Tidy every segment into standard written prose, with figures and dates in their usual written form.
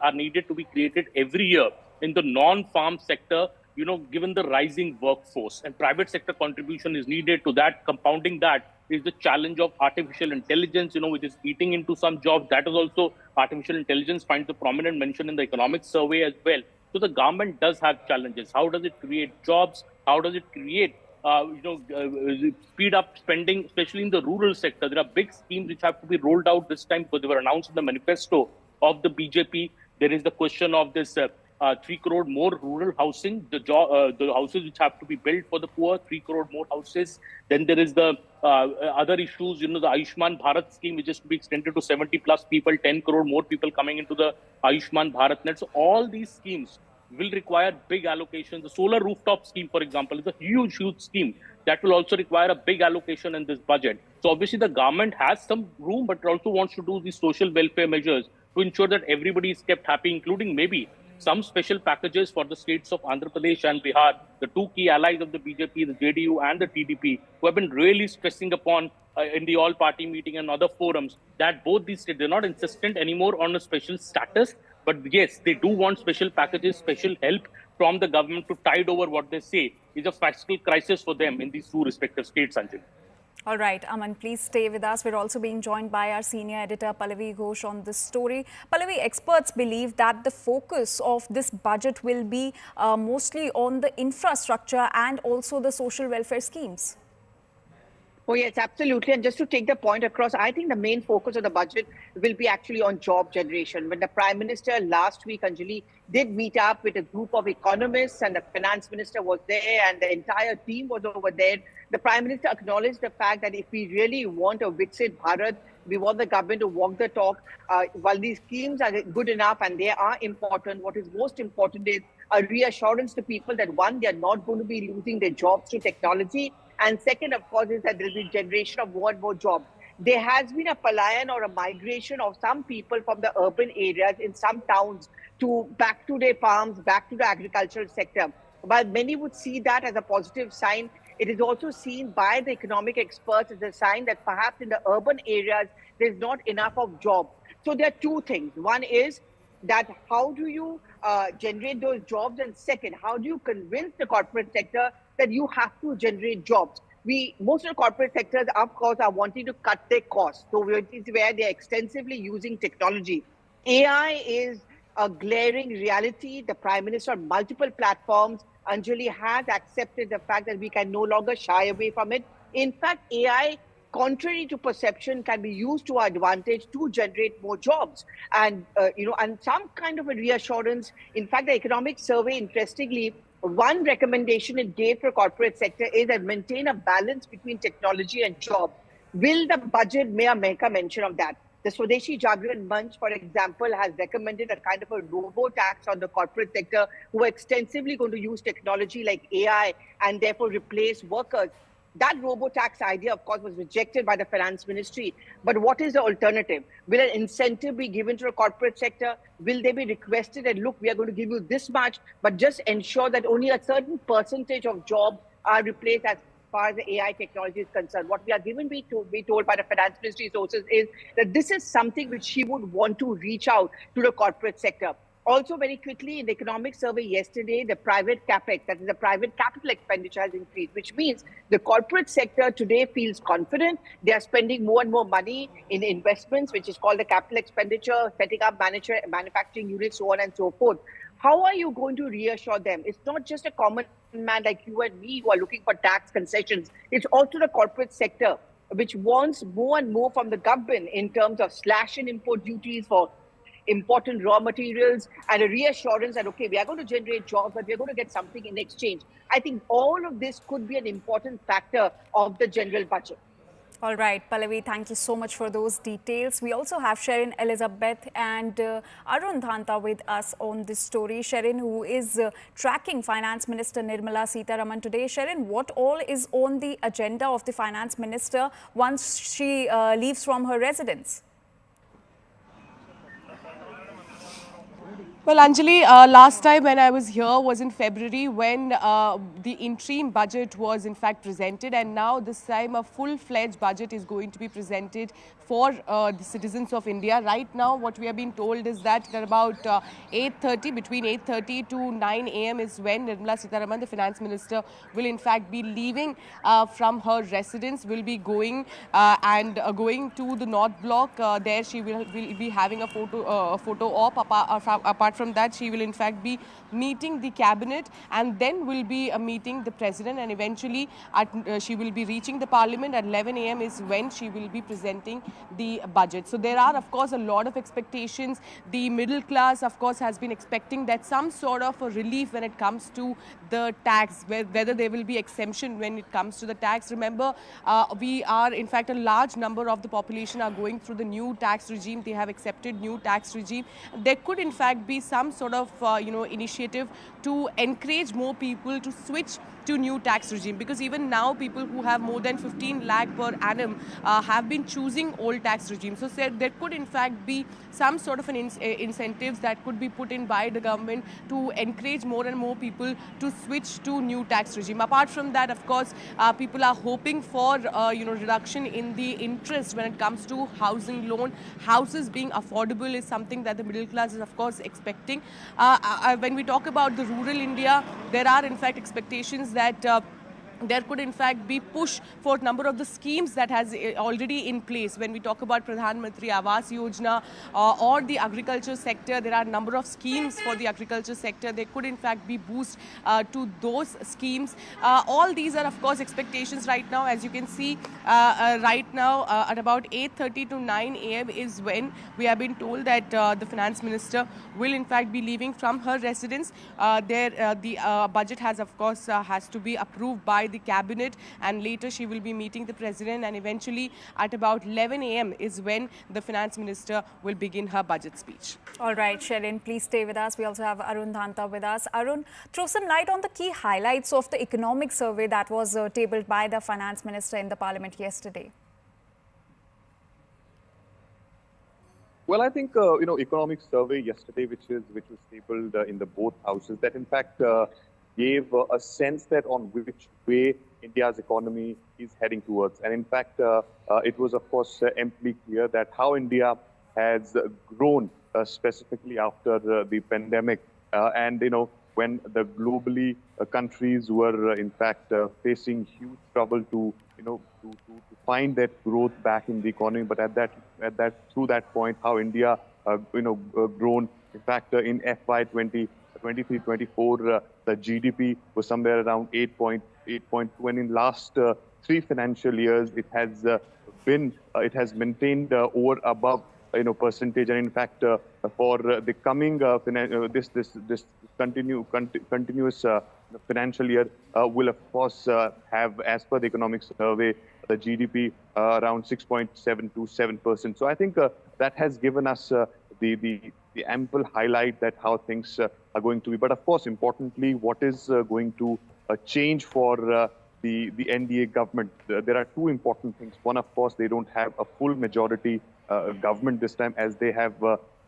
are needed to be created every year in the non-farm sector, given the rising workforce. And private sector contribution is needed to that. Compounding that is the challenge of artificial intelligence, which is eating into some jobs. That is also artificial intelligence finds a prominent mention in the economic survey as well. So the government does have challenges. How does it create jobs? How does it create, speed up spending, especially in the rural sector? There are big schemes which have to be rolled out this time because they were announced in the manifesto of the BJP. There is the question of this 3 crore more rural housing, the houses which have to be built for the poor, 3 crore more houses. Then there is the other issues, the Ayushman Bharat scheme, which is to be extended to 70 plus people, 10 crore more people coming into the Ayushman Bharat net. So all these schemes will require big allocations. The solar rooftop scheme, for example, is a huge scheme that will also require a big allocation in this budget. So obviously the government has some room, but it also wants to do these social welfare measures to ensure that everybody is kept happy, including maybe some special packages for the states of Andhra Pradesh and Bihar, the two key allies of the BJP, the JDU and the TDP, who have been really stressing upon in the all-party meeting and other forums that both these states, they're not insistent anymore on a special status, but yes, they do want special packages, special help from the government to tide over what they say is a fiscal crisis for them in these two respective states, Anjali. All right, Aman, please stay with us. We're also being joined by our senior editor, Pallavi Ghosh, on this story. Pallavi, experts believe that the focus of this budget will be mostly on the infrastructure and also the social welfare schemes. Oh, yes, absolutely. And just to take the point across, I think the main focus of the budget will be actually on job generation. When the Prime Minister last week, Anjali, did meet up with a group of economists and the Finance Minister was there and the entire team was over there, the Prime Minister acknowledged the fact that if we really want a Viksit Bharat, we want the government to walk the talk. While these schemes are good enough and they are important, what is most important is a reassurance to people that one, they are not going to be losing their jobs to technology. And second, of course, is that there will be generation of more and more jobs. There has been a palayan or a migration of some people from the urban areas in some towns back to their farms, back to the agricultural sector. While many would see that as a positive sign, it is also seen by the economic experts as a sign that perhaps in the urban areas, there's not enough of jobs. So there are two things. One is that how do you generate those jobs? And second, how do you convince the corporate sector that you have to generate jobs? Most of the corporate sectors, of course, are wanting to cut their costs. So it is where they're extensively using technology. AI is a glaring reality. The Prime Minister on multiple platforms, Anjali, has accepted the fact that we can no longer shy away from it. In fact, AI, contrary to perception, can be used to our advantage to generate more jobs and, and some kind of a reassurance. In fact, the economic survey, interestingly, one recommendation it gave for corporate sector is that maintain a balance between technology and job. Will the budget make a mention of that? The Swadeshi Jagran Manch, for example, has recommended a kind of a robo-tax on the corporate sector who are extensively going to use technology like AI and therefore replace workers. That robo-tax idea, of course, was rejected by the Finance Ministry. But what is the alternative? Will an incentive be given to the corporate sector? Will they be requested and look, we are going to give you this much, but just ensure that only a certain percentage of jobs are replaced as far as the AI technology is concerned? What we are given to be told by the Finance Ministry sources is that this is something which she would want to reach out to the corporate sector. Also, very quickly, in the economic survey yesterday, the private capex, that is the private capital expenditure, has increased, which means the corporate sector today feels confident. They are spending more and more money in investments, which is called the capital expenditure, setting up manufacturing units, so on and so forth. How are you going to reassure them? It's not just a common man like you and me who are looking for tax concessions. It's also the corporate sector, which wants more and more from the government in terms of slash in import duties for important raw materials and a reassurance that, okay, we are going to generate jobs, but we are going to get something in exchange. I think all of this could be an important factor of the general budget. All right, Pallavi, thank you so much for those details. We also have Sharon Elizabeth and Arun Dhanta with us on this story. Sharon, who is tracking Finance Minister Nirmala Sitharaman today. Sharon, what all is on the agenda of the Finance Minister once she leaves from her residence? Well, Anjali, last time when I was here was in February when the interim budget was in fact presented, and now this time a full-fledged budget is going to be presented for the citizens of India. Right now, what we have been told is that at about 8:30, between 8:30 to 9 a.m. is when Nirmala Sitharaman, the finance minister, will in fact be leaving from her residence, will be going and going to the North Block. There she will be having a photo op. Apart from that, she will in fact be meeting the cabinet, and then will be meeting the president, and eventually she will be reaching the parliament at 11 a.m. is when she will be presenting the budget. So there are of course a lot of expectations. The middle class of course has been expecting that some sort of a relief when it comes to the tax, whether there will be exemption when it comes to the tax. Remember, we are in fact a large number of the population are going through the new tax regime. They have accepted new tax regime. There could in fact be some sort of initiative to encourage more people to switch to new tax regime, because even now people who have more than 15 lakh per annum have been choosing old tax regime. So there could in fact be some sort of an incentives that could be put in by the government to encourage more and more people to switch to new tax regime. Apart from that, of course, people are hoping for reduction in the interest when it comes to housing loan. Houses being affordable is something that the middle class is of course expecting. When we talk about the rural India, there are in fact expectations that there could in fact be push for a number of the schemes that has already in place. When we talk about Pradhan Mantri Awas Yojana or the agriculture sector, there are a number of schemes for the agriculture sector. There could in fact be boost to those schemes. All these are of course expectations right now. As you can see right now at about 8:30 to 9 a.m. is when we have been told that the finance minister will in fact be leaving from her residence. The budget has of course has to be approved by the cabinet, and later she will be meeting the president, and eventually at about 11 a.m. is when the finance minister will begin her budget speech. All right, Sherin, please stay with us. We also have Arun Dhanta with us. Arun, throw some light on the key highlights of the economic survey that was tabled by the finance minister in the parliament yesterday. Well, I think economic survey yesterday, which was tabled in the both houses, that in fact gave a sense that on which way India's economy is heading towards. And in fact, it was, of course, amply clear that how India has grown specifically after the pandemic. And, when the globally countries were, in fact, facing huge trouble to find that growth back in the economy. But through that point, how India, grown. In fact, in FY 23-24, the GDP was somewhere around 8.2, and in last 3 financial years, it has maintained over above percentage, and in fact for the coming this continuous financial year will of course have, as per the economic survey, the GDP around 6.7 to 7%. So I think that has given us the ample highlight that how things are going to be. But of course, importantly, what is going to change for the NDA government? There are 2 important things. One, of course, they don't have a full majority government this time, as they have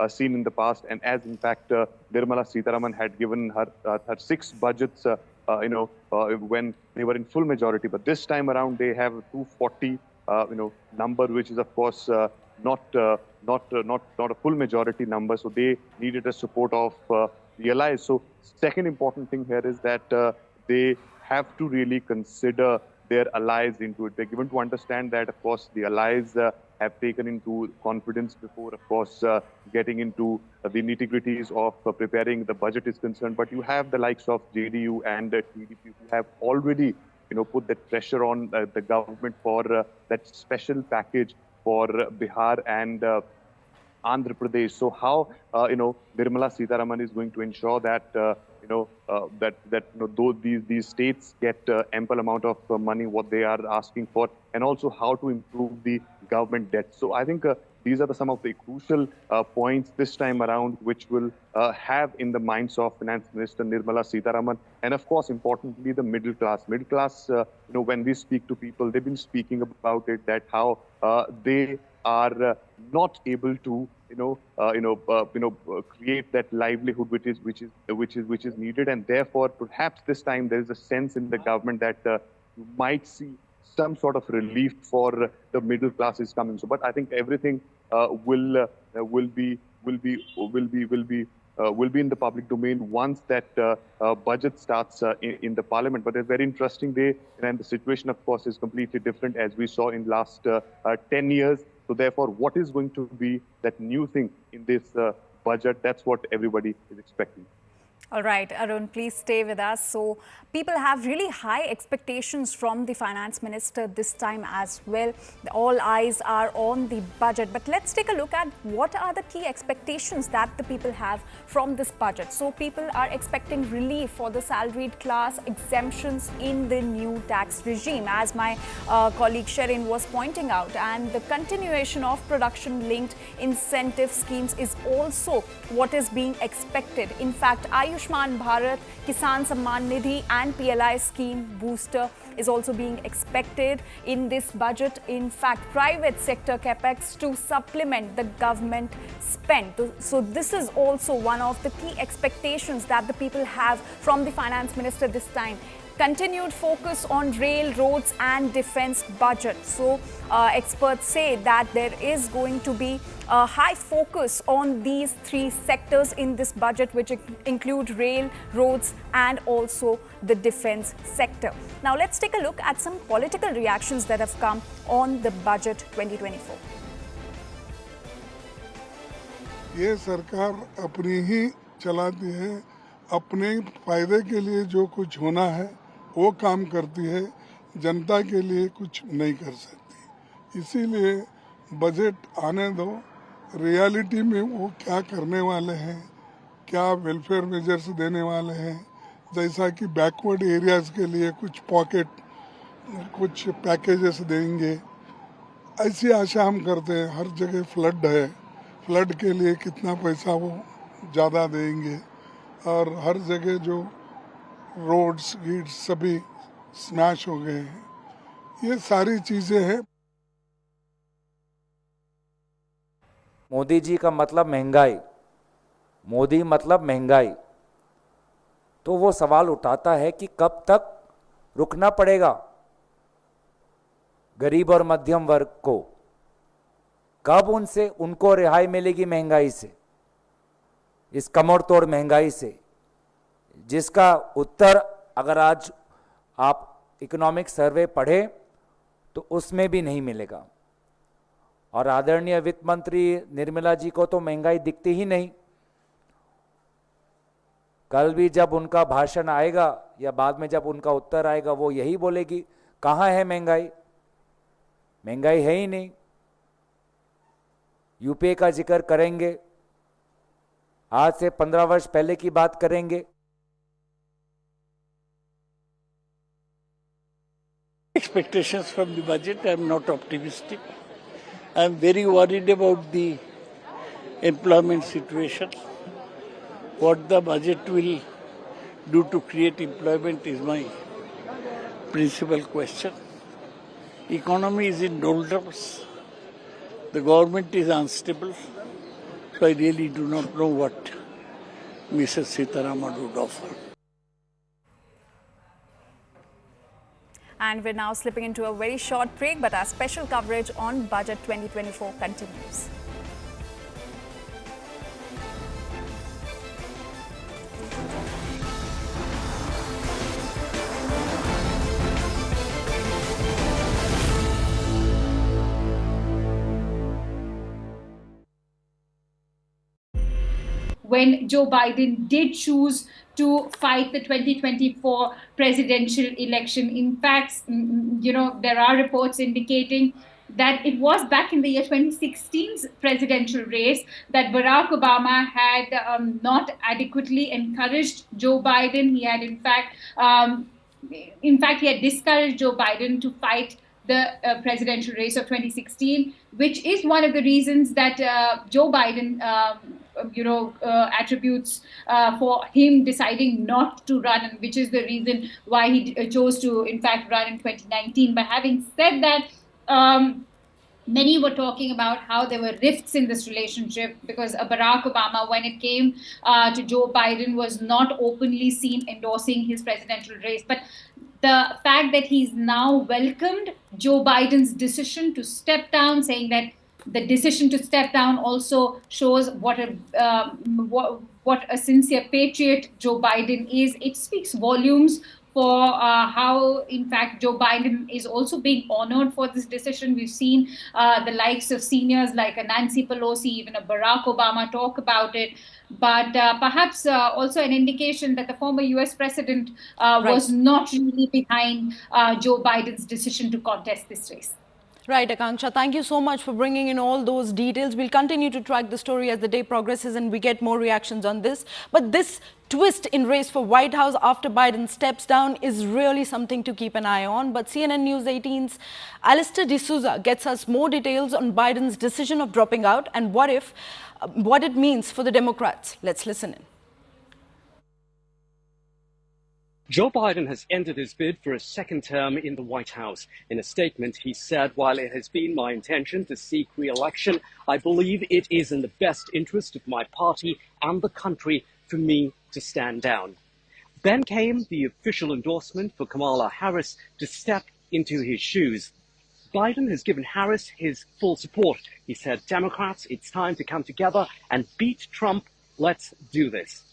seen in the past, and as in fact Nirmala Sitharaman had given her 6 budgets, when they were in full majority. But this time around, they have 240, number, which is of course not a full majority number. So they needed a support of the allies. So second important thing here is that they have to really consider their allies into it. They're given to understand that, of course, the allies have taken into confidence before, of course, getting into the nitty-gritties of preparing the budget is concerned. But you have the likes of JDU and TDP who have already, put that pressure on the government for that special package for Bihar and Andhra Pradesh. So how Nirmala Sitharaman is going to ensure that though these states get ample amount of money what they are asking for, and also how to improve the government debt. So I think these are some of the crucial points this time around, which will have in the minds of Finance Minister Nirmala Sitharaman, and of course, importantly, the middle class. Middle class, when we speak to people, they've been speaking about it, that how they are not able to create that livelihood which is needed, and therefore perhaps this time there is a sense in the government that you might see some sort of relief for the middle classes coming. So, but I think everything will be in the public domain once that budget starts in the parliament. But it's a very interesting day, and the situation, of course, is completely different as we saw in last 10 years. So therefore, what is going to be that new thing in this budget? That's what everybody is expecting. All right, Arun, please stay with us. So people have really high expectations from the finance minister this time as well. All eyes are on the budget. But let's take a look at what are the key expectations that the people have from this budget. So people are expecting relief for the salaried class, exemptions in the new tax regime, as my colleague Sherin was pointing out. And the continuation of production-linked incentive schemes is also what is being expected. In fact, Ayushman Bharat, Kisan Samman Nidhi and PLI scheme booster is also being expected in this budget. In fact, private sector capex to supplement the government spend. So this is also one of the key expectations that the people have from the finance minister this time. Continued focus on rail, roads and defense budget. So experts say that there is going to be a high focus on these three sectors in this budget, which include rail, roads and also the defense sector. Now let's take a look at some political reactions that have come on the budget 2024. ये सरकार अपनी ही चलाती है, अपने फायदे के लिए जो कुछ होना है वो काम करती है, जनता के लिए कुछ नहीं कर सकती। इसीलिए बजट आने दो, रियलिटी में वो क्या करने वाले हैं, क्या वेलफेयर मेजर्स देने वाले हैं, जैसा कि बैकवर्ड एरियाज़ के लिए कुछ पॉकेट, कुछ पैकेजेस देंगे, ऐसी आशा हम करते हैं। हर जगह फ्लड है, फ्लड के लिए कितना पैसा वो ज़्यादा देंगे, और हर जगह जो रोड्स गीड्स सभी स्मैश हो गए हैं, ये सारी चीज़ें हैं। मोदी जी का मतलब महंगाई, मोदी मतलब महंगाई, तो वो सवाल उठाता है कि कब तक रुकना पड़ेगा गरीब और मध्यम वर्ग को, कब उनको रिहाई मिलेगी महंगाई से, इस कमर तोड़ महंगाई से, जिसका उत्तर अगर आज आप इकोनॉमिक सर्वे पढ़े तो उसमें भी नहीं मिलेगा। और आदरणीय वित्त मंत्री निर्मला जी को तो महंगाई दिखती ही नहीं। कल भी जब उनका भाषण आएगा या बाद में जब उनका उत्तर आएगा, वो यही बोलेगी कहाँ है महंगाई, महंगाई है ही नहीं। यूपीए का जिक्र करेंगे, आज से 15 वर्ष पहले की बात करेंगे। Expectations from the budget, I am not optimistic. I am very worried about the employment situation. What the budget will do to create employment is my principal question. Economy is in doldrums. The government is unstable. So I really do not know what Mrs. Sitharaman would offer. And we're now slipping into a very short break, but our special coverage on Budget 2024 continues. When Joe Biden did choose to fight the 2024 presidential election. In fact, there are reports indicating that it was back in the year 2016's presidential race that Barack Obama had not adequately encouraged Joe Biden. He had, in fact, he had discouraged Joe Biden to fight the presidential race of 2016, which is one of the reasons that Joe Biden, attributes for him deciding not to run, and which is the reason why he chose to, in fact, run in 2019. But having said that, Many were talking about how there were rifts in this relationship because Barack Obama, when it came to Joe Biden, was not openly seen endorsing his presidential race. But the fact that he's now welcomed Joe Biden's decision to step down, saying that the decision to step down also shows what a sincere patriot Joe Biden is. It speaks volumes for how, in fact, Joe Biden is also being honored for this decision. We've seen the likes of seniors like a Nancy Pelosi, even a Barack Obama talk about it. But perhaps also an indication that the former US president was not really behind Joe Biden's decision to contest this race. Right, Akanksha. Thank you so much for bringing in all those details. We'll continue to track the story as the day progresses and we get more reactions on this. But this twist in race for White House after Biden steps down is really something to keep an eye on. But CNN News 18's Alistair D'Souza gets us more details on Biden's decision of dropping out and what it means for the Democrats. Let's listen in. Joe Biden has ended his bid for a second term in the White House. In a statement, he said, "While it has been my intention to seek re-election, I believe it is in the best interest of my party and the country for me to stand down." Then came the official endorsement for Kamala Harris to step into his shoes. Biden has given Harris his full support. He said, "Democrats, it's time to come together and beat Trump. Let's do this."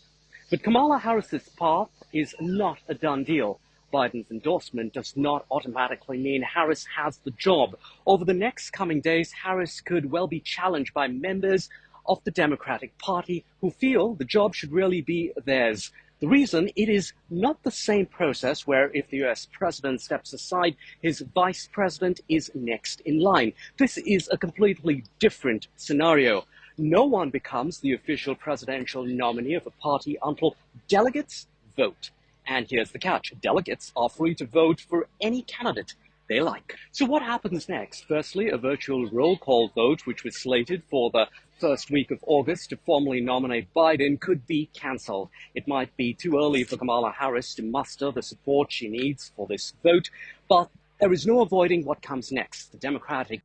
But Kamala Harris's path is not a done deal. Biden's endorsement does not automatically mean Harris has the job. Over the next coming days, Harris could well be challenged by members of the Democratic Party who feel the job should really be theirs. The reason, it is not the same process where if the US president steps aside, his vice president is next in line. This is a completely different scenario. No one becomes the official presidential nominee of a party until delegates vote. And here's the catch. Delegates are free to vote for any candidate they like. So what happens next? Firstly, a virtual roll call vote, which was slated for the first week of August to formally nominate Biden, could be cancelled. It might be too early for Kamala Harris to muster the support she needs for this vote, but there is no avoiding what comes next. The Democratic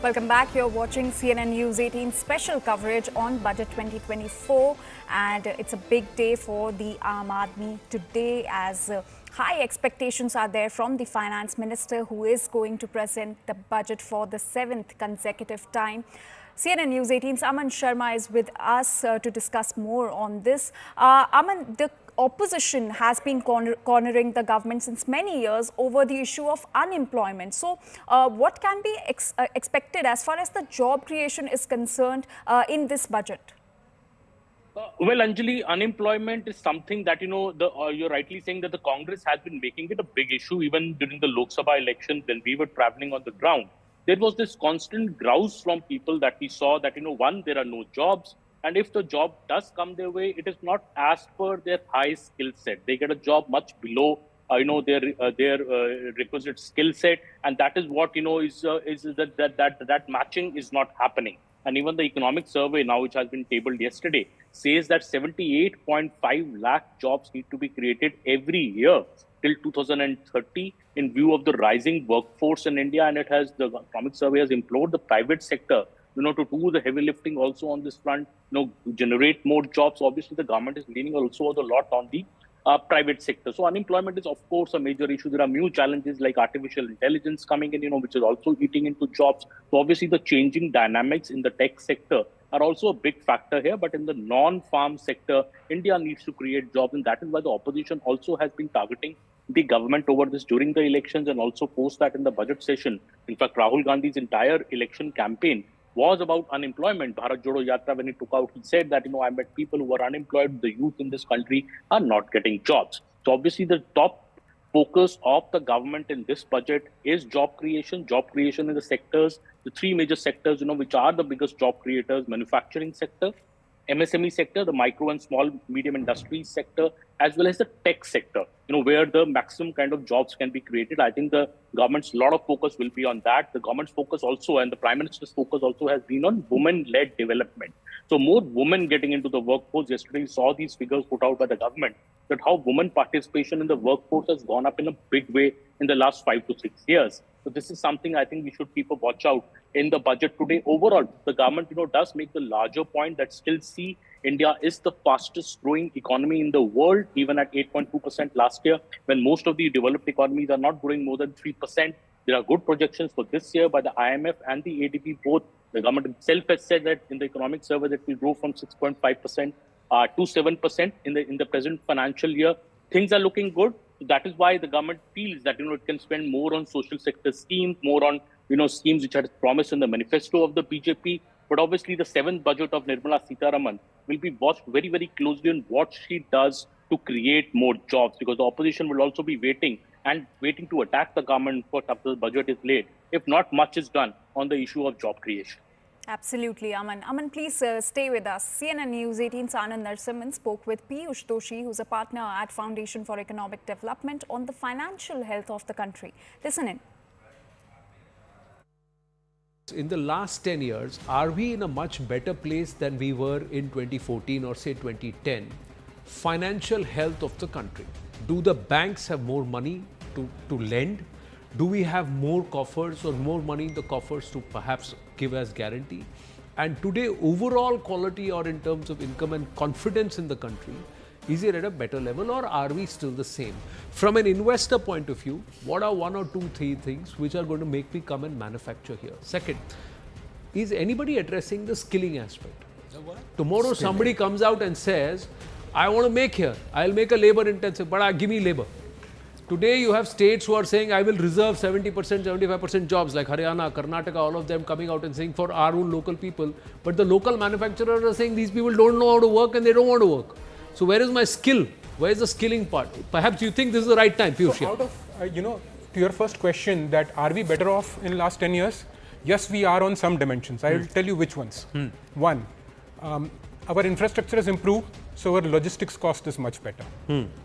Welcome back. You're watching CNN News 18 special coverage on Budget 2024, and it's a big day for the Aam Aadmi today as high expectations are there from the Finance Minister who is going to present the budget for the 7th consecutive time. CNN News 18's Aman Sharma is with us to discuss more on this. Aman, the opposition has been cornering the government since many years over the issue of unemployment. So what can be expected as far as the job creation is concerned in this budget? Well, Anjali, unemployment is something that, you're rightly saying that the Congress has been making it a big issue even during the Lok Sabha election when we were traveling on the ground. There was this constant grouse from people that we saw that, one, there are no jobs. And if the job does come their way, it is not as per their high skill set. They get a job much below, their requisite skill set, and that is what is that matching is not happening. And even the economic survey now, which has been tabled yesterday, says that 78.5 lakh jobs need to be created every year till 2030 in view of the rising workforce in India. And the economic survey has implored the private sector to do the heavy lifting also on this front, generate more jobs. Obviously, the government is leaning also a lot on the private sector. So unemployment is, of course, a major issue. There are new challenges like artificial intelligence coming in, which is also eating into jobs. So obviously, the changing dynamics in the tech sector are also a big factor here. But in the non-farm sector, India needs to create jobs. And that is why the opposition also has been targeting the government over this during the elections and also post that in the budget session. In fact, Rahul Gandhi's entire election campaign was about unemployment. Bharat Jodo Yatra, when he took out, he said that, I met people who are unemployed. The youth in this country are not getting jobs. So obviously the top focus of the government in this budget is job creation in the sectors, the three major sectors, which are the biggest job creators: manufacturing sector, MSME sector, the micro and small medium industries sector, as well as the tech sector, where the maximum kind of jobs can be created. I think the government's lot of focus will be on that. The government's focus also, and the Prime Minister's focus also, has been on women-led development. So more women getting into the workforce. Yesterday, we saw these figures put out by the government that how women participation in the workforce has gone up in a big way in the last 5 to 6 years. So this is something I think we should keep a watch out in the budget today. Overall, the government, does make the larger point that still see India is the fastest growing economy in the world, even at 8.2% last year, when most of the developed economies are not growing more than 3%. There are good projections for this year by the IMF and the ADB both. The government itself has said that in the economic survey that will grow from 6.5% to 7% in the present financial year. Things are looking good. So that is why the government feels that it can spend more on social sector schemes, more on schemes which are promised in the manifesto of the BJP. But obviously, the 7th budget of Nirmala Sitharaman will be watched very, very closely on what she does to create more jobs, because the opposition will also be waiting to attack the government for after the budget is late, if not much is done on the issue of job creation. Absolutely, Aman. Aman, please stay with us. CNN News 18's Anand Narasimhan spoke with Piyush Doshi, who's a partner at Foundation for Economic Development, on the financial health of the country. Listen in. In the last 10 years, are we in a much better place than we were in 2014 or say 2010? Financial health of the country. Do the banks have more money to lend? Do we have more coffers or more money in the coffers to perhaps give as guarantee? And today, overall quality or in terms of income and confidence in the country, is it at a better level or are we still the same? From an investor point of view, what are 1 or 2, 3 things which are going to make me come and manufacture here? Second, is anybody addressing the skilling aspect? Tomorrow somebody comes out and says, I want to make here, I'll make a labor intensive, but give me labor. Today you have states who are saying, I will reserve 70%, 75% jobs like Haryana, Karnataka, all of them coming out and saying for our own local people. But the local manufacturers are saying these people don't know how to work and they don't want to work. So where is my skill? Where is the skilling part? Perhaps you think this is the right time, Piyush. So out of, to your first question that are we better off in the last 10 years? Yes, we are on some dimensions. I will tell you which ones. One, our infrastructure has improved, so our logistics cost is much better.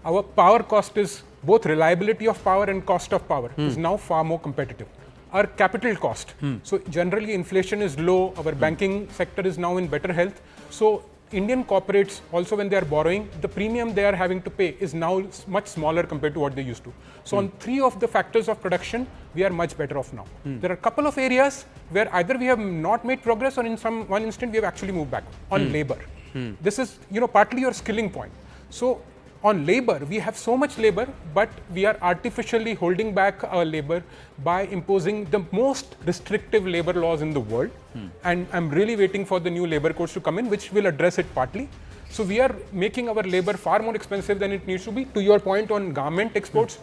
Our power cost is, both reliability of power and cost of power is now far more competitive. Our capital cost, so generally inflation is low, our banking sector is now in better health. So Indian corporates also when they are borrowing, the premium they are having to pay is now much smaller compared to what they used to. So on 3 of the factors of production, we are much better off now. There are a couple of areas where either we have not made progress or in one instant we have actually moved back on labor. This is partly your skilling point. So on labor, we have so much labor, but we are artificially holding back our labor by imposing the most restrictive labor laws in the world. And I'm really waiting for the new labor codes to come in, which will address it partly. So we are making our labor far more expensive than it needs to be. To your point on garment exports,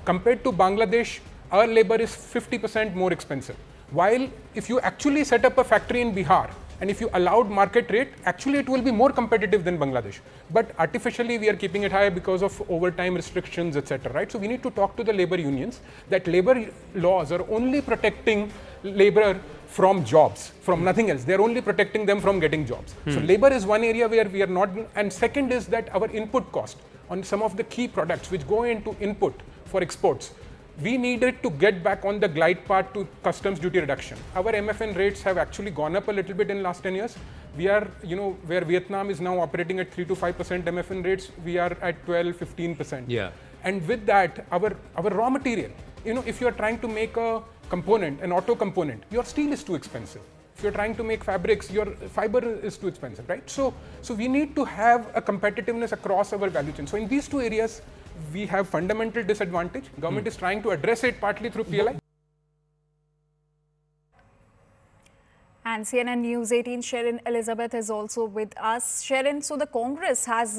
compared to Bangladesh, our labor is 50% more expensive. While if you actually set up a factory in Bihar, and if you allowed market rate, actually it will be more competitive than Bangladesh. But artificially we are keeping it high because of overtime restrictions, etc. Right? So we need to talk to the labor unions that labor laws are only protecting labor from jobs, from nothing else. They are only protecting them from getting jobs. So labor is one area where we are not, and second is that our input cost on some of the key products which go into input for exports, we needed to get back on the glide path to customs duty reduction. Our MFN rates have actually gone up a little bit in the last 10 years. We are, where Vietnam is now operating at 3 to 5% MFN rates, we are at 12, 15%. Yeah. And with that, our raw material, if you are trying to make a component, an auto component, your steel is too expensive. If you're trying to make fabrics, your fiber is too expensive, right? So we need to have a competitiveness across our value chain. So in these 2 areas, we have fundamental disadvantage. Government is trying to address it partly through PLI. And CNN News 18 Sharon Elizabeth is also with us. Sharon, so the Congress has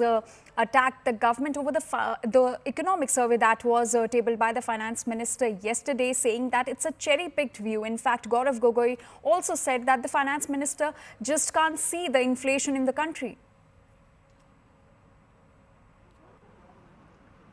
attacked the government over the economic survey that was tabled by the finance minister yesterday, saying that it's a cherry-picked view. In fact, Gaurav Gogoi also said that the finance minister just can't see the inflation in the country.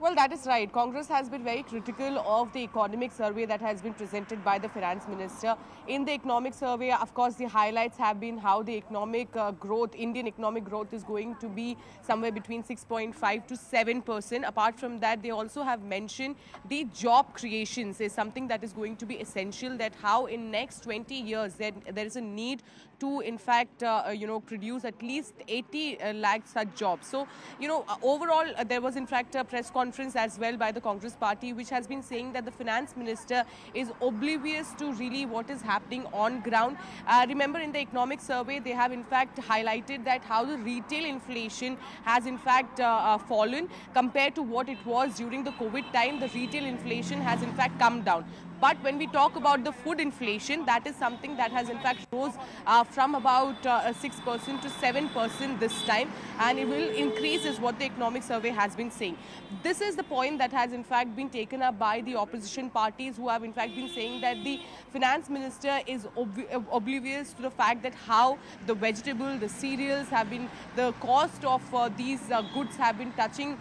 Well, that is right. Congress has been very critical of the economic survey that has been presented by the finance minister. In the economic survey, of course, the highlights have been how the economic growth, Indian economic growth is going to be somewhere between 6.5 to 7%. Apart from that, they also have mentioned the job creations is something that is going to be essential, that how in next 20 years there is a need to, in fact, produce at least 80 lakh such jobs. So, overall, there was, in fact, a press conference as well by the Congress party, which has been saying that the finance minister is oblivious to really what is happening on ground. Remember, in the economic survey, they have, in fact, highlighted that how the retail inflation has, in fact, fallen compared to what it was during the COVID time. The retail inflation has, in fact, come down. But when we talk about the food inflation, that is something that has in fact rose from about 6% to 7% this time, and it will increase is what the economic survey has been saying. This is the point that has in fact been taken up by the opposition parties, who have in fact been saying that the finance minister is oblivious to the fact that how the vegetable, the cereals have been, the cost of these goods have been touching,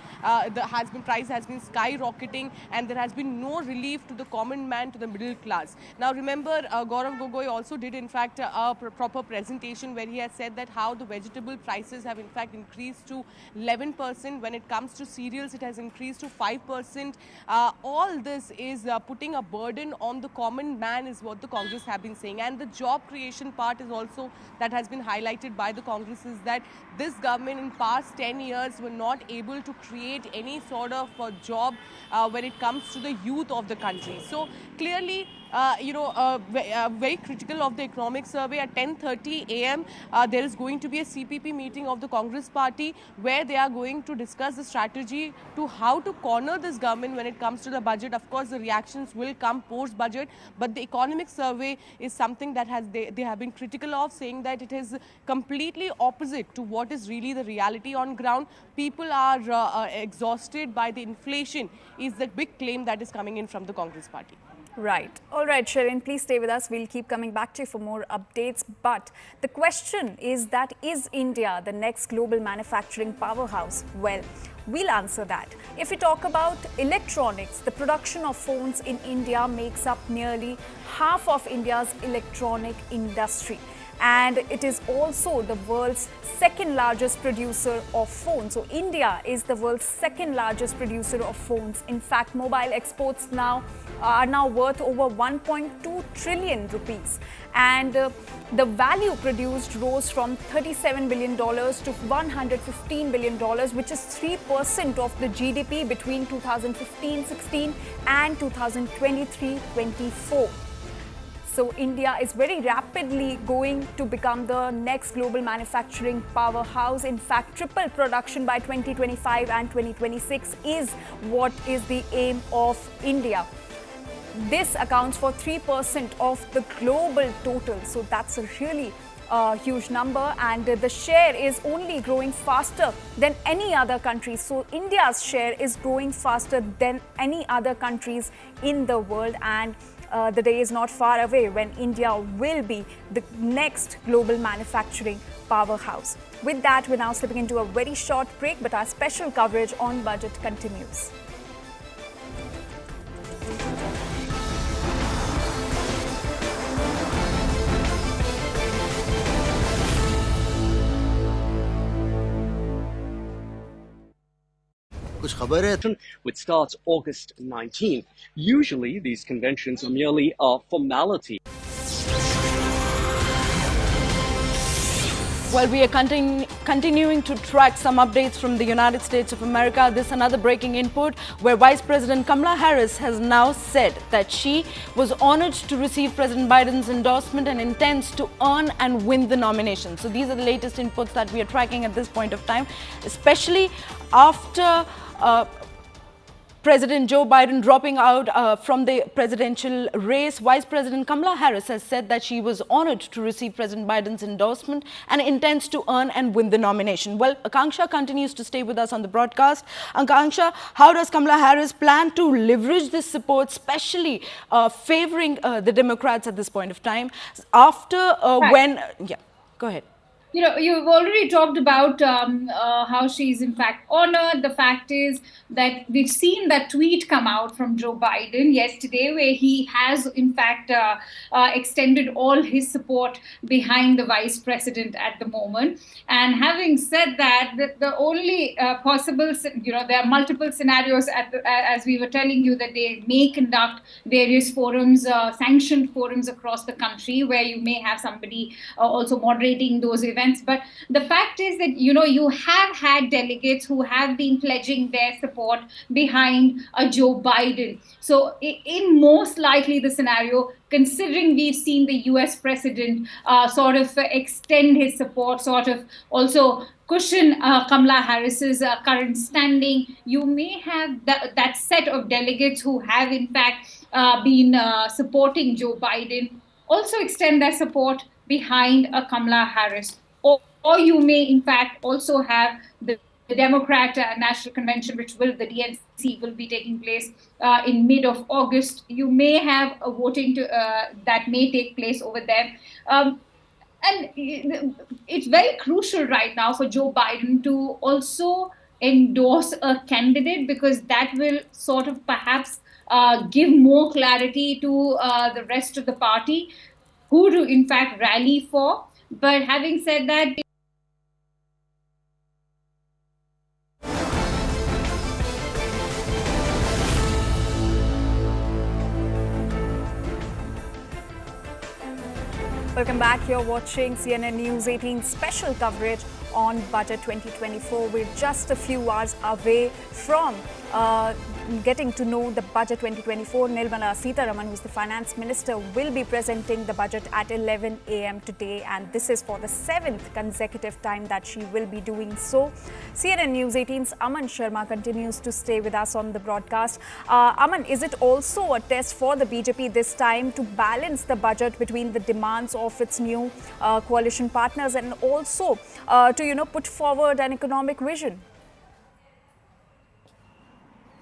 price has been skyrocketing, and there has been no relief to the common man, to the middle class. Now remember, Gaurav Gogoi also did in fact a proper presentation where he has said that how the vegetable prices have in fact increased to 11%. When it comes to cereals, it has increased to 5%. All this is putting a burden on the common man is what the Congress have been saying. And the job creation part is also that has been highlighted by the Congress, is that this government in past 10 years were not able to create any sort of job when it comes to the youth of the country. So clearly, very critical of the economic survey. At 10:30 a.m. There is going to be a CPP meeting of the Congress party where they are going to discuss the strategy to how to corner this government when it comes to the budget. Of course, the reactions will come post-budget, but the economic survey is something that they have been critical of, saying that it is completely opposite to what is really the reality on ground. People are exhausted by the inflation is the big claim that is coming in from the Congress party. Right. All right, Shirin, please stay with us. We'll keep coming back to you for more updates. But the question is that, is India the next global manufacturing powerhouse? Well, we'll answer that. If we talk about electronics, the production of phones in India makes up nearly half of India's electronic industry. And it is also the world's second largest producer of phones. So India is the world's second largest producer of phones. In fact, mobile exports are now worth over 1.2 trillion rupees. And the value produced rose from $37 billion to $115 billion, which is 3% of the GDP between 2015-16 and 2023-24. So India is very rapidly going to become the next global manufacturing powerhouse. In fact, triple production by 2025 and 2026 is what is the aim of India. This accounts for 3% of the global total. So that's a really huge number, and the share is only growing faster than any other country. So India's share is growing faster than any other countries in the world, and the day is not far away when India will be the next global manufacturing powerhouse. With that, we're now slipping into a very short break, but our special coverage on budget continues. Which starts August 19th. Usually, these conventions are merely a formality. Well, we are continuing to track some updates from the United States of America. This is another breaking input where Vice President Kamala Harris has now said that she was honored to receive President Biden's endorsement and intends to earn and win the nomination. So these are the latest inputs that we are tracking at this point of time, especially after President Joe Biden dropping out from the presidential race. Vice President Kamala Harris has said that she was honored to receive President Biden's endorsement and intends to earn and win the nomination. Well, Akanksha continues to stay with us on the broadcast. Akanksha, how does Kamala Harris plan to leverage this support, especially favoring the Democrats at this point of time? After when... Yeah, go ahead. you've already talked about how she's in fact honored. The fact is that we've seen that tweet come out from Joe Biden yesterday, where he has in fact extended all his support behind the vice president at the moment. And having said that, the only possible, there are multiple scenarios as we were telling you, that they may conduct various forums, sanctioned forums across the country, where you may have somebody also moderating those events. But the fact is that, you have had delegates who have been pledging their support behind Joe Biden. So in most likely the scenario, considering we've seen the US president sort of extend his support, sort of also cushion Kamala Harris's current standing, you may have that set of delegates who have in fact been supporting Joe Biden also extend their support behind Kamala Harris. Or you may, in fact, also have the Democrat National Convention, the DNC will be taking place in mid of August. You may have a voting that may take place over there. And it's very crucial right now for Joe Biden to also endorse a candidate, because that will sort of perhaps give more clarity to the rest of the party who to in fact rally for. But having said that, welcome back. You're watching CNN News 18 special coverage on Budget 2024. We're just a few hours away from getting to know the Budget 2024. Nirmala Sitharaman, who's the Finance Minister, will be presenting the budget at 11 a.m. today, and this is for the 7th consecutive time that she will be doing so. CNN News 18's Aman Sharma continues to stay with us on the broadcast. Aman, is it also a test for the BJP this time to balance the budget between the demands of its new coalition partners and also to put forward an economic vision?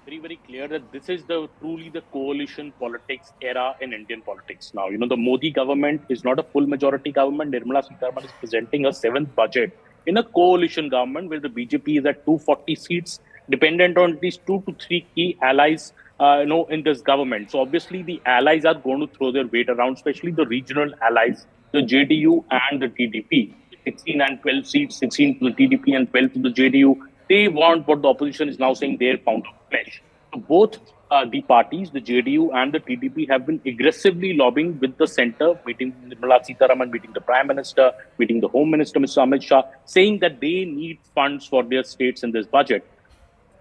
Very, very clear that this is truly the coalition politics era in Indian politics now. The Modi government is not a full majority government. Nirmala Sitharaman is presenting a 7th budget in a coalition government where the BJP is at 240 seats, dependent on at least 2 to 3 key allies in this government. So obviously the allies are going to throw their weight around, especially the regional allies, the JDU and the TDP. 16 and 12 seats, 16 to the TDP and 12 to the JDU. They want what the opposition is now saying, their pound of flesh. So both the parties, the JDU and the TDP, have been aggressively lobbying with the centre, meeting Nirmala Sitharaman, meeting the Prime Minister, meeting the Home Minister, Mr. Amit Shah, saying that they need funds for their states in this budget.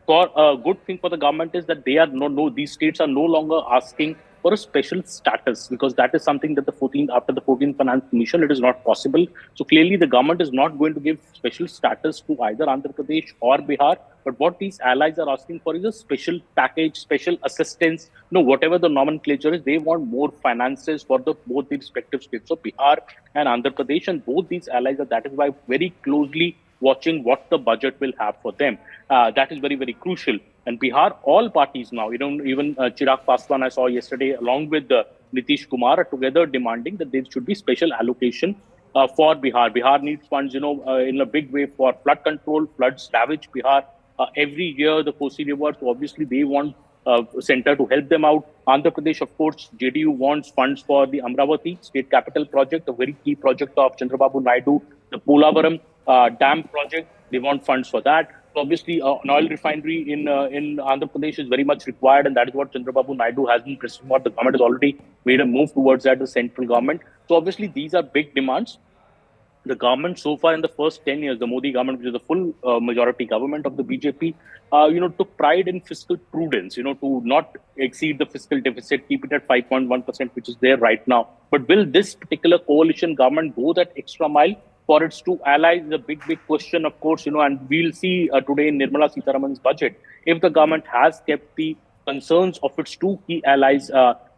For a good thing for the government is that these states are no longer asking for a special status, because that is something that after the 14th Finance Commission, it is not possible. So clearly the government is not going to give special status to either Andhra Pradesh or Bihar. But what these allies are asking for is a special package, special assistance, whatever the nomenclature is. They want more finances for both the respective states of Bihar and Andhra Pradesh. And both these allies are, that is why, very closely watching what the budget will have for them. That is very, very crucial. And Bihar, all parties now, even Chirag Paswan I saw yesterday, along with Nitish Kumar, are together demanding that there should be special allocation for Bihar. Bihar needs funds, in a big way for flood control. Floods ravage Bihar every year, the Kosi River. So obviously they want center to help them out. Andhra Pradesh, of course, JDU wants funds for the Amravati state capital project, a very key project of Chandrababu Naidu, the Polavaram dam project. They want funds for that. So obviously, an oil refinery in Andhra Pradesh is very much required, and that is what Chandrababu Naidu has been pressing for. The government has already made a move towards that, the central government. So obviously, these are big demands. The government so far in the first 10 years, the Modi government, which is the full majority government of the BJP, took pride in fiscal prudence, to not exceed the fiscal deficit, keep it at 5.1%, which is there right now. But will this particular coalition government go that extra mile for its two allies? Is a big, big question, of course, and we'll see today in Nirmala Sitharaman's budget if the government has kept the concerns of its two key allies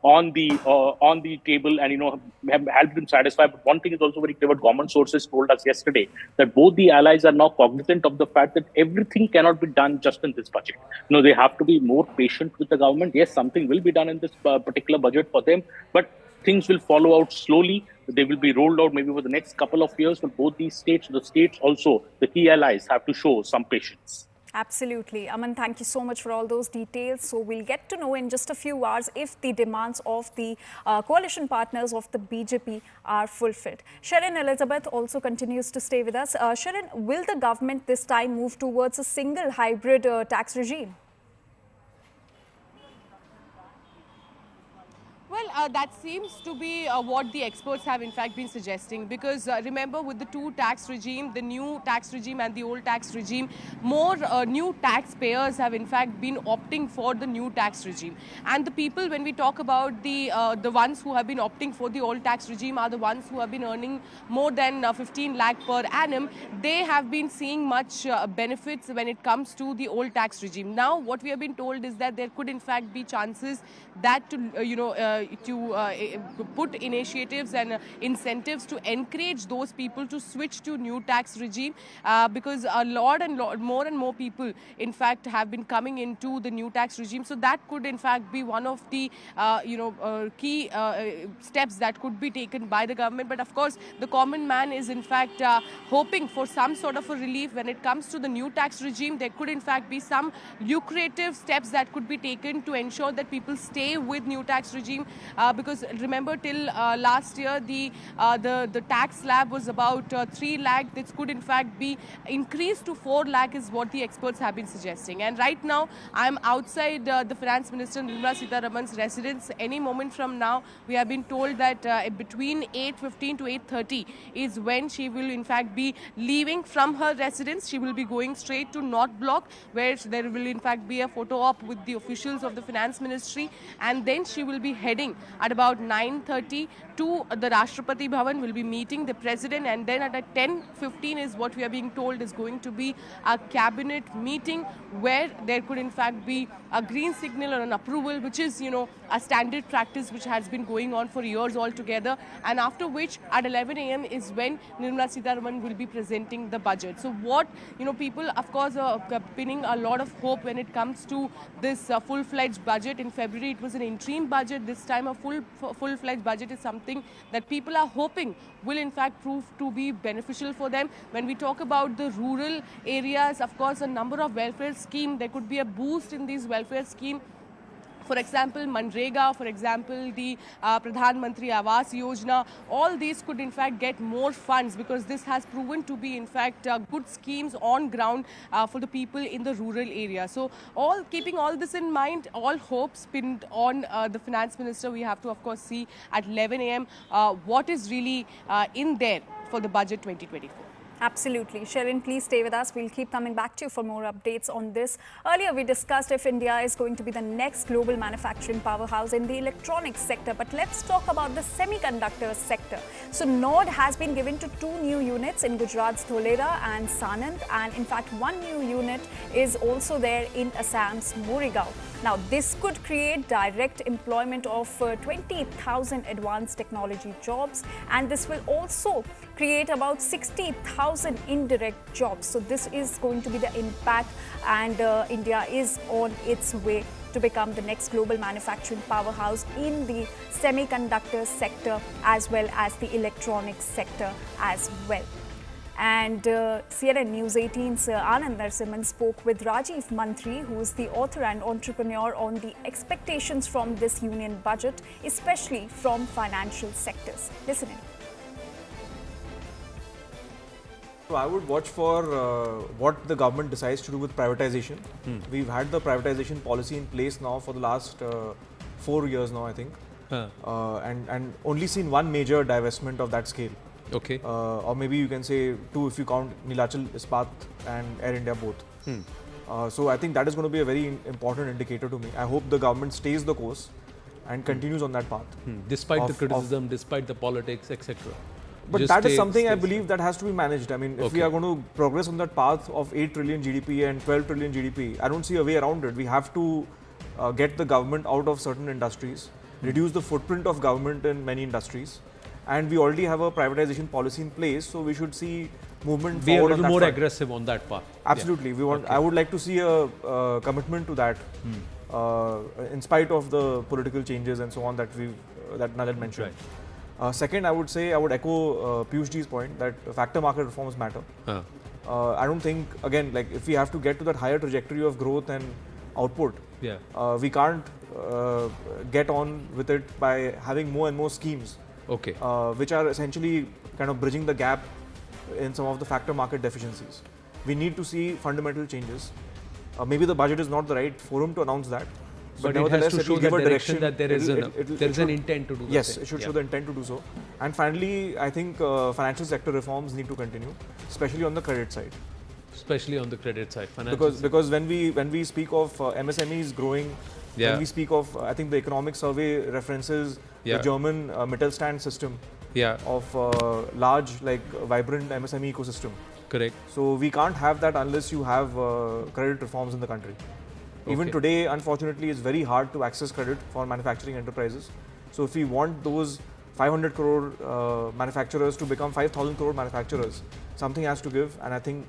on the table and have helped them satisfy. But one thing is also very clear: what government sources told us yesterday, that both the allies are now cognizant of the fact that everything cannot be done just in this budget. They have to be more patient with the government. Yes, something will be done in this particular budget for them, but things will follow out slowly. They will be rolled out maybe over the next couple of years. But both these states, the states also, the key allies, have to show some patience. Absolutely. Aman, thank you so much for all those details. So we'll get to know in just a few hours if the demands of the coalition partners of the BJP are fulfilled. Sharon Elizabeth also continues to stay with us. Sharon, will the government this time move towards a single hybrid tax regime? Well, that seems to be what the experts have in fact been suggesting, because remember, with the two tax regime, the new tax regime and the old tax regime, more new taxpayers have in fact been opting for the new tax regime. And the people, when we talk about the ones who have been opting for the old tax regime, are the ones who have been earning more than 15 lakh per annum. They have been seeing much benefits when it comes to the old tax regime. Now, what we have been told is that there could in fact be chances that to put initiatives and incentives to encourage those people to switch to new tax regime, because more and more people in fact have been coming into the new tax regime. So that could in fact be one of the key steps that could be taken by the government. But of course, the common man is in fact hoping for some sort of a relief when it comes to the new tax regime. There could in fact be some lucrative steps that could be taken to ensure that people stay with new tax regime, because remember, till last year the tax slab was about 3 lakh. This could in fact be increased to 4 lakh is what the experts have been suggesting. And right now I am outside the Finance Minister Nirmala Sitharaman's residence. Any moment from now, we have been told that between 8:15 to 8:30 is when she will in fact be leaving from her residence. She will be going straight to North Block, where there will in fact be a photo op with the officials of the Finance Ministry, and then she will be heading at about 9:30 to the Rashtrapati Bhavan, will be meeting the President, and then at 10:15 is what we are being told is going to be a cabinet meeting, where there could in fact be a green signal or an approval, which is, a standard practice which has been going on for years altogether. And after which, at 11 a.m. is when Nirmala Sitharaman will be presenting the budget. So what, people of course are pinning a lot of hope when it comes to this full-fledged budget. In February, it was an interim budget. This time, a full-fledged budget is something that people are hoping will in fact prove to be beneficial for them. When we talk about the rural areas, of course, a number of welfare schemes, there could be a boost in these welfare schemes. For example, Manrega, for example, the Pradhan Mantri Awas Yojana, all these could in fact get more funds, because this has proven to be in fact good schemes on ground for the people in the rural area. So keeping all this in mind, all hopes pinned on the Finance Minister. We have to of course see at 11 a.m. What is really in there for the budget 2024. Absolutely. Sharon, please stay with us. We'll keep coming back to you for more updates on this. Earlier, we discussed if India is going to be the next global manufacturing powerhouse in the electronics sector. But let's talk about the semiconductor sector. So, node has been given to 2 new units in Gujarat's Dholera and Sanand. And in fact, 1 new unit is also there in Assam's Morigaon. Now, this could create direct employment of 20,000 advanced technology jobs, and this will also create about 60,000 indirect jobs. So this is going to be the impact, and India is on its way to become the next global manufacturing powerhouse in the semiconductor sector as well as the electronics sector as well. And CNN News 18's Anand Narasimhan spoke with Rajiv Mantri, who is the author and entrepreneur, on the expectations from this union budget, especially from financial sectors. Listen in. So I would watch for what the government decides to do with privatization. We've had the privatization policy in place now for the last 4 years now, I think, and only seen one major divestment of that scale. Okay. Or maybe you can say 2 if you count Neelachal Ispat and Air India both. So I think that is going to be a very important indicator to me. I hope the government stays the course and continues on that path. Despite the criticism, despite the politics, etc. But that is something I believe that has to be managed. I mean, if we are going to progress on that path of 8 trillion GDP and 12 trillion GDP, I don't see a way around it. We have to get the government out of certain industries, reduce the footprint of government in many industries. And we already have a privatization policy in place, so we should see movement be forward a little on that more front. aggressive on that path. Absolutely, we want. I would like to see a commitment to that, in spite of the political changes and so on that Nalin mentioned. Second, I would say, I would echo Piyush ji's point that factor market reforms matter. I don't think, again, like if we have to get to that higher trajectory of growth and output, we can't get on with it by having more and more schemes, which are essentially kind of bridging the gap in some of the factor market deficiencies. We need to see fundamental changes. Maybe the budget is not the right forum to announce that. But it has to show the direction that there is an intent to do that. Yes, it should show the intent to do so. And finally, I think financial sector reforms need to continue, especially on the credit side. Especially on the credit side. Because when we speak of MSMEs growing, when we speak of, I think the economic survey references the German Mittelstand system of large, like vibrant MSME ecosystem. Correct. So we can't have that unless you have credit reforms in the country. Even today, unfortunately, it's very hard to access credit for manufacturing enterprises. So if we want those 500 crore manufacturers to become 5,000 crore manufacturers, something has to give, and I think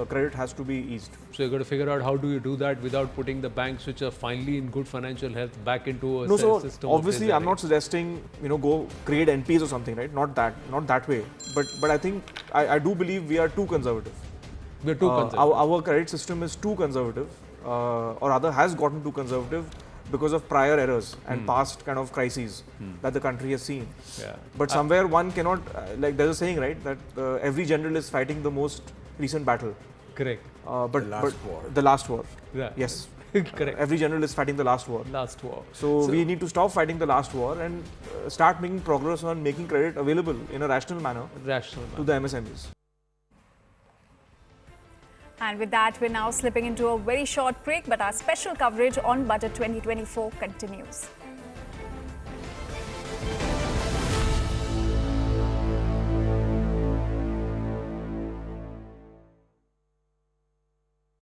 credit has to be eased. So you've got to figure out how do you do that without putting the banks which are finally in good financial health back into a system. Obviously, I'm not suggesting go create NPs or something, right? Not that way. But I think I do believe we are too conservative. We're too conservative. Our credit system is too conservative, or rather has gotten too conservative because of prior errors and past kind of crises that the country has seen. But somewhere one cannot, like there's a saying, right, that every general is fighting the most recent battle. Correct. But the last war. Yes. Correct. Every general is fighting the last war. So we need to stop fighting the last war and start making progress on making credit available in a rational manner to the MSMEs. And with that, we're now slipping into a very short break, but our special coverage on Budget 2024 continues.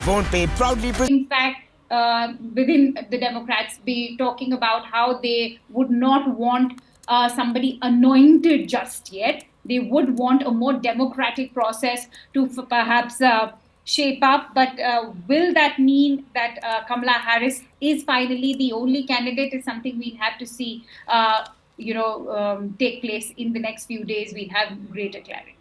In fact, within the Democrats be talking about how they would not want somebody anointed just yet. They would want a more democratic process to perhaps shape up. But will that mean that Kamala Harris is finally the only candidate is something we'll have to see take place in the next few days. We'll have greater clarity.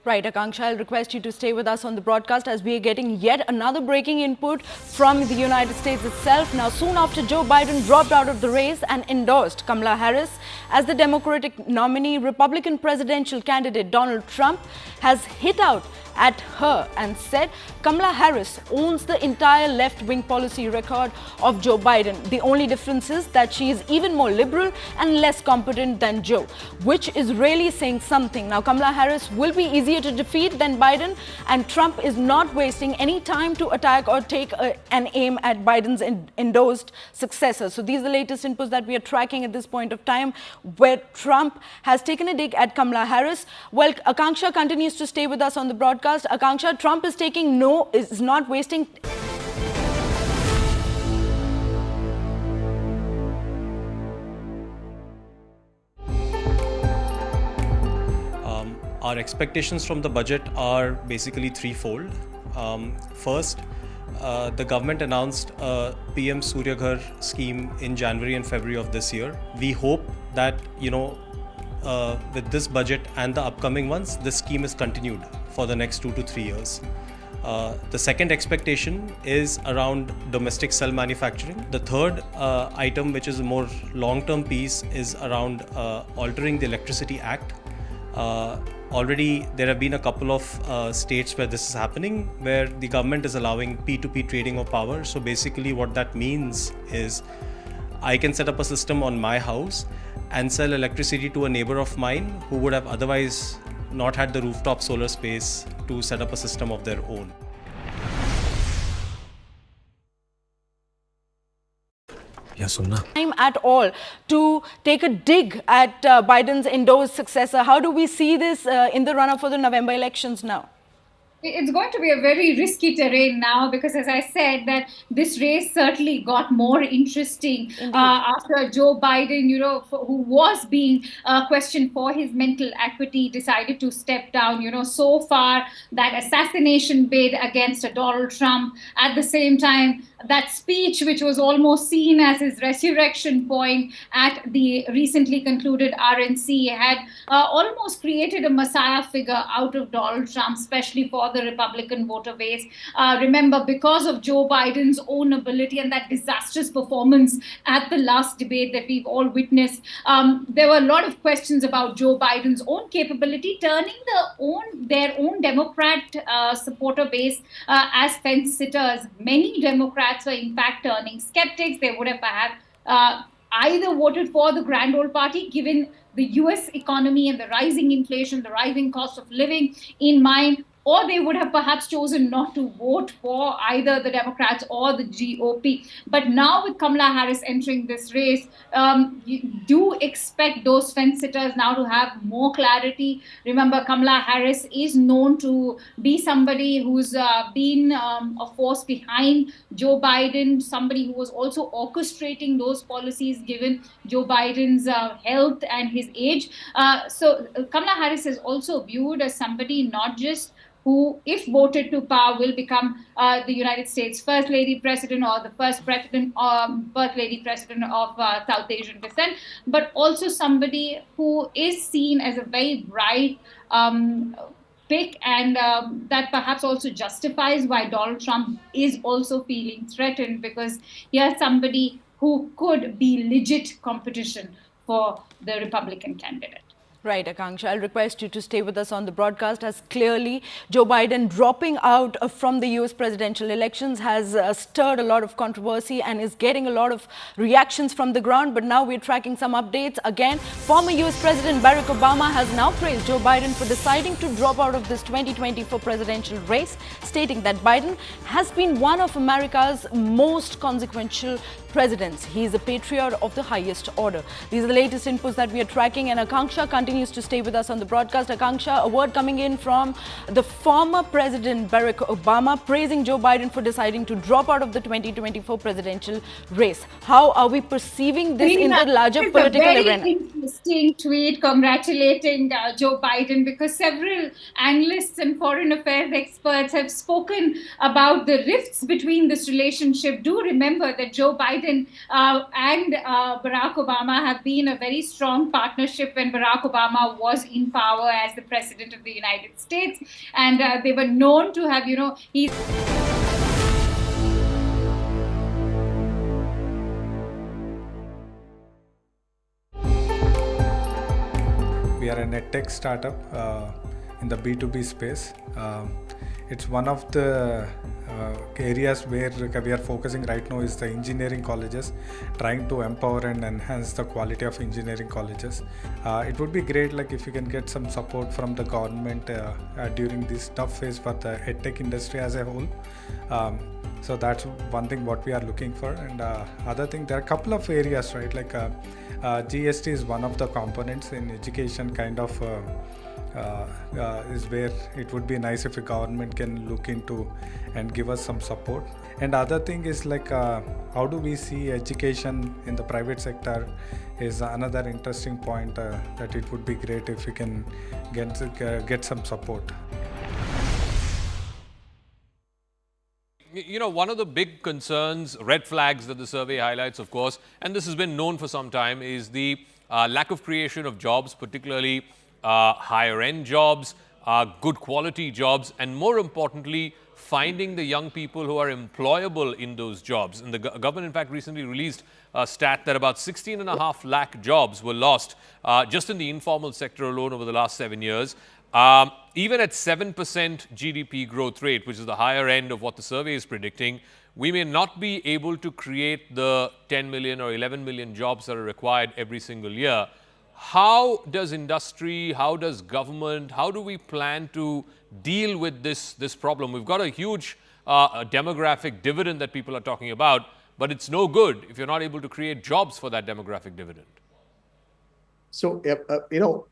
Right, Akanksha, I'll request you to stay with us on the broadcast as we are getting yet another breaking input from the United States itself. Now, soon after Joe Biden dropped out of the race and endorsed Kamala Harris as the Democratic nominee, Republican presidential candidate Donald Trump has hit out at her and said Kamala Harris owns the entire left-wing policy record of Joe Biden. The only difference is that she is even more liberal and less competent than Joe, which is really saying something. Now, Kamala Harris will be easier to defeat than Biden, and Trump is not wasting any time to attack or take an aim at Biden's endorsed successor. So these are the latest inputs that we are tracking at this point of time, where Trump has taken a dig at Kamala Harris. Well, Akanksha continues to stay with us on the broadcast. Akanksha, Trump is is not wasting. Our expectations from the budget are basically threefold. First, the government announced a PM Surya Ghar scheme in January and February of this year. We hope that, with this budget and the upcoming ones, this scheme is continued for the next 2 to 3 years. The second expectation is around domestic cell manufacturing. The third item, which is a more long-term piece, is around altering the Electricity Act. Already there have been a couple of states where this is happening, where the government is allowing P2P trading of power. So basically what that means is I can set up a system on my house and sell electricity to a neighbor of mine who would have otherwise not had the rooftop solar space to set up a system of their own. Time at all to take a dig at Biden's endorsed successor. How do we see this in the run-up for the November elections now? it's going to be a very risky terrain now, because as I said, that this race certainly got more interesting after Joe Biden, who was being questioned for his mental acuity, decided to step down. So far, that assassination bid against Donald Trump, at the same time, that speech, which was almost seen as his resurrection point at the recently concluded RNC, had almost created a messiah figure out of Donald Trump, especially for the Republican voter base. Remember, because of Joe Biden's own ability and that disastrous performance at the last debate that we've all witnessed, there were a lot of questions about Joe Biden's own capability, turning their own Democrat supporter base as fence sitters. Many Democrats were in fact turning skeptics. They would have perhaps either voted for the grand old party, given the US economy and the rising inflation, the rising cost of living in mind, or they would have perhaps chosen not to vote for either the Democrats or the GOP. But now with Kamala Harris entering this race, you do expect those fence sitters now to have more clarity. Remember, Kamala Harris is known to be somebody who's been a force behind Joe Biden, somebody who was also orchestrating those policies given Joe Biden's health and his age. So Kamala Harris is also viewed as somebody not just who, if voted to power, will become the United States First Lady President or the first president, First Lady President of South Asian descent, but also somebody who is seen as a very bright pick, and that perhaps also justifies why Donald Trump is also feeling threatened, because here's somebody who could be legit competition for the Republican candidate. Right, Akanksha. I'll request you to stay with us on the broadcast, as clearly Joe Biden dropping out from the US presidential elections has stirred a lot of controversy and is getting a lot of reactions from the ground. But now we're tracking some updates. Again, former US President Barack Obama has now praised Joe Biden for deciding to drop out of this 2024 presidential race, stating that Biden has been one of America's most consequential presidents. He is a patriot of the highest order. These are the latest inputs that we are tracking, and Akanksha continues to stay with us on the broadcast. Akanksha, a word coming in from the former President Barack Obama praising Joe Biden for deciding to drop out of the 2024 presidential race. How are we perceiving this in the larger political arena? It's a very interesting tweet congratulating Joe Biden, because several analysts and foreign affairs experts have spoken about the rifts between this relationship. Do remember that Joe Biden and Barack Obama have been a very strong partnership when Barack Obama was in power as the President of the United States. And they were known to have, he's... We are a tech startup in the B2B space. It's one of the areas where we are focusing right now is the engineering colleges, trying to empower and enhance the quality of engineering colleges. It would be great if you can get some support from the government during this tough phase for the edtech industry as a whole. So that's one thing what we are looking for. And other thing, there are a couple of areas, right? GST is one of the components in education, kind of is where it would be nice if the government can look into and give us some support. And other thing is how do we see education in the private sector is another interesting point that it would be great if we can get some support. One of the big concerns, red flags that the survey highlights, of course, and this has been known for some time, is the lack of creation of jobs, particularly higher-end jobs, good quality jobs, and more importantly, finding the young people who are employable in those jobs. And the government, in fact, recently released a stat that about 16.5 lakh jobs were lost just in the informal sector alone over the last 7 years. Even at 7% GDP growth rate, which is the higher end of what the survey is predicting, we may not be able to create the 10 million or 11 million jobs that are required every single year. How does industry, how does government, how do we plan to deal with this problem? We've got a huge demographic dividend that people are talking about, but it's no good if you're not able to create jobs for that demographic dividend. So,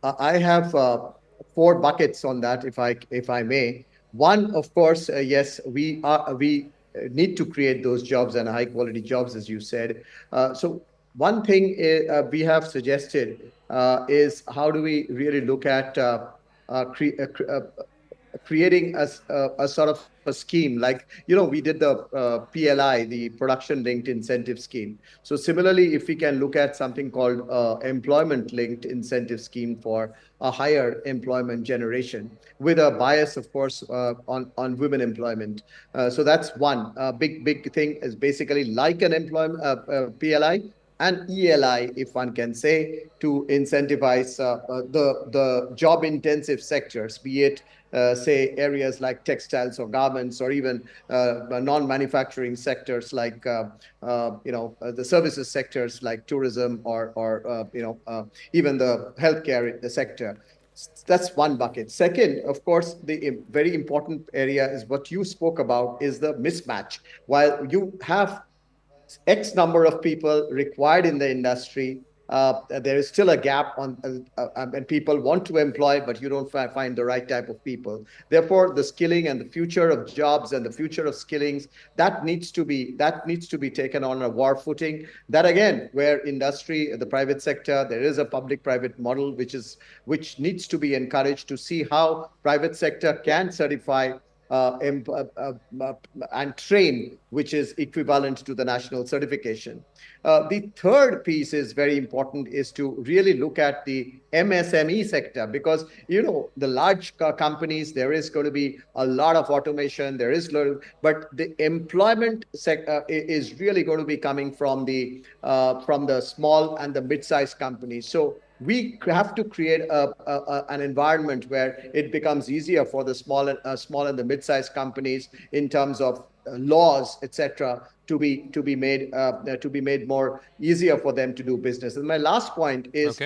I have 4 buckets on that, if I may. One, of course, yes, we need to create those jobs and high quality jobs, as you said. So one thing we have suggested is how do we really look at creating a sort of a scheme like, we did the PLI, the production linked incentive scheme. So similarly, if we can look at something called employment linked incentive scheme for a higher employment generation with a bias, of course, on women employment. So that's one big thing, is basically like an employment PLI and ELI, if one can say, to incentivize the job-intensive sectors, be it, say, areas like textiles or garments, or even non-manufacturing sectors like, the services sectors like tourism or even the healthcare sector. That's one bucket. Second, of course, the very important area is what you spoke about, is the mismatch. While you have X number of people required in the industry, there is still a gap and people want to employ, but you don't find the right type of people. Therefore, the skilling and the future of jobs and the future of skillings, that needs to be taken on a war footing. That again, where industry, the private sector, there is a public-private model which needs to be encouraged, to see how private sector can certify and train, which is equivalent to the national certification. The third piece is very important, is to really look at the MSME sector, because, the large companies, there is going to be a lot of automation, but the employment sector is really going to be coming from the small and the mid-sized companies. So we have to create an environment where it becomes easier for the small and the mid-sized companies in terms of laws, etc., to be made more easier for them to do business. And my last point is,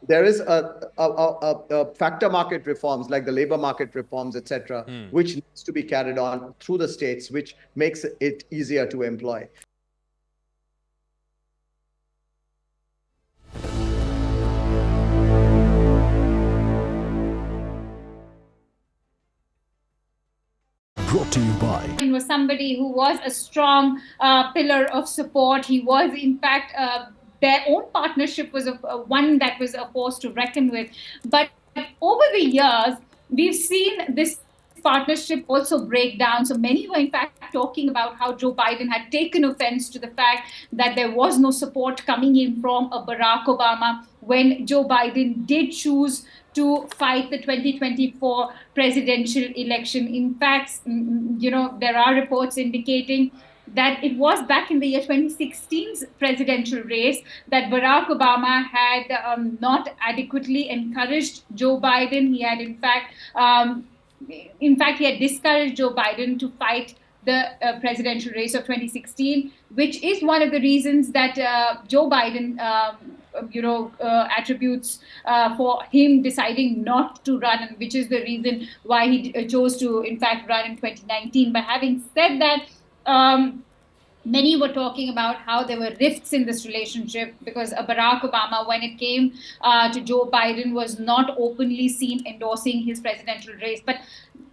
there is a factor market reforms like the labor market reforms, etc., which needs to be carried on through the states, which makes it easier to employ. Brought to you by. He was somebody who was a strong pillar of support. He was, in fact, their own partnership was one that was a force to reckon with. But over the years, we've seen this partnership also break down. So many were, in fact, talking about how Joe Biden had taken offense to the fact that there was no support coming in from a Barack Obama when Joe Biden did choose to fight the 2024 presidential election. In fact, there are reports indicating that it was back in the year 2016's presidential race that Barack Obama had not adequately encouraged Joe Biden. He had, in fact, he had discouraged Joe Biden to fight the presidential race of 2016, which is one of the reasons that Joe Biden attributes for him deciding not to run, and which is the reason why he chose to, in fact, run in 2019. But having said that, many were talking about how there were rifts in this relationship because Barack Obama, when it came to Joe Biden, was not openly seen endorsing his presidential race. But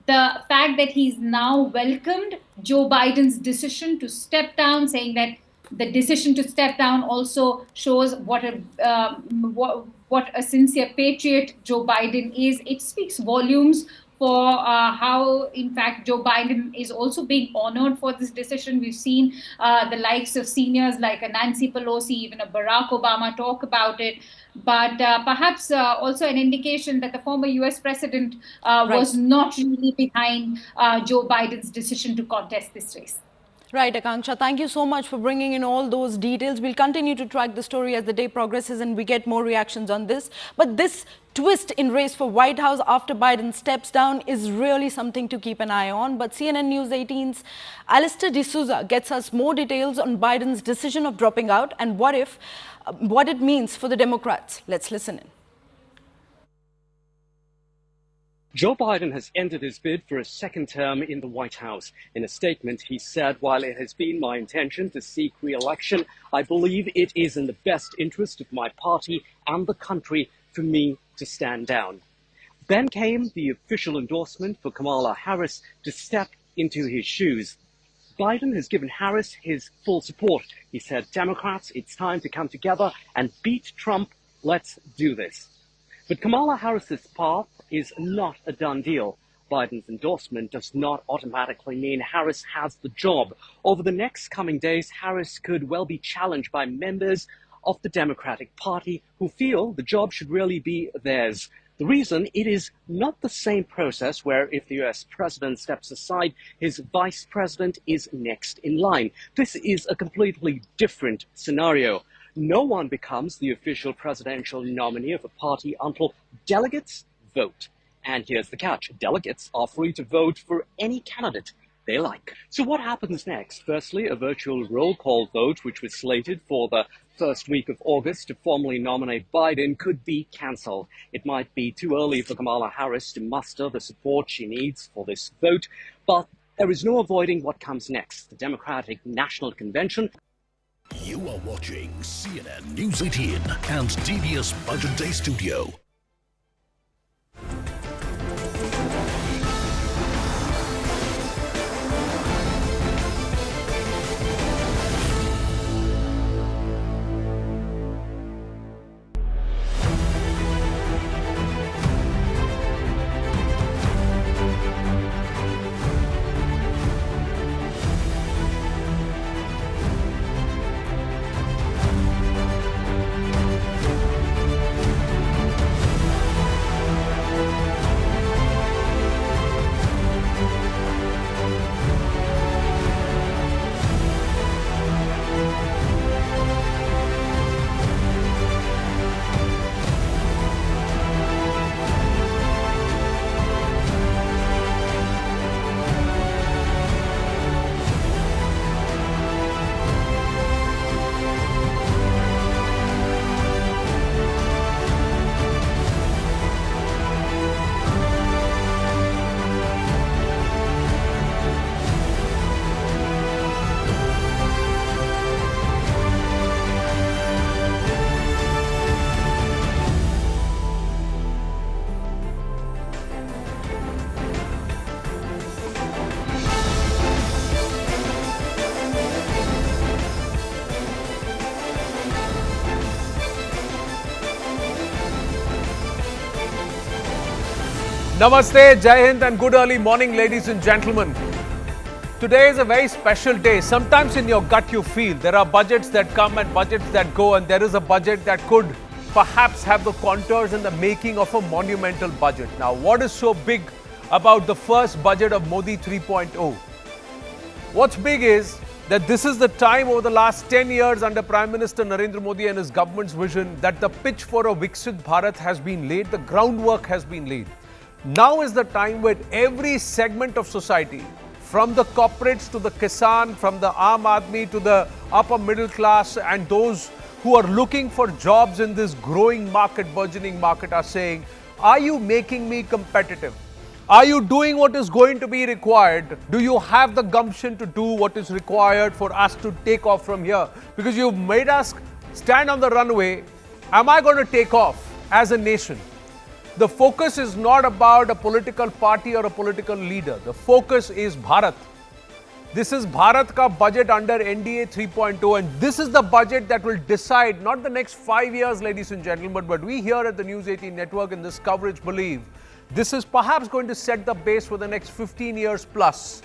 the fact that he's now welcomed Joe Biden's decision to step down, saying that the decision to step down also shows what a sincere patriot Joe Biden is. It speaks volumes for how, in fact, Joe Biden is also being honored for this decision. We've seen the likes of seniors like Nancy Pelosi, even a Barack Obama talk about it. But perhaps also an indication that the former US president was not really behind Joe Biden's decision to contest this race. Right, Akanksha. Thank you so much for bringing in all those details. We'll continue to track the story as the day progresses and we get more reactions on this. But this twist in race for White House after Biden steps down is really something to keep an eye on. But CNN News 18's Alistair D'Souza gets us more details on Biden's decision of dropping out and what it means for the Democrats. Let's listen in. Joe Biden has ended his bid for a second term in the White House. In a statement, he said, "While it has been my intention to seek re-election, I believe it is in the best interest of my party and the country for me to stand down." Then came the official endorsement for Kamala Harris to step into his shoes. Biden has given Harris his full support. He said, Democrats, it's time to come together and beat Trump. Let's do this. But Kamala Harris's path is not a done deal. Biden's endorsement does not automatically mean Harris has the job. Over the next coming days, Harris could well be challenged by members of the Democratic Party who feel the job should really be theirs. The reason, it is not the same process where if the US president steps aside, his vice president is next in line. This is a completely different scenario. No one becomes the official presidential nominee of a party until delegates vote. And here's the catch. Delegates are free to vote for any candidate they like. So what happens next? Firstly, a virtual roll call vote, which was slated for the first week of August to formally nominate Biden, could be cancelled. It might be too early for Kamala Harris to muster the support she needs for this vote, but there is no avoiding what comes next. The Democratic National Convention. You are watching CNN News 18 and TVS Budget Day Studio. Namaste, Jai Hind and good early morning, ladies and gentlemen. Today is a very special day. Sometimes in your gut you feel there are budgets that come and budgets that go, and there is a budget that could perhaps have the contours and the making of a monumental budget. Now, what is so big about the first budget of Modi 3.0? What's big is that this is the time over the last 10 years under Prime Minister Narendra Modi and his government's vision that the pitch for a Viksit Bharat has been laid, the groundwork has been laid. Now is the time when every segment of society, from the corporates to the Kisan, from the Aam Aadmi to the upper middle class, and those who are looking for jobs in this growing market, burgeoning market, are saying, are you making me competitive? Are you doing what is going to be required? Do you have the gumption to do what is required for us to take off from here? Because you've made us stand on the runway. Am I going to take off as a nation? The focus is not about a political party or a political leader. The focus is Bharat. This is Bharat ka budget under NDA 3.0, and this is the budget that will decide not the next 5 years, ladies and gentlemen, but we here at the News 18 network in this coverage believe this is perhaps going to set the base for the next 15 years plus.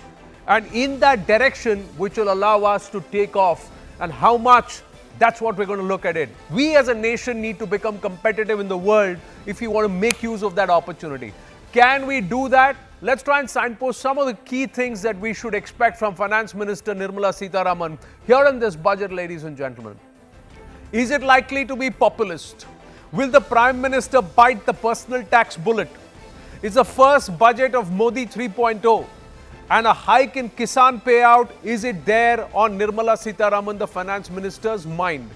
And in that direction, which will allow us to take off, and how much, that's what we're going to look at it. We as a nation need to become competitive in the world if we want to make use of that opportunity. Can we do that? Let's try and signpost some of the key things that we should expect from Finance Minister Nirmala Sitharaman here in this budget, ladies and gentlemen. Is it likely to be populist? Will the Prime Minister bite the personal tax bullet? It's the first budget of Modi 3.0. And a hike in Kisan payout, is it there on Nirmala Sitharaman, the Finance Minister's mind?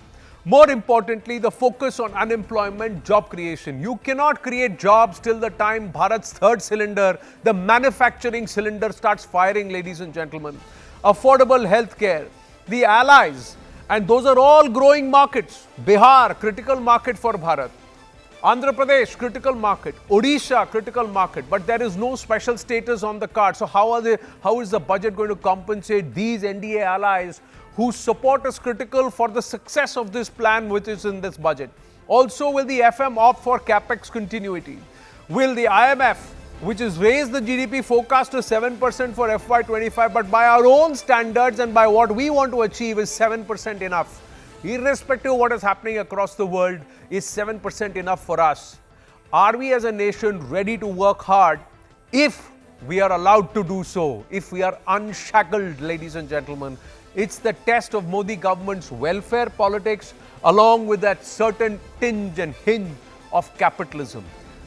More importantly, the focus on unemployment, job creation. You cannot create jobs till the time Bharat's third cylinder, the manufacturing cylinder, starts firing, ladies and gentlemen. Affordable healthcare, the allies, and those are all growing markets. Bihar, critical market for Bharat. Andhra Pradesh, critical market. Odisha, critical market. But there is no special status on the card. So how is the budget going to compensate these NDA allies whose support is critical for the success of this plan which is in this budget? Also, will the FM opt for capex continuity? Will the IMF, which has raised the GDP forecast to 7% for FY25, but by our own standards and by what we want to achieve, is 7% enough? Irrespective of what is happening across the world, is 7% enough for us? Are we as a nation ready to work hard if we are allowed to do so, if we are unshackled, ladies and gentlemen? It's the test of Modi government's welfare politics along with that certain tinge and hinge of capitalism.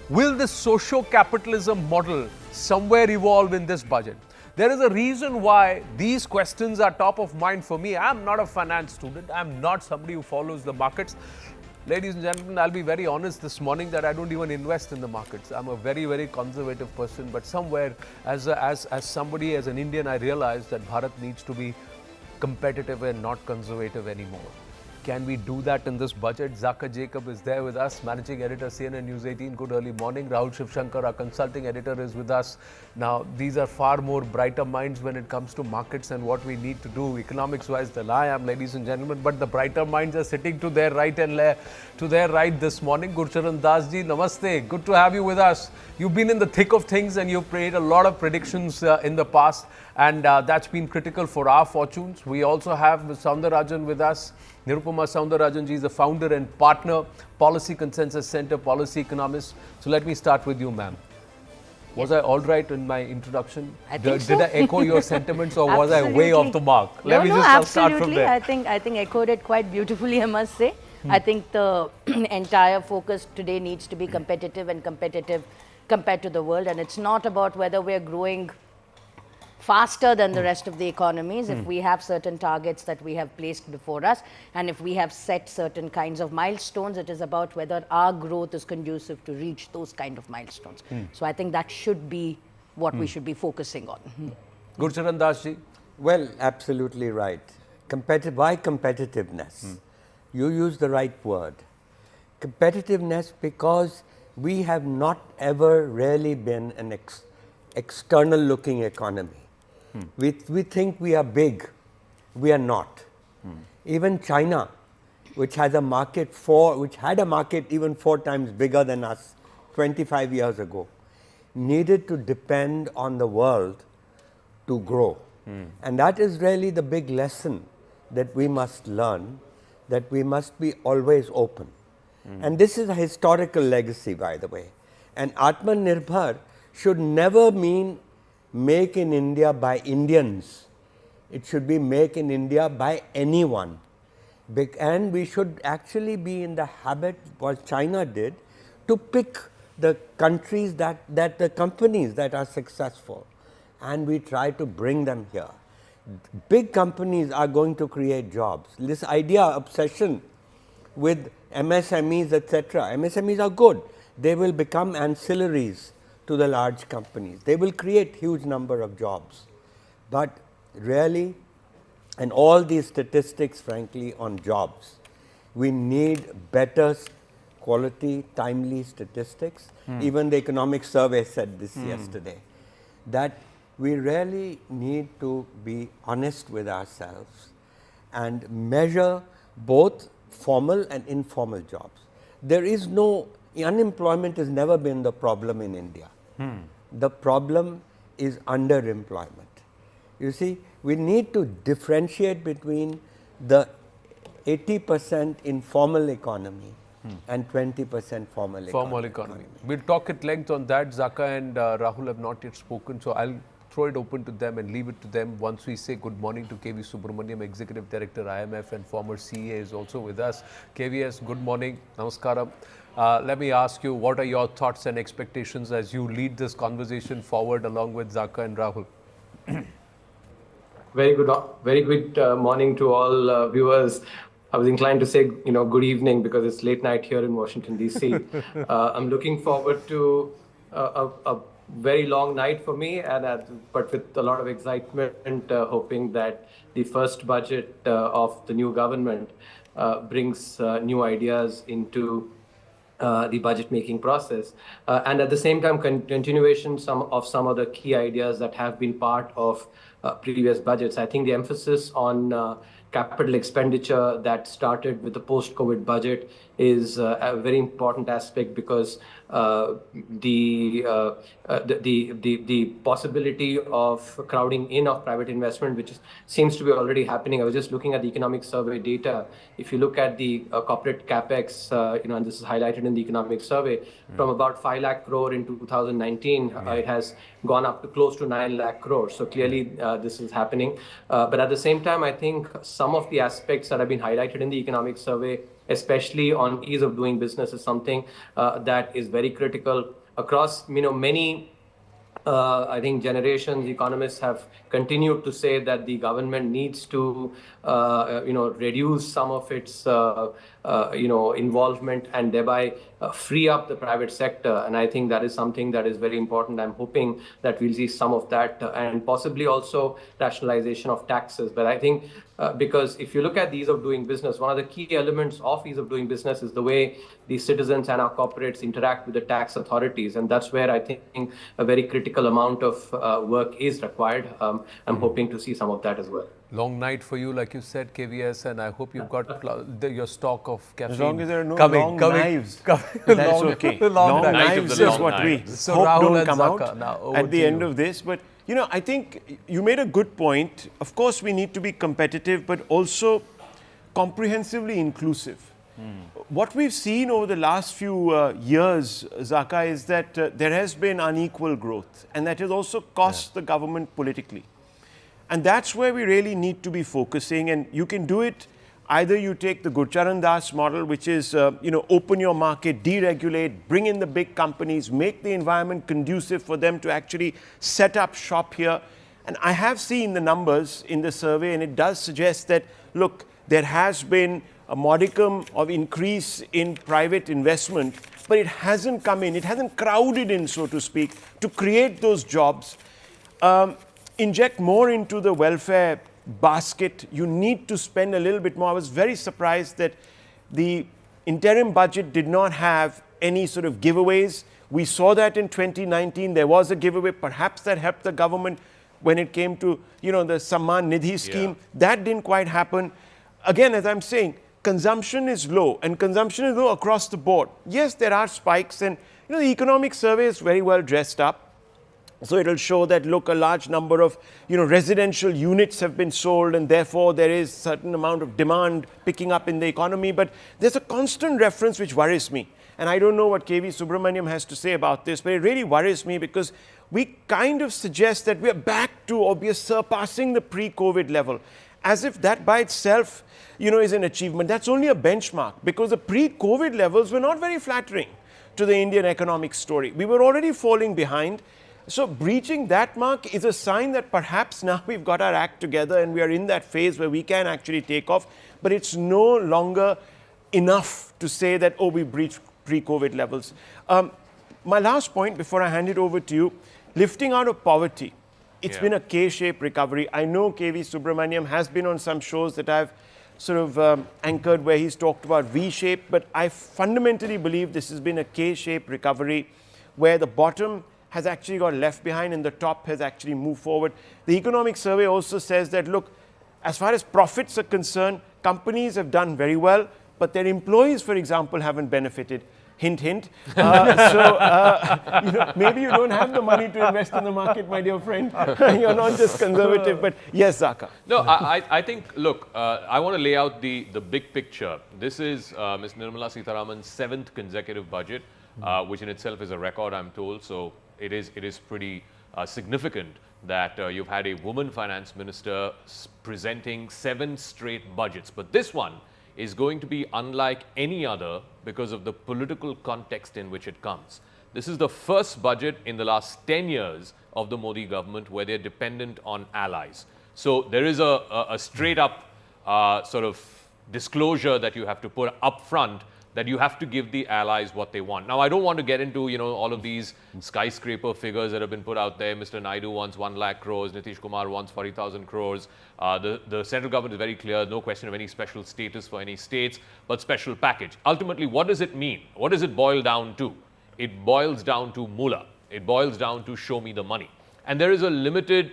Will this socio-capitalism model somewhere evolve in this budget? There is a reason why these questions are top of mind for me. I'm not a finance student. I'm not somebody who follows the markets. Ladies and gentlemen, I'll be very honest this morning that I don't even invest in the markets. I'm a very, very conservative person. But somewhere, as somebody, as an Indian, I realize that Bharat needs to be competitive and not conservative anymore. Can we do that in this budget? Zaka Jacob is there with us, Managing Editor, CNN News 18. Good early morning. Rahul Shivshankar, our Consulting Editor, is with us. Now, these are far more brighter minds when it comes to markets and what we need to do economics-wise than I am, ladies and gentlemen. But the brighter minds are sitting to their right and to their right this morning. Gurcharan Das ji, namaste. Good to have you with us. You've been in the thick of things and you've made a lot of predictions in the past, and that's been critical for our fortunes. We also have Ms. Soundarajan with us. Nirupama Soundarajan ji is the founder and partner, Policy Consensus Center, policy economist. So let me start with you, ma'am. Was I all right in my introduction? Did I echo your sentiments, or was I way off the mark? I'll start from there. I think echoed it quite beautifully, I must say. I think the entire focus today needs to be competitive and competitive compared to the world. And it's not about whether we're growing faster than the rest of the economies. If we have certain targets that we have placed before us, and if we have set certain kinds of milestones, it is about whether our growth is conducive to reach those kind of milestones. So I think that should be what we should be focusing on. Gurcharan Das ji? Well, absolutely right. Why competitiveness? You use the right word. Competitiveness because we have not ever really been an external looking economy. We think we are big. We are not. Even China, which has a market which had a market even 4 times bigger than us 25 years ago, needed to depend on the world to grow. And that is really the big lesson that we must learn, that we must be always open. And this is a historical legacy, by the way. And Atmanirbhar should never mean make in India by Indians. It should be make in India by anyone. And we should actually be in the habit, what China did, to pick the countries that the companies that are successful, and we try to bring them here. Big companies are going to create jobs. This idea, obsession with MSMEs, etc. MSMEs are good. They will become ancillaries to the large companies. They will create huge number of jobs. But really, and all these statistics, frankly, on jobs, we need better quality, timely statistics. Even the economic survey said this yesterday, that we really need to be honest with ourselves and measure both formal and informal jobs. Unemployment has never been the problem in India. The problem is underemployment. You see, we need to differentiate between the 80% informal economy and 20% formal economy. We'll talk at length on that. Zaka and Rahul have not yet spoken, so I'll throw it open to them and leave it to them once we say good morning to KV Subramaniam, Executive Director, IMF, and former CA is also with us. KVS, good morning. Namaskaram. Let me ask you, what are your thoughts and expectations as you lead this conversation forward along with Zaka and Rahul? Very good morning to all viewers. I was inclined to say, good evening because it's late night here in Washington, D.C. I'm looking forward to a very long night for me, but with a lot of excitement, hoping that the first budget of the new government brings new ideas into the budget making process, and at the same time continuation of some of the key ideas that have been part of previous budgets. I think the emphasis on capital expenditure that started with the post-COVID budget is a very important aspect, because the possibility of crowding in of private investment, which seems to be already happening. I was just looking at the economic survey data. If you look at the corporate capex, and this is highlighted in the economic survey, from about 5 lakh crore in 2019, it has gone up to close to 9 lakh crore. So clearly this is happening. But at the same time, I think some of the aspects that have been highlighted in the economic survey, especially on ease of doing business, is something that is very critical across many I think generations. Economists have continued to say that the government needs to reduce some of its involvement and thereby free up the private sector, and I think that is something that is very important. I'm hoping that we'll see some of that, and possibly also rationalization of taxes. But I think because if you look at the ease of doing business, one of the key elements of ease of doing business is the way the citizens and our corporates interact with the tax authorities, and that's where I think a very critical amount of work is required. I'm hoping to see some of that as well. Long night for you, like you said, KVS, and I hope you've got your stock of caffeine. As long as there are no coming, long knives, that's okay. Long knives is what we hope don't come out at the end of this. But I think you made a good point. Of course, we need to be competitive, but also comprehensively inclusive. What we've seen over the last few years, Zaka, is that there has been unequal growth, and that has also cost the government politically. And that's where we really need to be focusing, and you can do it. Either you take the Gurcharan Das model, which is, open your market, deregulate, bring in the big companies, make the environment conducive for them to actually set up shop here. And I have seen the numbers in the survey, and it does suggest that, look, there has been a modicum of increase in private investment, but it hasn't come in, it hasn't crowded in, so to speak, to create those jobs. Inject more into the welfare basket. You need to spend a little bit more. I was very surprised that the interim budget did not have any sort of giveaways. We saw that in 2019. There was a giveaway. Perhaps that helped the government when it came to, the Samman Nidhi scheme. Yeah. That didn't quite happen. Again, as I'm saying, consumption is low, and consumption is low across the board. Yes, there are spikes, and the economic survey is very well dressed up. So it will show that, look, a large number of, residential units have been sold, and therefore there is certain amount of demand picking up in the economy. But there's a constant reference which worries me. And I don't know what KV Subramaniam has to say about this, but it really worries me, because we kind of suggest that we are back to, or we are surpassing the pre-COVID level, as if that by itself, is an achievement. That's only a benchmark, because the pre-COVID levels were not very flattering to the Indian economic story. We were already falling behind. So breaching that mark is a sign that perhaps now we've got our act together and we are in that phase where we can actually take off. But it's no longer enough to say that, we breached pre-COVID levels. My last point before I hand it over to you, lifting out of poverty. It's been a K-shaped recovery. I know KV Subramaniam has been on some shows that I've sort of anchored where he's talked about V-shape, but I fundamentally believe this has been a K-shaped recovery where the bottom has actually got left behind and the top has actually moved forward. The economic survey also says that, look, as far as profits are concerned, companies have done very well, but their employees, for example, haven't benefited. Hint, hint. Maybe you don't have the money to invest in the market, my dear friend. You're not just conservative, but yes, Zaka. No, I think, look, I want to lay out the big picture. This is Ms. Nirmala Sitharaman's 7th consecutive budget, which in itself is a record, I'm told. So it is pretty significant that you've had a woman finance minister presenting 7 straight budgets. But this one is going to be unlike any other because of the political context in which it comes. This is the first budget in the last 10 years of the Modi government where they're dependent on allies. So there is a straight up sort of disclosure that you have to put up front that you have to give the allies what they want. Now, I don't want to get into, all of these skyscraper figures that have been put out there. Mr. Naidu wants 1 lakh crores, Nitish Kumar wants 40,000 crores. The central government is very clear, no question of any special status for any states, but special package. Ultimately, what does it mean? What does it boil down to? It boils down to moolah. It boils down to show me the money. And there is a limited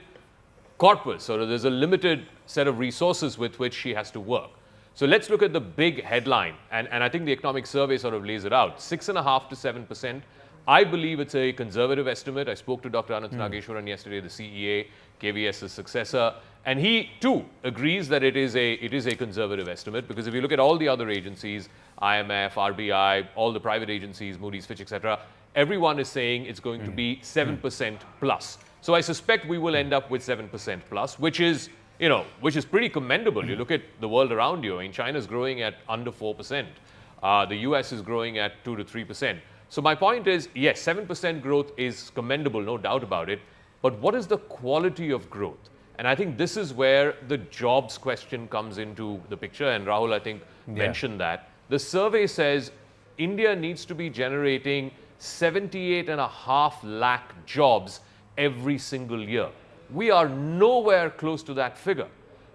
corpus, or there's a limited set of resources with which she has to work. So let's look at the big headline, and I think the economic survey sort of lays it out. 6.5% to 7%. I believe it's a conservative estimate. I spoke to Dr. Anant Nageshwaran yesterday, the CEA, KVS's successor, and he too agrees that it is a conservative estimate, because if you look at all the other agencies, IMF, RBI, all the private agencies, Moody's, Fitch, etc., everyone is saying it's going to be 7% plus. So I suspect we will end up with 7% plus, which is pretty commendable. You look at the world around you. I mean, China's growing at under 4%. The US is growing at 2 to 3%. So my point is, yes, 7% growth is commendable, no doubt about it. But what is the quality of growth? And I think this is where the jobs question comes into the picture. And Rahul, I think, mentioned that. The survey says India needs to be generating 78.5 lakh jobs every single year. We are nowhere close to that figure.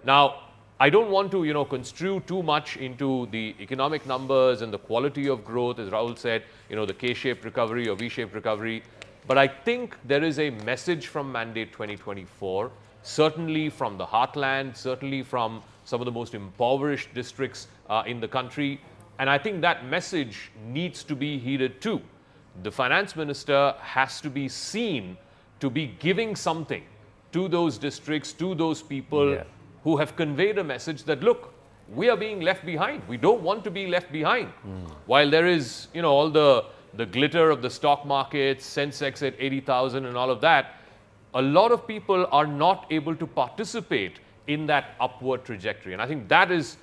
Now, I don't want to, construe too much into the economic numbers and the quality of growth, as Rahul said, the K-shaped recovery or V-shaped recovery. But I think there is a message from Mandate 2024, certainly from the heartland, certainly from some of the most impoverished districts in the country. And I think that message needs to be heeded too. The finance minister has to be seen to be giving something to those districts, to those people who have conveyed a message that, look, we are being left behind. We don't want to be left behind. While there is, all the glitter of the stock market, Sensex at 80,000 and all of that, a lot of people are not able to participate in that upward trajectory. And I think that is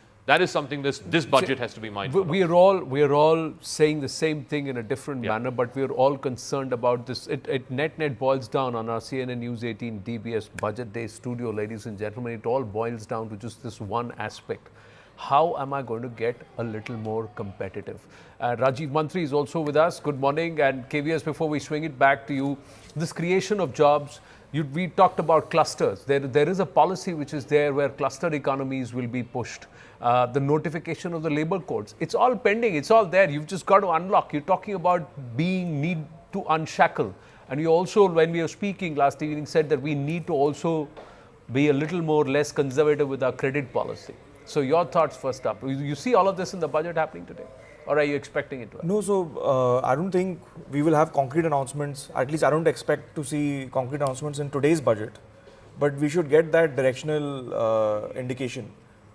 something this budget has to be mindful of. We are all saying the same thing in a different manner, but we are all concerned about this. It net boils down on our CNN News 18 DBS Budget Day studio, ladies and gentlemen. It all boils down to just this one aspect. How am I going to get a little more competitive? Rajiv Mantri is also with us. Good morning. And KVS, before we swing it back to you, this creation of jobs, we talked about clusters. There is a policy which is there where cluster economies will be pushed. The notification of the labor codes, it's all pending, it's all there. You've just got to unlock. You're talking about need to unshackle. And you also, when we were speaking last evening, said that we need to also be a little less conservative with our credit policy. So your thoughts first up. You see all of this in the budget happening today? Or are you expecting it to happen? No, so I don't think we will have concrete announcements. At least I don't expect to see concrete announcements in today's budget. But we should get that directional indication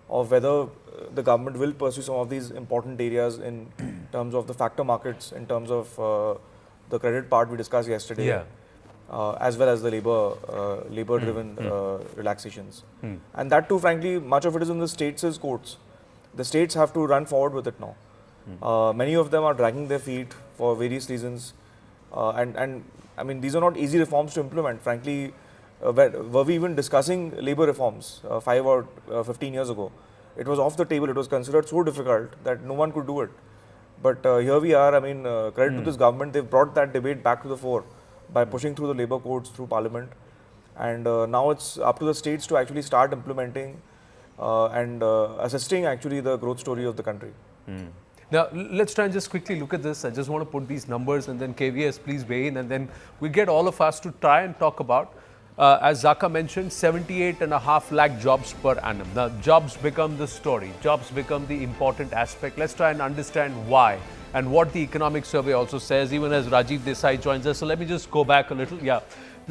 of whether the government will pursue some of these important areas in terms of the factor markets, in terms of the credit part we discussed yesterday, as well as the labor-driven relaxations. And that too, frankly, much of it is in the states' courts. The states have to run forward with it now. Many of them are dragging their feet for various reasons, and I mean, these are not easy reforms to implement. Frankly, were we even discussing labor reforms 5 or 15 years ago? It was off the table. It was considered so difficult that no one could do it. But here we are. I mean, credit to this government. They've brought that debate back to the fore by pushing through the labor codes through Parliament, and now it's up to the states to actually start implementing and assisting actually the growth story of the country. Now, let's try and just quickly look at this. I just want to put these numbers, and then KVS, please weigh in, and then we get all of us to try and talk about, as Zaka mentioned, 78.5 lakh jobs per annum. Now, jobs become the story. Jobs become the important aspect. Let's try and understand why and what the economic survey also says, even as Rajiv Desai joins us. So let me just go back a little. The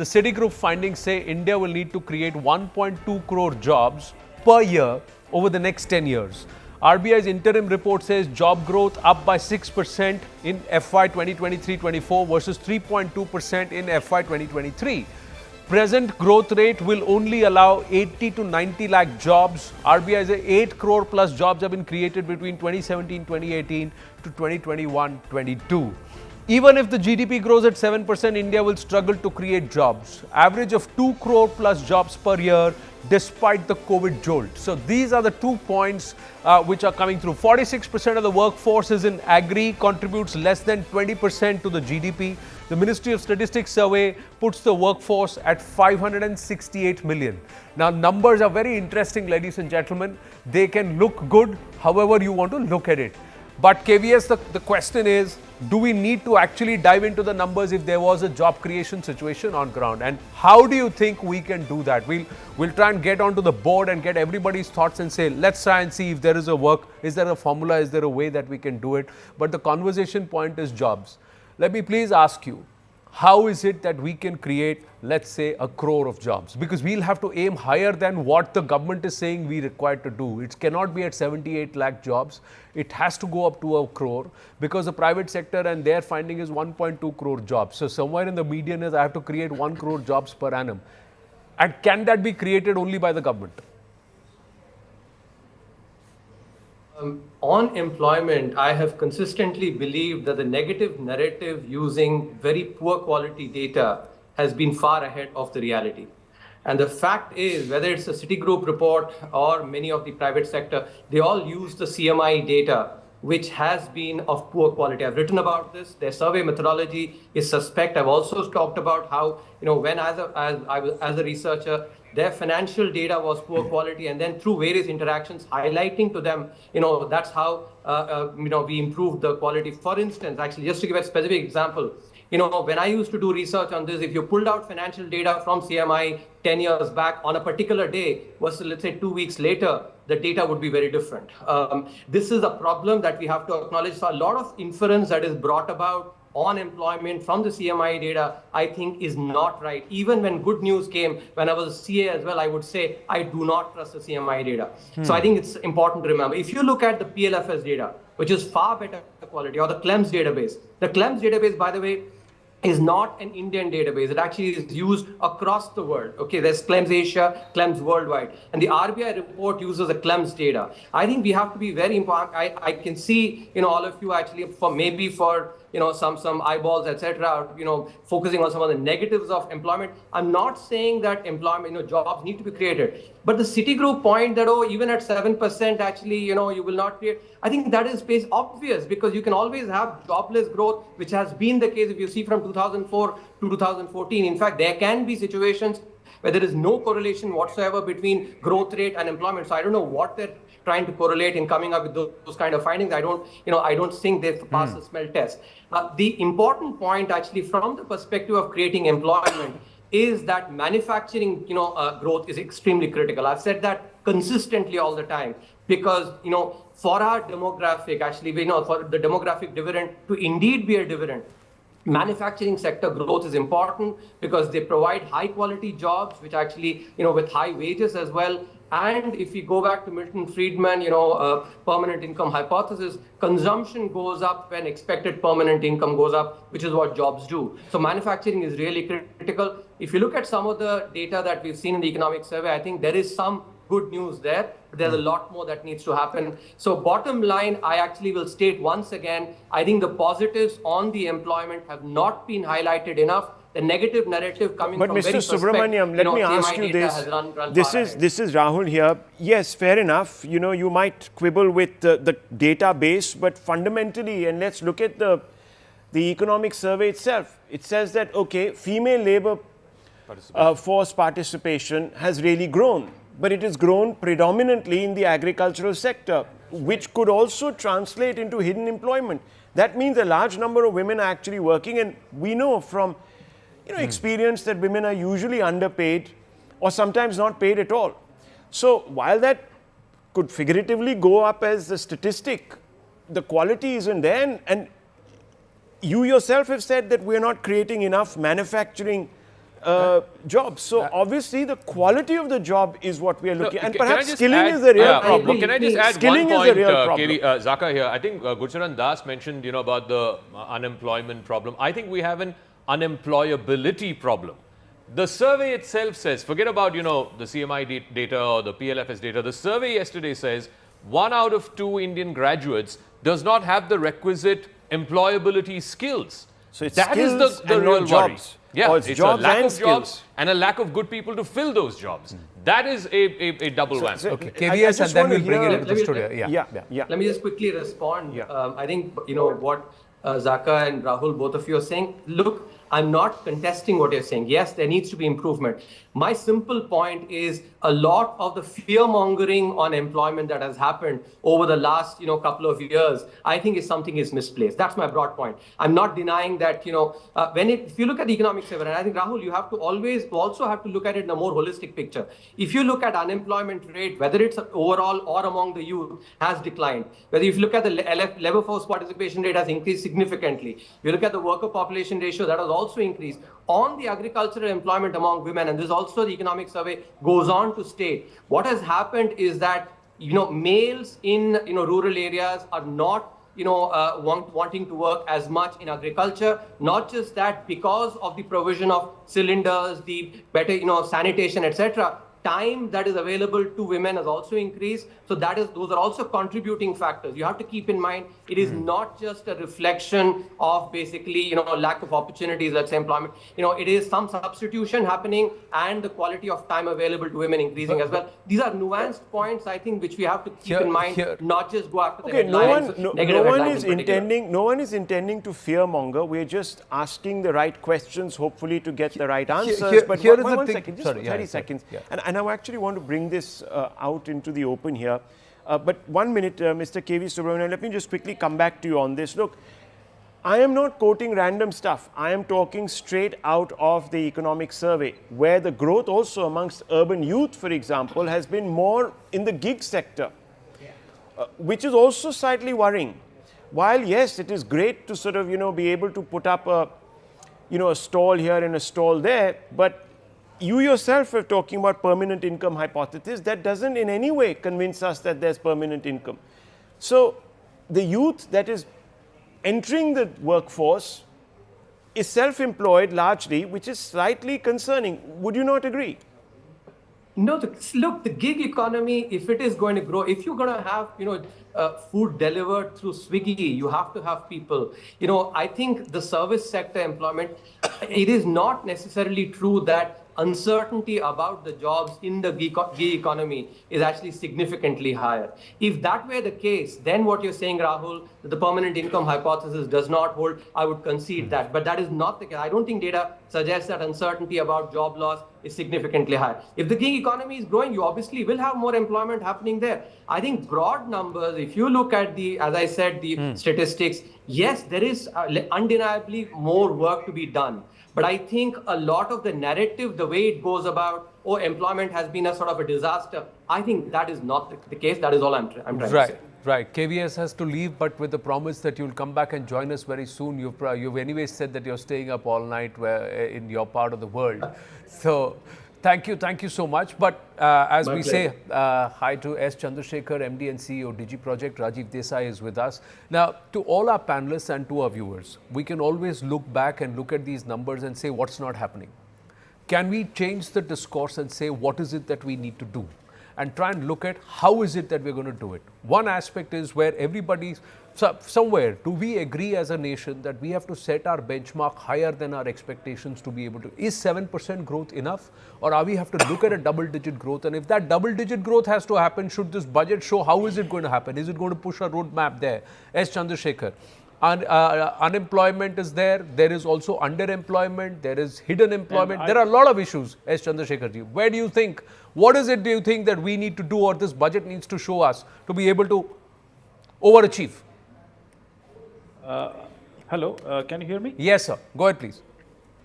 Citigroup findings say India will need to create 1.2 crore jobs per year over the next 10 years. RBI's interim report says job growth up by 6% in FY 2023-24 versus 3.2% in FY 2023. Present growth rate will only allow 80 to 90 lakh jobs. RBI says 8 crore plus jobs have been created between 2017-2018 to 2021-22. Even if the GDP grows at 7%, India will struggle to create jobs. Average of 2 crore plus jobs per year despite the COVID jolt. So these are the 2 points which are coming through. 46% of the workforce is in agri, contributes less than 20% to the GDP. The Ministry of Statistics survey puts the workforce at 568 million. Now, numbers are very interesting, ladies and gentlemen. They can look good however you want to look at it. But KVS, the question is, do we need to actually dive into the numbers if there was a job creation situation on ground? And how do you think we can do that? We'll try and get onto the board and get everybody's thoughts and say, let's try and see if there is a work, is there a formula, is there a way that we can do it? But the conversation point is jobs. Let me please ask you, how is it that we can create, let's say, 1 crore of jobs? Because we'll have to aim higher than what the government is saying we require to do. It cannot be at 78 lakh jobs. It has to go up to 1 crore because the private sector and their finding is 1.2 crore jobs. So somewhere in the median is I have to create 1 crore jobs per annum. And can that be created only by the government? On employment, I have consistently believed that the negative narrative using very poor quality data has been far ahead of the reality. And the fact is, whether it's a Citigroup report or many of the private sector, they all use the CMI data, which has been of poor quality. I've written about this. Their survey methodology is suspect. I've also talked about how, when as a researcher, their financial data was poor quality, and then through various interactions highlighting to them, that's how, we improved the quality. For instance, actually, just to give a specific example, when I used to do research on this, if you pulled out financial data from CMI 10 years back on a particular day versus, let's say, 2 weeks later, the data would be very different. This is a problem that we have to acknowledge. So a lot of inference that is brought about on employment from the CMI data, I think is not right. Even when good news came, when I was a CA as well, I would say, I do not trust the CMI data. So I think it's important to remember. If you look at the PLFS data, which is far better quality, or the CLEMS database. The CLEMS database, by the way, is not an Indian database. It actually is used across the world. Okay, there's CLEMS Asia, CLEMS worldwide. And the RBI report uses the CLEMS data. I think we have to be very important. I can see, all of you actually for some eyeballs, etc., focusing on some of the negatives of employment. I'm not saying that employment, jobs need to be created. But the Citigroup point that, even at 7%, actually, you will not create. I think that is obvious because you can always have jobless growth, which has been the case if you see from 2004 to 2014. In fact, there can be situations where there is no correlation whatsoever between growth rate and employment. So I don't know what they're trying to correlate in coming up with those kind of findings. I don't think they've passed the smell test. The important point actually from the perspective of creating employment is that manufacturing, growth is extremely critical. I've said that consistently all the time because, for our demographic, actually, for the demographic dividend to indeed be a dividend, manufacturing sector growth is important because they provide high quality jobs, which actually, with high wages as well. And if we go back to Milton Friedman, permanent income hypothesis, consumption goes up when expected permanent income goes up, which is what jobs do. So manufacturing is really critical. If you look at some of the data that we've seen in the economic survey, I think there is some good news there. There's a lot more that needs to happen. So bottom line, I actually will state once again, I think the positives on the employment have not been highlighted enough. The negative narrative coming from Mr. Subramaniam, let me ask you this. This is Rahul here. Yes, fair enough. You might quibble with the database, but fundamentally, and let's look at the economic survey itself. It says that, okay, female labor force participation has really grown, but it has grown predominantly in the agricultural sector, which could also translate into hidden employment. That means a large number of women are actually working, and we know from experience that women are usually underpaid or sometimes not paid at all. So while that could figuratively go up as a statistic, the quality isn't there. And you yourself have said that we're not creating enough manufacturing jobs. So obviously the quality of the job is what we are looking at. And perhaps skilling is the real problem. Can I just add skilling one point, is the real problem. Zaka here. I think Gurcharan Das mentioned, about the unemployment problem. I think we have an unemployability problem. The survey itself says, forget about, the CMI data or the PLFS data. The survey yesterday says 1 out of 2 Indian graduates does not have the requisite employability skills. So it's that is skills the and real not jobs. Yeah, Or it's jobs a lack and of jobs skills. and a lack of good people to fill those jobs. That is a double whammy. Okay, KVS, and then we'll bring it into the studio. Yeah. Let me just quickly respond. Yeah. I think, what Zaka and Rahul, both of you are saying. Look, I'm not contesting what you're saying. Yes, there needs to be improvement. My simple point is a lot of the fear-mongering on employment that has happened over the last, couple of years, I think something is misplaced. That's my broad point. I'm not denying that, if you look at the economic survey, and I think, Rahul, you have to also have to look at it in a more holistic picture. If you look at unemployment rate, whether it's overall or among the youth, has declined. Whether if you look at the labor force participation rate has increased significantly. If you look at the worker population ratio, that has also increased. On the agricultural employment among women, and this also the economic survey goes on to state, what has happened is that, males in, rural areas are not wanting to work as much in agriculture. Not just that, because of the provision of cylinders, the better, sanitation, etc., time that is available to women has also increased. So those are also contributing factors. You have to keep in mind, it is not just a reflection of basically, lack of opportunities, let's say employment. It is some substitution happening and the quality of time available to women increasing as well. These are nuanced points, I think, which we have to keep in mind, not just go after the headlines. No one is intending to fearmonger. We're just asking the right questions, hopefully to get the right answers. But here is one the second, thing. just 30 seconds. And I actually want to bring this out into the open here. But 1 minute, Mr. K.V. Subramanian, let me just quickly come back to you on this. Look, I am not quoting random stuff. I am talking straight out of the economic survey, where the growth also amongst urban youth, for example, has been more in the gig sector, which is also slightly worrying. While, yes, it is great to sort of, be able to put up a stall here and a stall there, but you yourself are talking about permanent income hypothesis. That doesn't in any way convince us that there's permanent income. So the youth that is entering the workforce is self-employed largely, which is slightly concerning. Would you not agree? No, look, the gig economy, if it is going to grow, if you're going to have, food delivered through Swiggy, you have to have people. I think the service sector employment, it is not necessarily true that uncertainty about the jobs in the gig economy is actually significantly higher. If that were the case, then what you're saying, Rahul, that the permanent income hypothesis does not hold, I would concede that. But that is not the case. I don't think data suggests that uncertainty about job loss is significantly higher. If the gig economy is growing, you obviously will have more employment happening there. I think broad numbers, if you look at as I said, the statistics, yes, there is undeniably more work to be done. But I think a lot of the narrative, the way it goes about, employment has been a sort of a disaster, I think that is not the case. That is all I'm trying to say. Right. KVS has to leave, but with the promise that you'll come back and join us very soon. You've anyway said that you're staying up all night in your part of the world. So thank you so much. But as we say, hi to S. Chandrasekhar, MD and CEO, Digi Project. Rajiv Desai is with us. Now, to all our panelists and to our viewers, we can always look back and look at these numbers and say what's not happening. Can we change the discourse and say what is it that we need to do? And try and look at how is it that we're going to do it. One aspect is where everybody's, somewhere, do we agree as a nation that we have to set our benchmark higher than our expectations to be able to, is 7% growth enough? Or are we have to look at a double-digit growth? And if that double-digit growth has to happen, should this budget show how is it going to happen? Is it going to push a roadmap there? S. Chandrasekhar. Unemployment is there. There is also underemployment. There is hidden employment. There are a lot of issues, S. Chandrasekhar. Where do you think, what is it do you think that we need to do or this budget needs to show us to be able to overachieve? Hello, can you hear me? Yes, sir. Go ahead, please.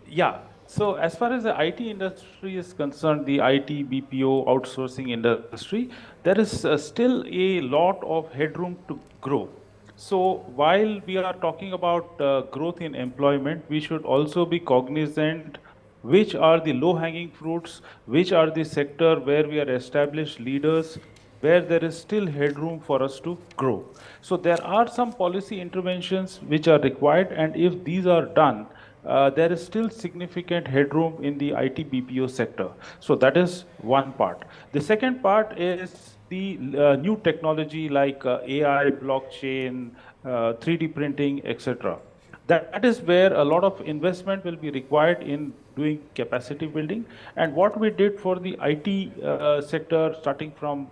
Yeah. So as far as the IT industry is concerned, the IT, BPO, outsourcing industry, there is still a lot of headroom to grow. So while we are talking about growth in employment, we should also be cognizant which are the low-hanging fruits, which are the sector where we are established leaders, where there is still headroom for us to grow. So there are some policy interventions which are required, and if these are done, there is still significant headroom in the IT BPO sector. So that is one part. The second part is the new technology like AI, blockchain, 3D printing, etc. That is where a lot of investment will be required in doing capacity building. And what we did for the IT sector, starting from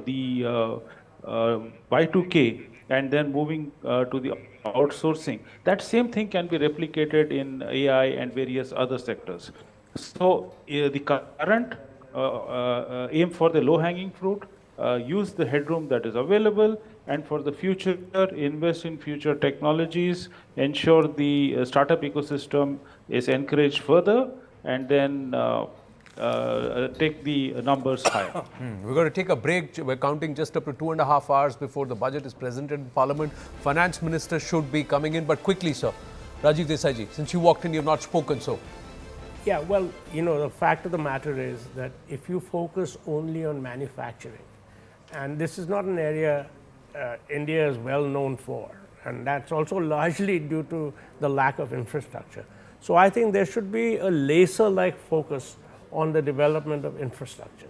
the Y2K and then moving to the outsourcing, that same thing can be replicated in AI and various other sectors. So the current aim for the low-hanging fruit, use the headroom that is available, and for the future, invest in future technologies, ensure the startup ecosystem is encouraged further, and then take the numbers higher. We're going to take a break. We're counting just up to 2.5 hours before the budget is presented in Parliament. Finance Minister should be coming in, but quickly, sir. Rajiv Desai ji, since you walked in, you have not spoken, so. Yeah, well, the fact of the matter is that if you focus only on manufacturing, and this is not an area India is well known for, and that's also largely due to the lack of infrastructure. So I think there should be a laser-like focus on the development of infrastructure,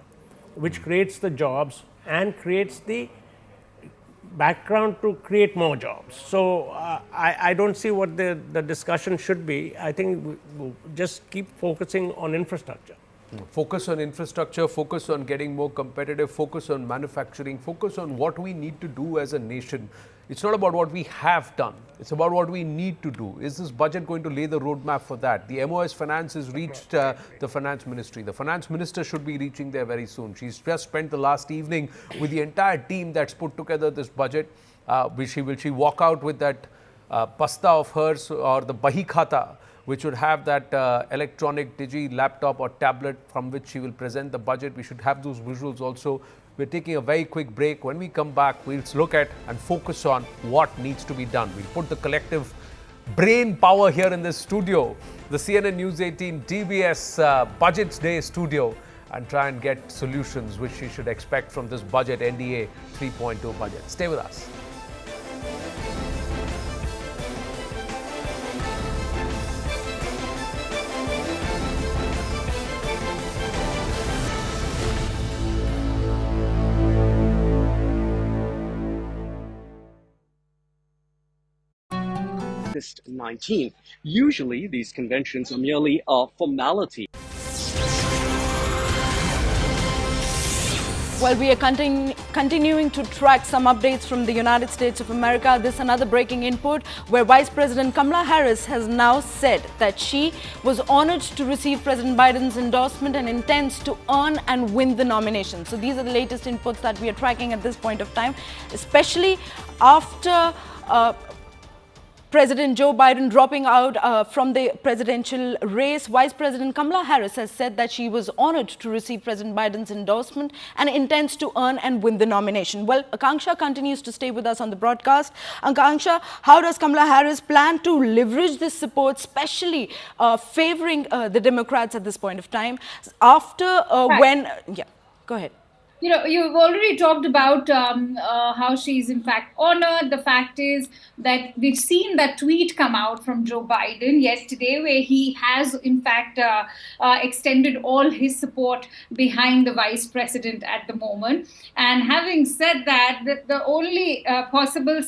which creates the jobs and creates the background to create more jobs. So I don't see what the discussion should be. I think we'll just keep focusing on infrastructure. Focus on infrastructure, focus on getting more competitive, focus on manufacturing, focus on what we need to do as a nation. It's not about what we have done, it's about what we need to do. Is this budget going to lay the roadmap for that? The MOS Finance has reached the Finance Ministry. The Finance Minister should be reaching there very soon. She's just spent the last evening with the entire team that's put together this budget. Will she walk out with that pasta of hers, or the Bahi Khata, which would have that electronic digi laptop or tablet from which she will present the budget? We should have those visuals also. We're taking a very quick break. When we come back, we'll look at and focus on what needs to be done. We'll put the collective brain power here in this studio, the CNN News 18 DBS Budgets Day studio, and try and get solutions which you should expect from this budget, NDA 3.2 budget. Stay with us. N18. Usually, these conventions are merely a formality. Well, we are continuing to track some updates from the United States of America. This is another breaking input where Vice President Kamala Harris has now said that she was honored to receive President Biden's endorsement and intends to earn and win the nomination. So these are the latest inputs that we are tracking at this point of time, especially after President Joe Biden dropping out from the presidential race. Vice President Kamala Harris has said that she was honored to receive President Biden's endorsement and intends to earn and win the nomination. Well, Akanksha continues to stay with us on the broadcast. Akanksha, how does Kamala Harris plan to leverage this support, especially favoring the Democrats at this point of time? After yeah, go ahead. You've already talked about how she's in fact honored. The fact is that we've seen that tweet come out from Joe Biden yesterday, where he has in fact extended all his support behind the vice president at the moment. And having said that, the only possible,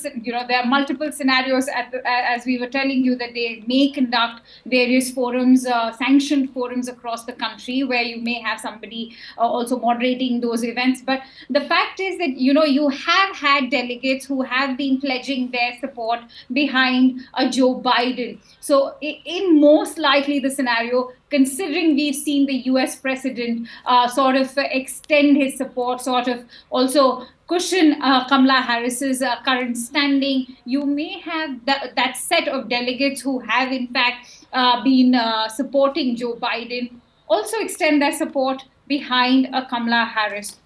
there are multiple scenarios as we were telling you, that they may conduct various forums, sanctioned forums across the country, where you may have somebody also moderating those events. But the fact is that, you have had delegates who have been pledging their support behind Joe Biden. So in most likely the scenario, considering we've seen the US president sort of extend his support, sort of also cushion Kamala Harris's current standing, you may have that set of delegates who have in fact been supporting Joe Biden also extend their support behind Kamala Harris.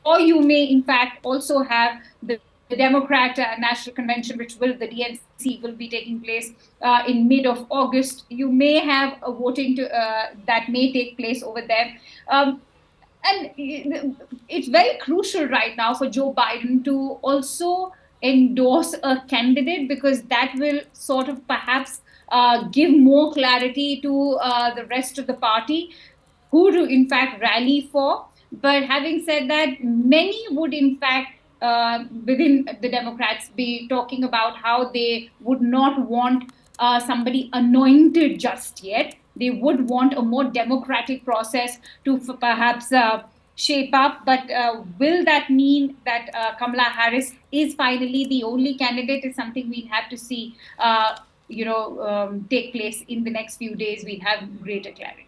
Or you may, in fact, also have the Democrat National Convention, which the DNC will be taking place in mid of August. You may have a voting that may take place over there. And it's very crucial right now for Joe Biden to also endorse a candidate, because that will sort of perhaps give more clarity to the rest of the party who to, in fact, rally for. But having said that, many would in fact within the Democrats be talking about how they would not want somebody anointed just yet. They would want a more democratic process to perhaps shape up. But will that mean that Kamala Harris is finally the only candidate is something we'll have to see, take place in the next few days. We'll have greater clarity.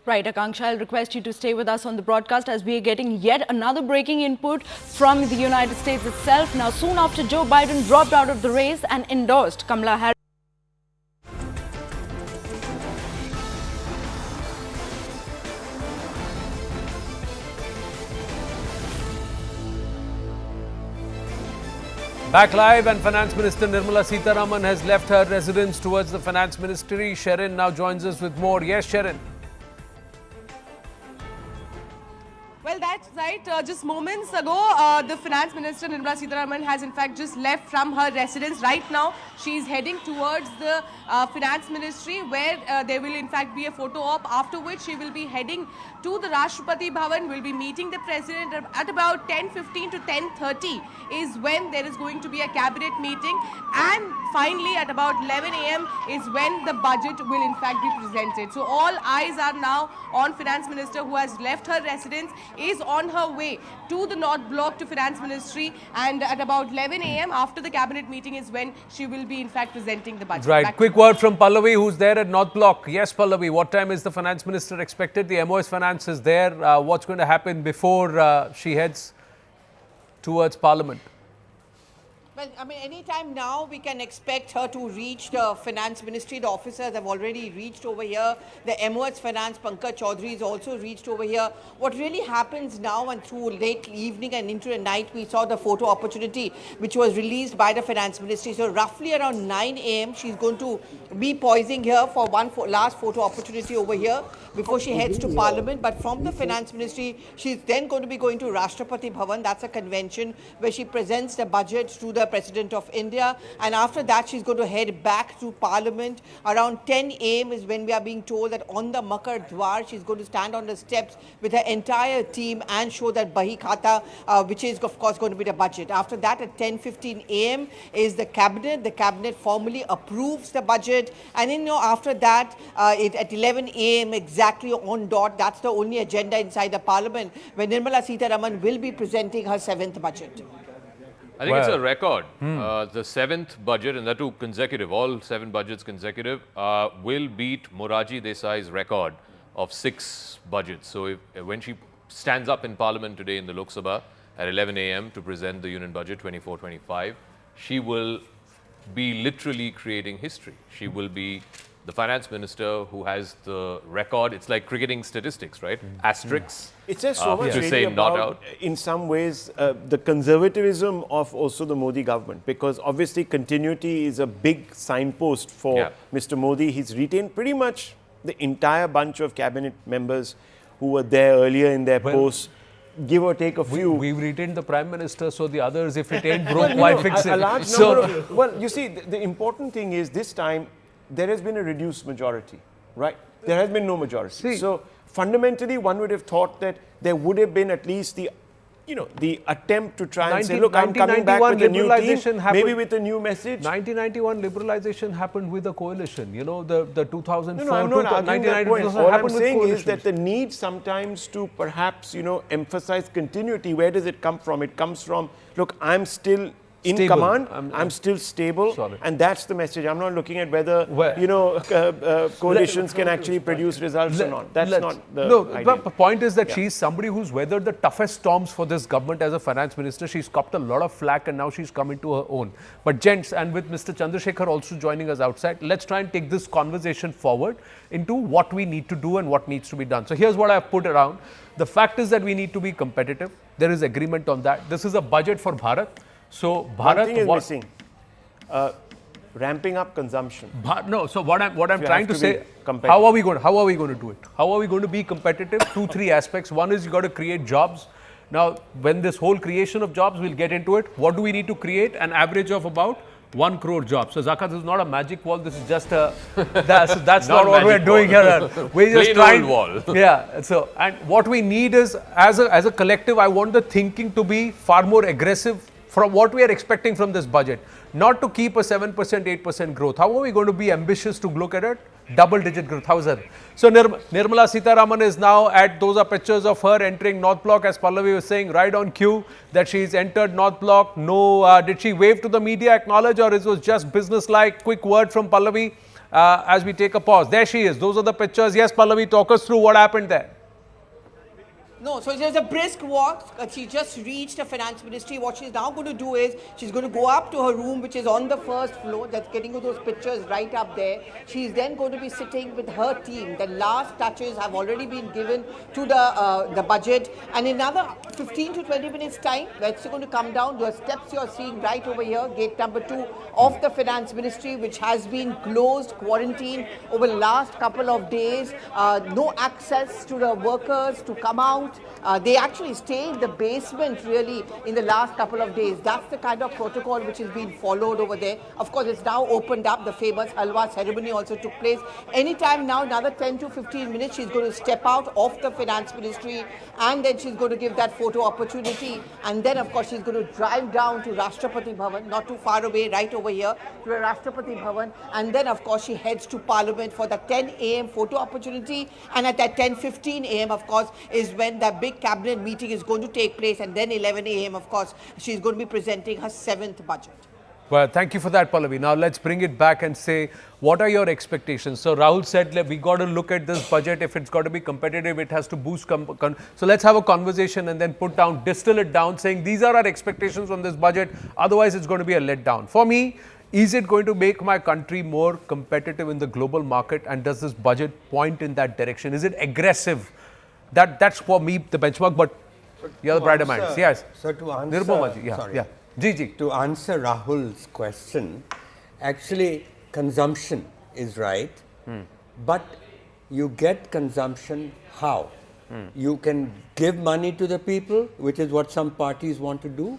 Right, Akanksha, I'll request you to stay with us on the broadcast as we are getting yet another breaking input from the United States itself. Now, soon after Joe Biden dropped out of the race and endorsed Kamala Harris. Back live, and Finance Minister Nirmala Sitharaman has left her residence towards the Finance Ministry. Sharon now joins us with more. Yes, Sharon. Well, that's right. Just moments ago, the Finance Minister Nirmala Sitharaman has in fact just left from her residence. Right now, she is heading towards the Finance Ministry, where there will in fact be a photo op, after which she will be heading to the Rashtrapati Bhavan, will be meeting the President at about 10:15 to 10:30 is when there is going to be a cabinet meeting, and finally at about 11 a.m. is when the budget will in fact be presented. So all eyes are now on Finance Minister, who has left her residence, is on her way to the North Block to Finance Ministry, and at about 11 a.m. after the cabinet meeting is when she will be in fact presenting the budget. Right. Quick word from Pallavi, who's there at North Block. Yes, Pallavi, what time is the Finance Minister expected? The MOS Finance is there. What's going to happen before she heads towards Parliament? Well, I mean, anytime now we can expect her to reach the Finance Ministry. The officers have already reached over here. The MOS Finance, Pankaj Chaudhary, has also reached over here. What really happens now, and through late evening and into the night, we saw the photo opportunity which was released by the Finance Ministry. So roughly around 9 a.m. she's going to be poising here for one last photo opportunity over here before she heads to Parliament. But from the Finance Ministry, she's then going to be going to Rashtrapati Bhavan. That's a convention where she presents the budget to the President of India, and after that she's going to head back to Parliament. Around 10 a.m. is when we are being told that on the Makar Dwar she's going to stand on the steps with her entire team and show that Bahi Khata, which is of course going to be the budget. After that, at 10:15 a.m. is the cabinet. The cabinet formally approves the budget, and then after that at 11 a.m. exactly on dot, that's the only agenda inside the Parliament, when Nirmala Sitharaman will be presenting her 7th budget. I think it's a record. The 7th budget, and that too consecutive, all 7 budgets consecutive, will beat Morarji Desai's record of 6 budgets. So when she stands up in Parliament today in the Lok Sabha at 11 a.m. to present the Union Budget 24-25, she will be literally creating history. She will be the Finance Minister who has the record. It's like cricketing statistics, right? Asterisks. It says so much to really say about, not out. in some ways, the conservatism of also the Modi government, because obviously continuity is a big signpost for Mr. Modi. He's retained pretty much the entire bunch of cabinet members who were there earlier in their posts. Give or take a few. We've retained the Prime Minister, so the others, if it ain't broke, why fix it? A large number of, well, you see, the important thing is this time there has been a reduced majority, right? There has been no majority. So fundamentally, one would have thought that there would have been at least the, the attempt to try and say, look, I'm coming back with a new team, maybe with a new message. 1991 liberalization happened with a coalition. The 2004, No, I'm not arguing that point. All I'm saying is that the need sometimes to perhaps, emphasize continuity, where does it come from? It comes from, look, I'm still in command, I'm still stable, and that's the message. I'm not looking at whether, coalitions can actually produce results or not. That's not the idea. The point is that she's somebody who's weathered the toughest storms for this government as a finance minister. She's copped a lot of flack, and now she's come into her own. But gents, and with Mr. Chandrasekhar also joining us outside, let's try and take this conversation forward into what we need to do and what needs to be done. So here's what I've put around. The fact is that we need to be competitive. There is agreement on that. This is a budget for Bharat. So Bharat, one thing is missing, ramping up consumption. So what I'm trying to say, how are we going to do it? How are we going to be competitive? 2-3 aspects. One is you got to create jobs. Now, when this whole creation of jobs, we'll get into it. What do we need to create? An average of about 1 crore jobs. So Zaka, this is not a magic wall. This is just a. That's not what we're doing here. We're just trying. Wall. Yeah. So, and what we need is, as a collective, I want the thinking to be far more aggressive from what we are expecting from this budget, not to keep a 7%, 8% growth. How are we going to be ambitious to look at it? Double-digit growth. How's that? So Nirmala Sitharaman is now those are pictures of her entering North Block, as Pallavi was saying, right on cue that she's entered North Block. No, did she wave to the media, acknowledge, or it was just business-like? Quick word from Pallavi as we take a pause. There she is. Those are the pictures. Yes, Pallavi, talk us through what happened there. No, so there's a brisk walk. She just reached the finance ministry. What she's now going to do is she's going to go up to her room, which is on the first floor. That's getting you those pictures right up there. She's then going to be sitting with her team. The last touches have already been given to the budget. And in another 15 to 20 minutes time, that's going to come down. The steps you're seeing right over here, gate number 2 of the finance ministry, which has been closed, quarantined over the last couple of days. No access to the workers to come out. They actually stay in the basement really in the last couple of days. That's the kind of protocol which is being followed over there. Of course, it's now opened up. The famous halwa ceremony also took place. Anytime now, another 10 to 15 minutes, she's going to step out of the finance ministry and then she's going to give that photo opportunity. And then, of course, she's going to drive down to Rashtrapati Bhavan, not too far away, right over here, to the Rashtrapati Bhavan. And then, of course, she heads to Parliament for the 10 a.m. photo opportunity. And at that 10:15 a.m., of course, is when that big cabinet meeting is going to take place, and then 11 a.m. of course she's going to be presenting her 7th budget. Well, thank you for that, Pallavi. Now let's bring it back and say, what are your expectations? So Rahul said we got to look at this budget. If it's got to be competitive, it has to boost. So let's have a conversation and then distill it down, saying these are our expectations from this budget. Otherwise, it's going to be a letdown. For me, is it going to make my country more competitive in the global market? And does this budget point in that direction? Is it aggressive? That's for me the benchmark, but you're the brighter minds. Yes. So to answer, to answer Rahul's question, actually consumption is right, but you get consumption how? You can give money to the people, which is what some parties want to do,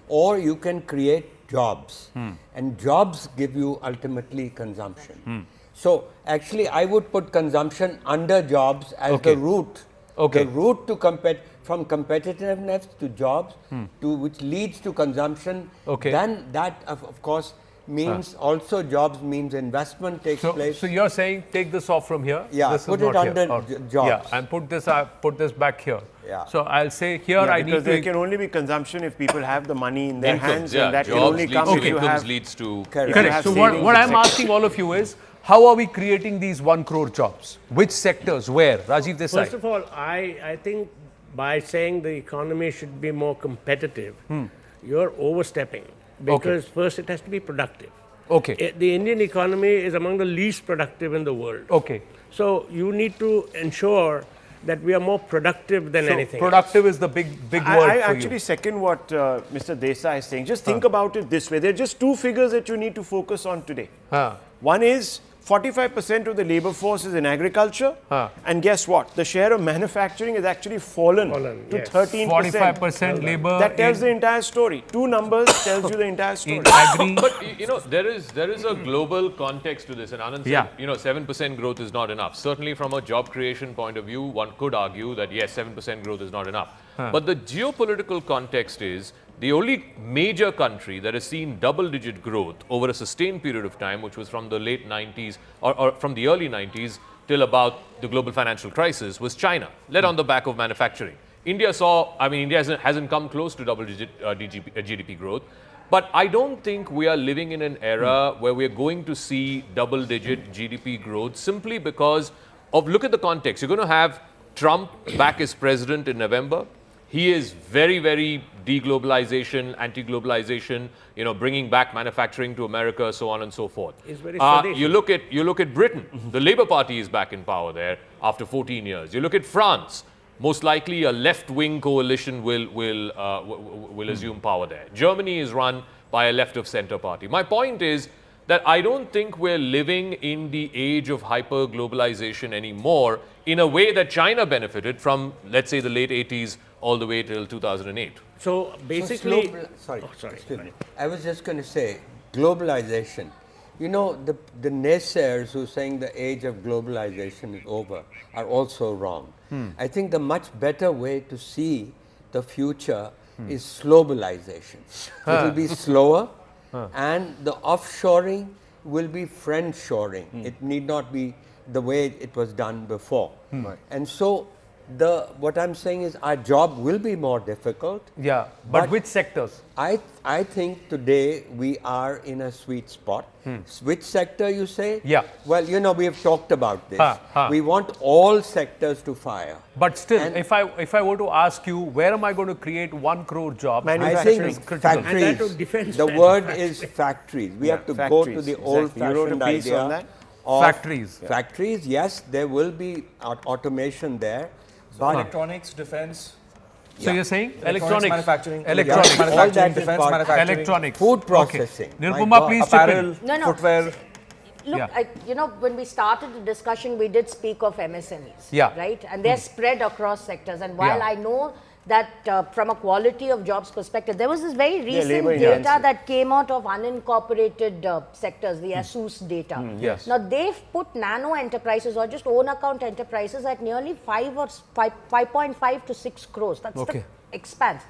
or you can create jobs, and jobs give you ultimately consumption. So actually I would put consumption under jobs as the route. The route to from competitiveness to jobs, which leads to consumption. Then that, of course, means also jobs means investment takes place. So you're saying take this off from here. Yeah, this put it under jobs. Yeah, and put this back here. Yeah. So I'll say here I need to. Because there can only be consumption if people have the money in their hands, and that can only come if you have. Leads to correct. So what I'm asking all of you is, how are we creating these 1 crore jobs? Which sectors? Where? Rajiv Desai. First of all, I think by saying the economy should be more competitive, you're overstepping. Because first it has to be productive. The Indian economy is among the least productive in the world. So you need to ensure that we are more productive than anything productive is the big word I for actually second what Mr. Desai is saying. Just think about it this way. There are just 2 figures that you need to focus on today. One is 45% of the labor force is in agriculture, and guess what? The share of manufacturing has actually fallen to 13%. 45% labor. That tells the entire story. 2 numbers tells you the entire story. But you know, there is a global context to this, and Anand said, 7% growth is not enough. Certainly, from a job creation point of view, one could argue that yes, 7% growth is not enough. But the geopolitical context is the only major country that has seen double-digit growth over a sustained period of time, which was from the late 90s or from the early 90s till about the global financial crisis, was China, led on the back of manufacturing. India hasn't come close to double-digit GDP growth, but I don't think we are living in an era where we're going to see double-digit GDP growth simply because of, look at the context. You're going to have Trump back as president in November. He is very, very deglobalization, anti-globalization, bringing back manufacturing to America, so on and so forth. It's very you look at Britain. The Labour Party is back in power there after 14 years. You look at France. Most likely a left-wing coalition will assume power there. Germany is run by a left-of-centre party. My point is that I don't think we're living in the age of hyper-globalization anymore in a way that China benefited from, let's say, the late 80s all the way till 2008. So basically, excuse me. I was just going to say, globalization. You know, the naysayers who are saying the age of globalization is over are also wrong. I think the much better way to see the future is slowbalization. It will be slower and the offshoring will be friend-shoring. It need not be the way it was done before. And so what I'm saying is our job will be more difficult. Yeah, but which sectors? I think today we are in a sweet spot. Which sector you say? Yeah. Well, you know, we have talked about this. We want all sectors to fire. But still, if I were to ask you, where am I going to create 1 crore jobs? I think factories. The word is factories. We have to go to the old-fashioned idea of factories. Yes, there will be automation there. So electronics, defense. So you're saying electronics, manufacturing, electronics, manufacturing, defense manufacturing, electronics, food processing. Okay. Nirmala, please chip in. Footwear. Look, you know, when we started the discussion, we did speak of MSMEs, right? And they're spread across sectors. And while I know that from a quality of jobs perspective, there was this very recent data that came out of unincorporated sectors, the ASUS data. Now, they've put nano enterprises or just own account enterprises at nearly 5.5 to 6 crores. That's the expanse.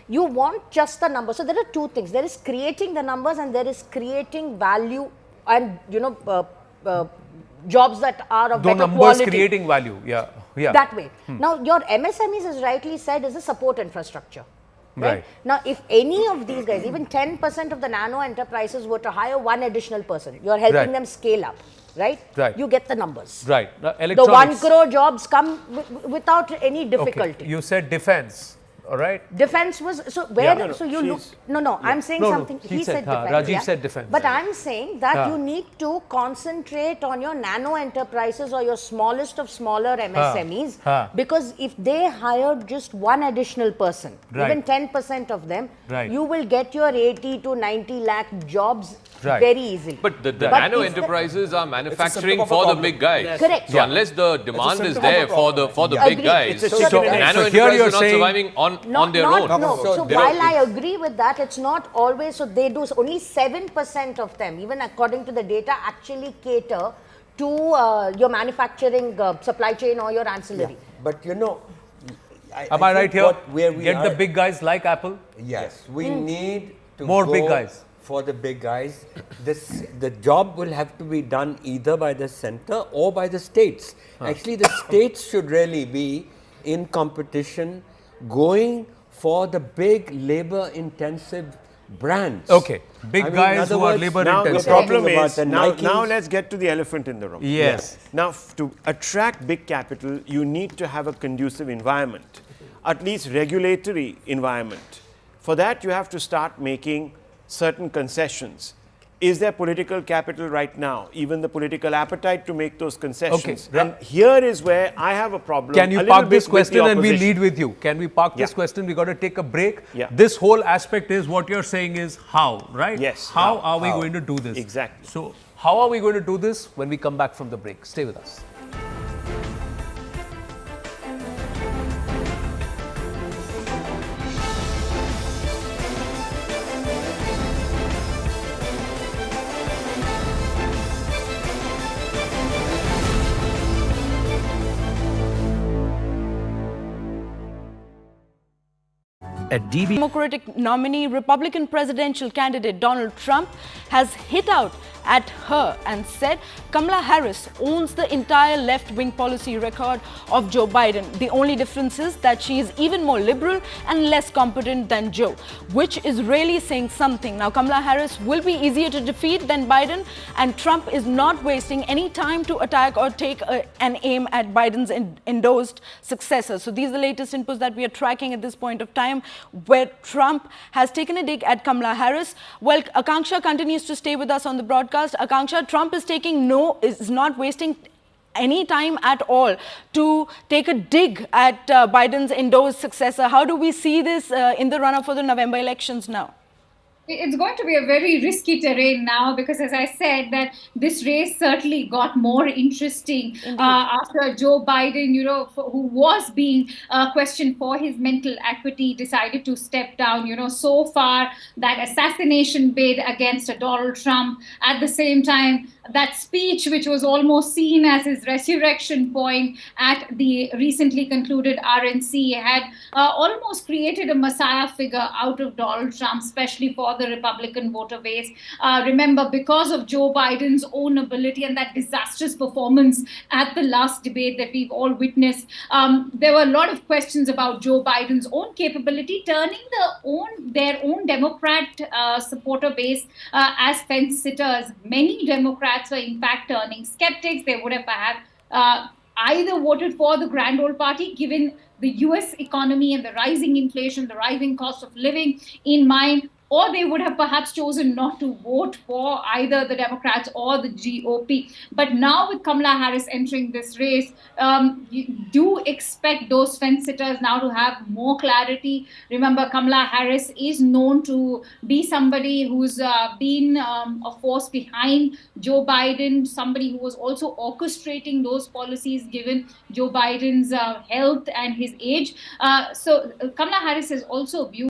You want just the number. So there are two things. There is creating the numbers and there is creating value and, you know, jobs that are of better numbers quality. Creating value, That way. Now, your MSMEs, as rightly said, is a support infrastructure. Right? Now, if any of these guys, even 10% of the nano enterprises were to hire one additional person, you're helping them scale up. Right? You get the numbers. Right. The 1 crore jobs come without any difficulty. Okay. You said defense. All right. Defense was so where so you look I'm saying something he said defense. Rajiv said defense. But I'm saying that you need to concentrate on your nano enterprises or your smallest of smaller MSMEs because if they hired just one additional person, even 10% of them, you will get your 80 to 90 lakh jobs very easily. But the nano enterprises are manufacturing for the big guys. Correct. So unless the demand is there for the big guys, so nano enterprises are not surviving on their own. So while I agree with that, it's not always. So they do only 7% of them, even according to the data, actually cater to your manufacturing supply chain or your ancillary. But you know, am I right here? Get the big guys like Apple. Yes, we need to more big guys. For the big guys, the job will have to be done either by the center or by the states. Actually, the states should really be in competition, going for the big labor-intensive brands. Okay, big guys who are labor-intensive. Now the problem is, now let's get to the elephant in the room. Yes. Now, to attract big capital, you need to have a conducive environment, at least regulatory environment. For that, you have to start making certain concessions. Is there political capital right now, even the political appetite to make those concessions? Okay. And here is where I have a problem. Can you park this question and we lead with you? Can we park this question? We got to take a break. This whole aspect is what you're saying is how, right? Yes. How are we going to do this? Exactly. So how are we going to do this when we come back from the break? Stay with us. Democratic nominee, Republican presidential candidate Donald Trump has hit out at her and said Kamala Harris owns the entire left-wing policy record of Joe Biden. The only difference is that she is even more liberal and less competent than Joe, which is really saying something. Now, Kamala Harris will be easier to defeat than Biden, and Trump is not wasting any time to attack or take an aim at Biden's endorsed successor. So these are the latest inputs that we are tracking at this point of time, where Trump has taken a dig at Kamala Harris. Well, Akanksha continues to stay with us on the broadcast. Akanksha, Trump is not wasting any time at all to take a dig at Biden's endorsed successor. How do we see this in the run-up for the November elections now? It's going to be a very risky terrain now because, as I said, that this race certainly got more interesting after Joe Biden, who was being questioned for his mental acuity, decided to step down. So far, that assassination bid against Donald Trump. At the same time, that speech, which was almost seen as his resurrection point at the recently concluded RNC, had almost created a messiah figure out of Donald Trump, especially for the Republican voter base. Remember, because of Joe Biden's own ability and that disastrous performance at the last debate that we've all witnessed, there were a lot of questions about Joe Biden's own capability, turning their own Democrat supporter base as fence sitters. Many Democrats were in fact turning skeptics. They would have perhaps either voted for the grand old party, given the US economy and the rising inflation, the rising cost of living in mind, or they would have perhaps chosen not to vote for either the Democrats or the GOP. But now with Kamala Harris entering this race, you do expect those fence sitters now to have more clarity. Remember, Kamala Harris is known to be somebody who's been a force behind Joe Biden, somebody who was also orchestrating those policies given Joe Biden's health and his age. So Kamala Harris is also viewed.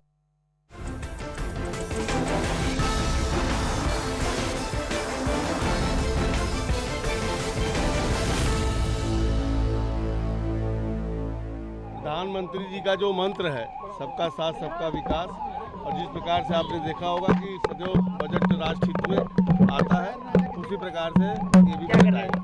प्रधानमंत्री जी का जो मंत्र है, सबका साथ सबका विकास, और जिस प्रकार से आपने देखा होगा कि सदैव बजट राष्ट्र हित में आता है, उसी प्रकार से ये भी बजट आएगा।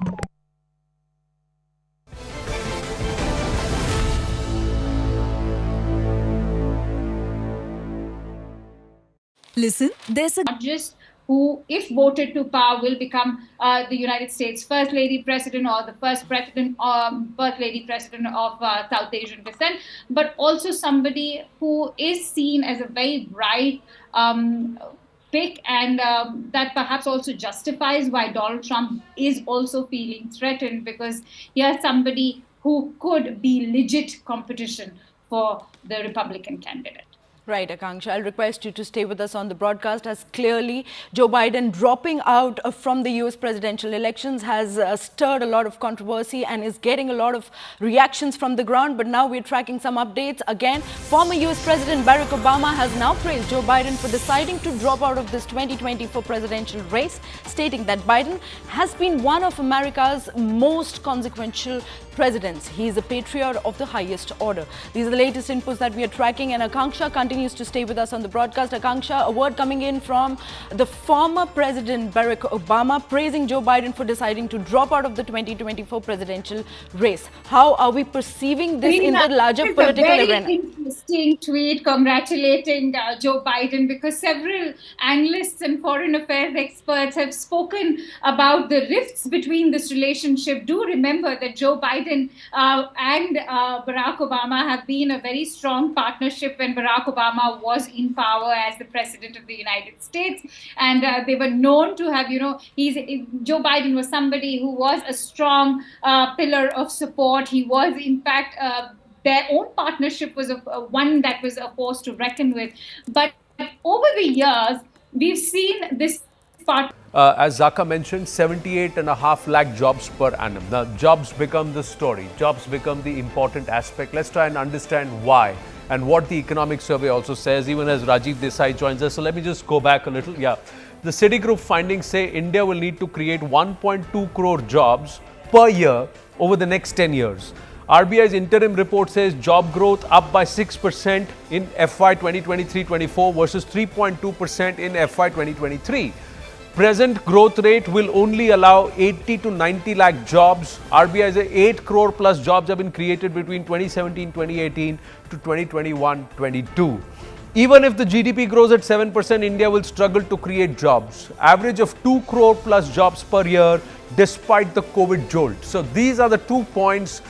Listen, there's not just who, if voted to power, will become the United States First Lady President or the first president, First Lady President of South Asian descent, but also somebody who is seen as a very bright pick, and that perhaps also justifies why Donald Trump is also feeling threatened, because here's somebody who could be legit competition for the Republican candidate. Right, Akanksha. I'll request you to stay with us on the broadcast, as clearly Joe Biden dropping out from the US presidential elections has stirred a lot of controversy and is getting a lot of reactions from the ground. But now we're tracking some updates. Again, former US President Barack Obama has now praised Joe Biden for deciding to drop out of this 2024 presidential race, stating that Biden has been one of America's most consequential presidents. He is a patriot of the highest order. These are the latest inputs that we are tracking, and Akanksha continues to stay with us on the broadcast. Akanksha, a word coming in from the former President Barack Obama praising Joe Biden for deciding to drop out of the 2024 presidential race. How are we perceiving this in the larger political arena? It's a very interesting tweet congratulating Joe Biden, because several analysts and foreign affairs experts have spoken about the rifts between this relationship. Do remember that Joe Biden and Barack Obama have been a very strong partnership when Barack Obama was in power as the President of the United States. And they were known to have, Joe Biden was somebody who was a strong pillar of support. He was, in fact, their own partnership was one that was a force to reckon with. But over the years, we've seen this part. As Zaka mentioned, 78.5 lakh jobs per annum. Now, jobs become the story. Jobs become the important aspect. Let's try and understand why and what the economic survey also says, even as Rajiv Desai joins us. So let me just go back a little. Yeah, the Citigroup findings say India will need to create 1.2 crore jobs per year over the next 10 years. RBI's interim report says job growth up by 6% in FY 2023-24 versus 3.2% in FY 2023. Present growth rate will only allow 80 to 90 lakh jobs. RBI says 8 crore plus jobs have been created between 2017-2018 to 2021-22. Even if the GDP grows at 7%, India will struggle to create jobs. Average of 2 crore plus jobs per year despite the COVID jolt. So these are the 2 points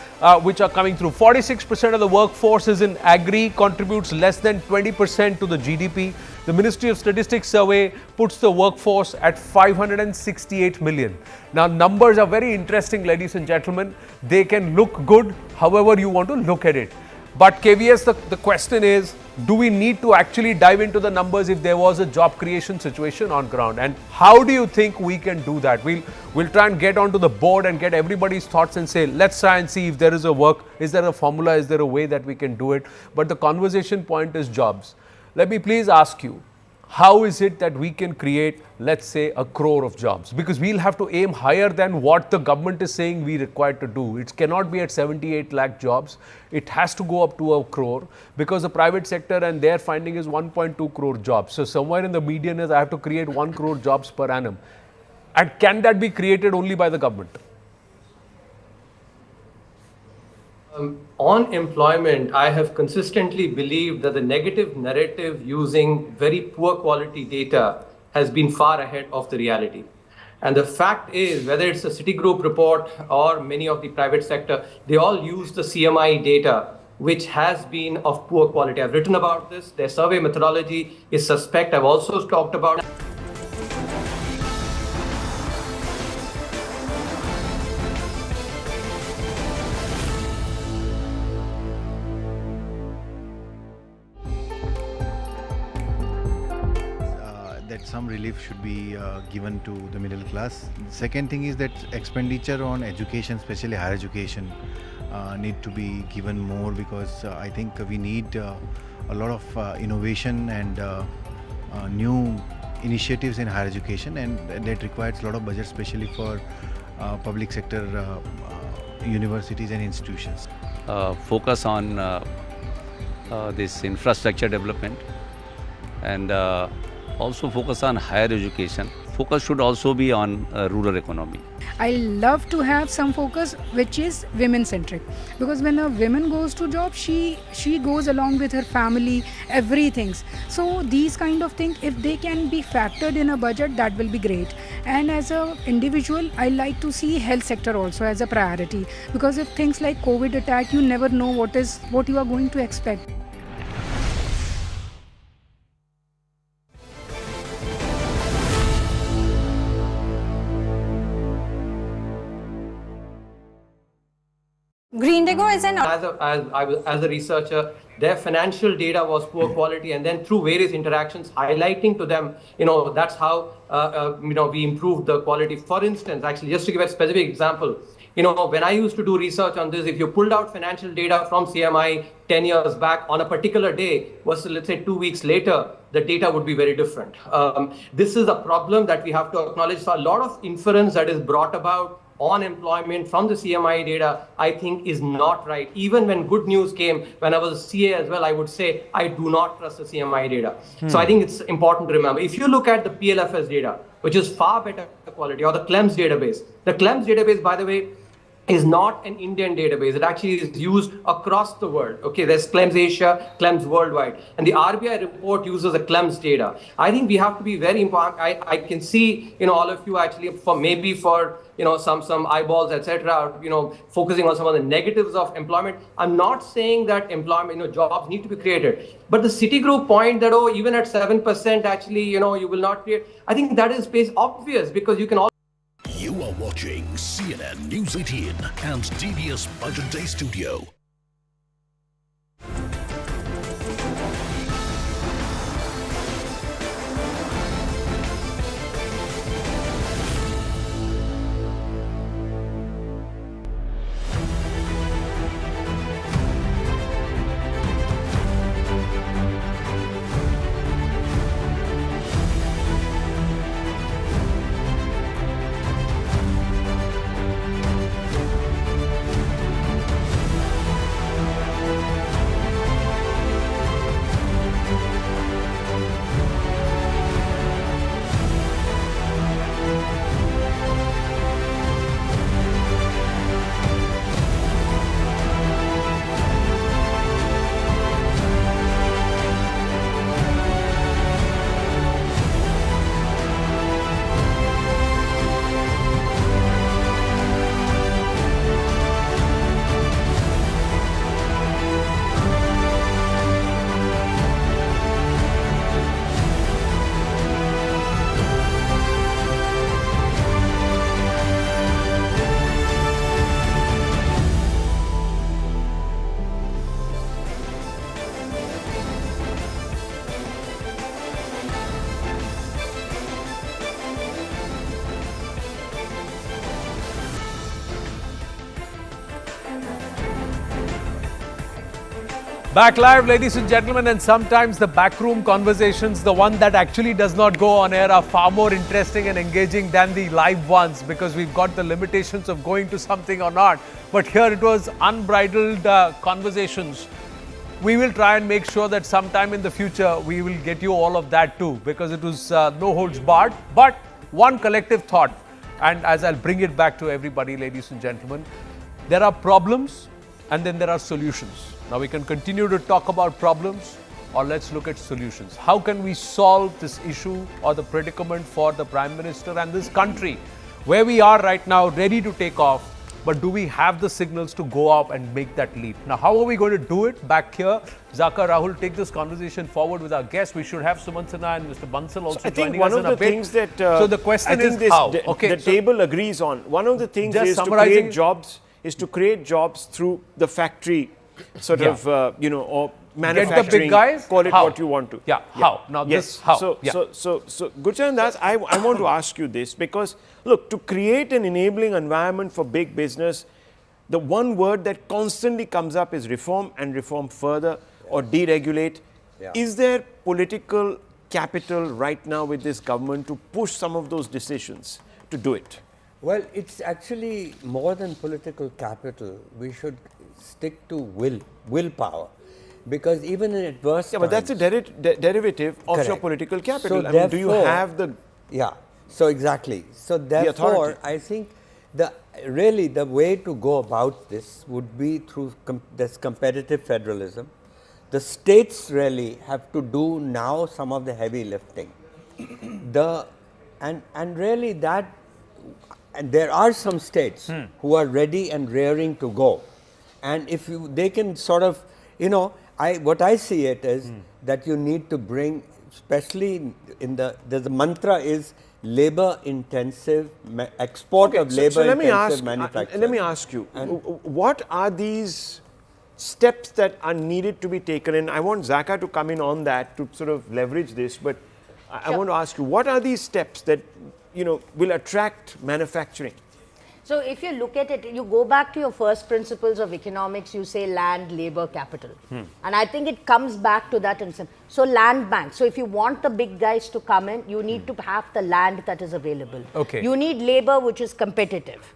which are coming through. 46% of the workforce is in agri, contributes less than 20% to the GDP. The Ministry of Statistics survey puts the workforce at 568 million. Now, numbers are very interesting, ladies and gentlemen. They can look good however you want to look at it. But KVS, the question is, do we need to actually dive into the numbers if there was a job creation situation on ground? And how do you think we can do that? We'll try and get onto the board and get everybody's thoughts and say, let's try and see if there is a work, is there a formula, is there a way that we can do it? But the conversation point is jobs. Let me please ask you, how is it that we can create, let's say, 1 crore of jobs? Because we'll have to aim higher than what the government is saying we require to do. It cannot be at 78 lakh jobs. It has to go up to 1 crore, because the private sector and their finding is 1.2 crore jobs. So somewhere in the median is I have to create 1 crore jobs per annum. And can that be created only by the government? On employment, I have consistently believed that the negative narrative using very poor quality data has been far ahead of the reality. And the fact is, whether it's a Citigroup report or many of the private sector, they all use the CMI data, which has been of poor quality. I've written about this. Their survey methodology is suspect. I've also talked about some relief should be given to the middle class. The second thing is that expenditure on education, especially higher education, need to be given more, because I think we need a lot of innovation and new initiatives in higher education, and that requires a lot of budget, especially for public sector universities and institutions. Focus on this infrastructure development, and also focus on higher education. Focus should also be on rural economy. I love to have some focus which is women centric, because when a woman goes to job, she goes along with her family, everything. So these kind of things, if they can be factored in a budget, that will be great. And as an individual, I like to see health sector also as a priority, because if things like COVID attack, you never know what you are going to expect. Greendigo is an as a researcher, their financial data was poor quality, and then through various interactions highlighting to them, that's how we improved the quality. For instance, actually, just to give a specific example, when I used to do research on this, if you pulled out financial data from CMI 10 years back on a particular day versus, let's say, 2 weeks later, the data would be very different. This is a problem that we have to acknowledge. So a lot of inference that is brought about on employment from the CMI data, I think is not right. Even when good news came, when I was a CA as well, I would say, I do not trust the CMI data. So I think it's important to remember. If you look at the PLFS data, which is far better quality, or the CLEMS database. The CLEMS database, by the way, is not an Indian database. It actually is used across the world. Okay, there's CLEMS Asia, CLEMS worldwide. And the RBI report uses the CLEMS data. I think we have to be very important. I can see, all of you actually for some eyeballs, etc., focusing on some of the negatives of employment. I'm not saying that employment, jobs need to be created. But the Citigroup point that, even at 7%, actually, you will not create. I think that is obvious, because you can also. You are watching CNN News 18 and DBS Budget Day Studio. Back live, ladies and gentlemen, and sometimes the backroom conversations, the one that actually does not go on air, are far more interesting and engaging than the live ones, because we've got the limitations of going to something or not. But here it was unbridled conversations. We will try and make sure that sometime in the future we will get you all of that too, because it was no holds barred, but one collective thought. And as I'll bring it back to everybody, ladies and gentlemen, there are problems and then there are solutions. Now we can continue to talk about problems, or let's look at solutions. How can we solve this issue or the predicament for the Prime Minister and this country, where we are right now, ready to take off, but do we have the signals to go up and make that leap? Now, how are we going to do it? Back here, Zaka, Rahul, take this conversation forward with our guests. We should have Sumant Sinha and Mr. Bansal also joining us in a bit. I think one of the things that so the question is how? The table agrees on. One of the things is to create jobs. Is to create jobs through the factory, sort of, or manufacturing. Get the big guys. Call it what you want to. Yeah. How? Now this how? So Gurcharan Das, I want to ask you this, because look, to create an enabling environment for big business, the one word that constantly comes up is reform, and reform further or deregulate. Yeah. Is there political capital right now with this government to push some of those decisions to do it? Well, it's actually more than political capital. We should stick to willpower, because even in adverse times, but that's a derivative of your political capital. So I mean, do you have the... Yeah, so exactly. So therefore, I think really the way to go about this would be through this competitive federalism. The states really have to do now some of the heavy lifting. And really that... And there are some states who are ready and raring to go. And if they can sort of, what I see it is that you need to bring, especially in the mantra is labor intensive, export of labor intensive manufacturing. Let me ask you, what are these steps that are needed to be taken? And I want Zaka to come in on that to sort of leverage this, but I want to ask you, what are these steps that will attract manufacturing? So if you look at it, you go back to your first principles of economics, you say land, labor, capital. And I think it comes back to that. So land bank. So if you want the big guys to come in, you need to have the land that is available. Okay. You need labor which is competitive,